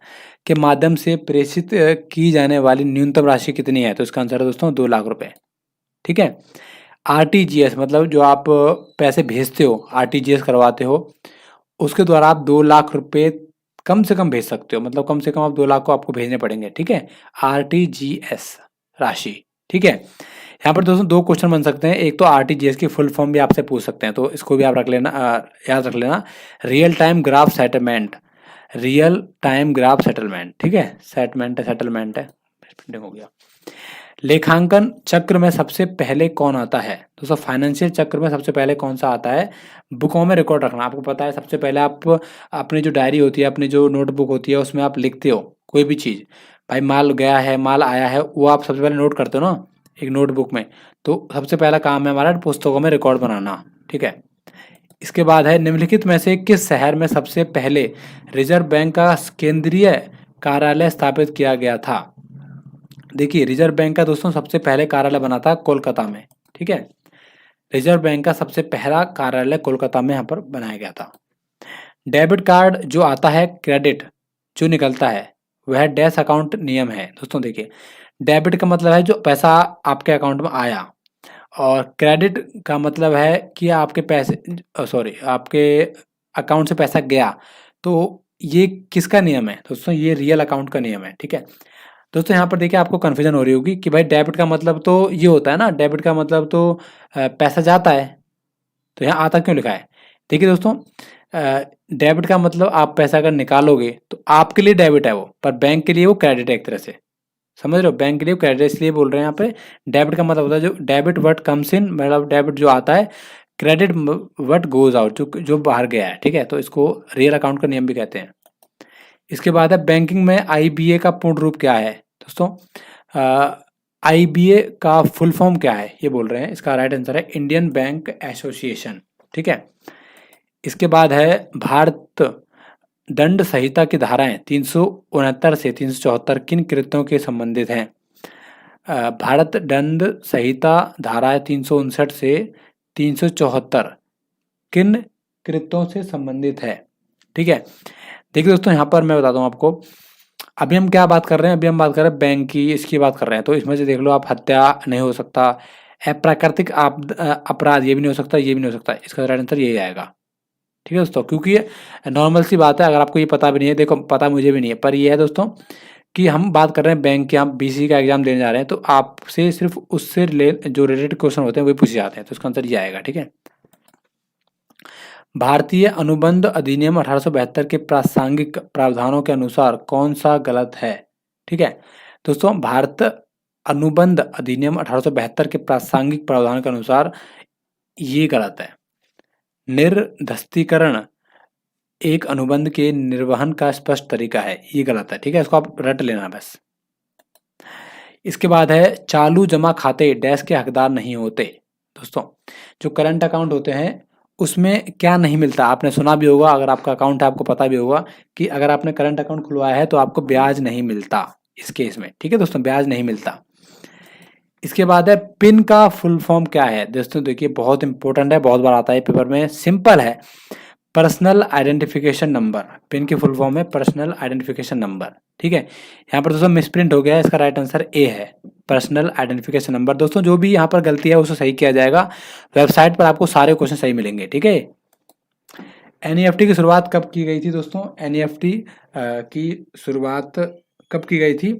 Speaker 1: के माध्यम से प्रेषित की जाने वाली न्यूनतम राशि कितनी है, तो इसका आंसर है दोस्तों 2 लाख रुपए, ठीक है। आरटीजीएस मतलब जो आप पैसे भेजते हो, आरटीजीएस करवाते हो, उसके द्वारा आप 2 लाख रुपए कम से कम भेज सकते हो, मतलब कम से कम आप 2 लाख को आपको भेजने पड़ेंगे, ठीक है, आरटीजीएस राशि, ठीक है। यहाँ पर दोस्तों 2 क्वेश्चन बन सकते हैं, एक तो आरटीजीएस की फुल फॉर्म भी आपसे पूछ सकते हैं, तो इसको भी आप रख लेना, याद रख लेना, real time graph settlement, real time graph settlement, ठीक है, सेटलमेंट है, प्रिंटिंग हो गया। लेखांकन चक्र में सबसे पहले कौन आता है दोस्तों? फाइनेंशियल चक्र में सबसे पहले कौन सा आता है? बुकों में रिकॉर्ड रखना, आपको पता है सबसे पहले आप अपनी जो डायरी होती है, अपनी जो नोटबुक होती है, उसमें आप लिखते हो कोई भी चीज़, भाई माल गया है, माल आया है, वो आप सबसे पहले नोट करते हो ना एक नोटबुक में। तो सबसे पहला काम है हमारा पुस्तकों में रिकॉर्ड बनाना, ठीक है। इसके बाद है निम्नलिखित में से किस शहर में सबसे पहले रिजर्व बैंक का केंद्रीय कार्यालय स्थापित किया गया था? देखिए रिजर्व बैंक का दोस्तों सबसे पहले कार्यालय बना था कोलकाता में, ठीक है। रिजर्व बैंक का सबसे पहला कार्यालय कोलकाता में यहाँ पर बनाया गया था। डेबिट कार्ड जो आता है, क्रेडिट जो निकलता है, वह डैश अकाउंट नियम है। दोस्तों देखिए, डेबिट का मतलब है जो पैसा आपके अकाउंट में आया, और क्रेडिट का मतलब है कि आपके पैसे, सॉरी, आपके अकाउंट से पैसा गया। तो ये किसका नियम है दोस्तों? ये रियल अकाउंट का नियम है, ठीक है। दोस्तों यहाँ पर देखिए आपको कन्फ्यूजन हो रही होगी कि भाई डेबिट का मतलब तो ये होता है ना, डेबिट का मतलब तो पैसा जाता है, तो यहाँ आता क्यों लिखा है? देखिए दोस्तों, डेबिट का मतलब आप पैसा अगर निकालोगे तो आपके लिए डेबिट है वो, पर बैंक के लिए वो क्रेडिट है एक तरह से, समझ रहे हो? बैंक के लिए क्रेडिट इसलिए बोल रहे हैं यहाँ पे। डेबिट का मतलब होता है जो डेबिट व्हाट कम्स इन, मतलब डेबिट जो आता है, क्रेडिट व्हाट गोज आउट, जो बाहर गया है, ठीक है। तो इसको रियल अकाउंट का नियम भी कहते हैं। इसके बाद है बैंकिंग में आईबीए का पूर्ण रूप क्या है दोस्तों? आईबीए का फुल फॉर्म क्या है ये बोल रहे हैं, इसका राइट आंसर है इंडियन बैंक एसोसिएशन, ठीक है। इसके बाद है भारत दंड संहिता की धाराएं 369 से 374 किन कृत्यों के संबंधित हैं? भारत दंड संहिता धारा 359 से 374 किन कृत्यों से संबंधित है, ठीक है। देखिए दोस्तों यहाँ पर मैं बताता हूँ आपको, अभी हम क्या बात कर रहे हैं? अभी हम बात कर रहे हैं बैंक की, इसकी बात कर रहे हैं। तो इसमें से देख लो, आप हत्या नहीं हो सकता, अप्राकृतिक अपराध ये भी नहीं हो सकता, ये भी नहीं हो सकता, इसका राइट आंसर यही आएगा, ठीक है दोस्तों। क्योंकि ये नॉर्मल सी बात है, अगर आपको ये पता भी नहीं है, देखो पता मुझे भी नहीं है, पर ये है दोस्तों कि हम बात कर रहे हैं बैंक के, आप बीसी का एग्जाम देने जा रहे हैं, तो आपसे सिर्फ उससे जो रिलेटेड क्वेश्चन होते हैं वही पूछे जाते हैं, तो इसका आंसर ये आएगा, ठीक है। भारतीय अनुबंध अधिनियम 1872 के प्रासंगिक प्रावधानों के अनुसार कौन सा गलत है? ठीक है दोस्तों, भारत अनुबंध अधिनियम 1872 के प्रासंगिक प्रावधान के अनुसार ये गलत है। निर्धस्तीकरण एक अनुबंध के निर्वहन का स्पष्ट तरीका है, ये गलत है, ठीक है, इसको आप रट लेना बस। इसके बाद है चालू जमा खाते डैश के हकदार नहीं होते। दोस्तों जो करंट अकाउंट होते हैं उसमें क्या नहीं मिलता, आपने सुना भी होगा, अगर आपका अकाउंट है आपको पता भी होगा कि अगर आपने करंट अकाउंट खुलवाया है तो आपको ब्याज नहीं मिलता इस केस में, ठीक है दोस्तों, ब्याज नहीं मिलता। इसके बाद है पिन का फुल फॉर्म क्या है? दोस्तों देखिए बहुत इंपॉर्टेंट है, बहुत बार आता है पेपर में, सिंपल है, पर्सनल आइडेंटिफिकेशन नंबर। पिन की फुल फॉर्म है पर्सनल आइडेंटिफिकेशन नंबर, ठीक है। यहाँ पर दोस्तों मिसप्रिंट हो गया है, इसका राइट आंसर ए है, पर्सनल आइडेंटिफिकेशन नंबर। दोस्तों जो भी यहाँ पर गलती है उसे सही किया जाएगा, वेबसाइट पर आपको सारे क्वेश्चन सही मिलेंगे, ठीक है। एनईएफटी की शुरुआत कब की गई थी दोस्तों? एनईएफटी की शुरुआत कब की गई थी?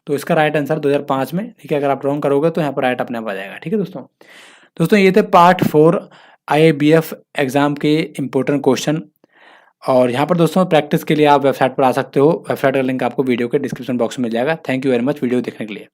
Speaker 1: तो इसका राइट आंसर 2005 में, ठीक है। अगर आप रॉन्ग करोगे तो यहाँ पर राइट अपने आप आ जाएगा, ठीक है दोस्तों ये थे पार्ट 4 IABF एग्जाम के इम्पोर्टेंट क्वेश्चन। और यहाँ पर दोस्तों प्रैक्टिस के लिए आप वेबसाइट पर आ सकते हो, वेबसाइट का लिंक आपको वीडियो के डिस्क्रिप्शन बॉक्स में मिल जाएगा। Thank you very much video देखने के लिए।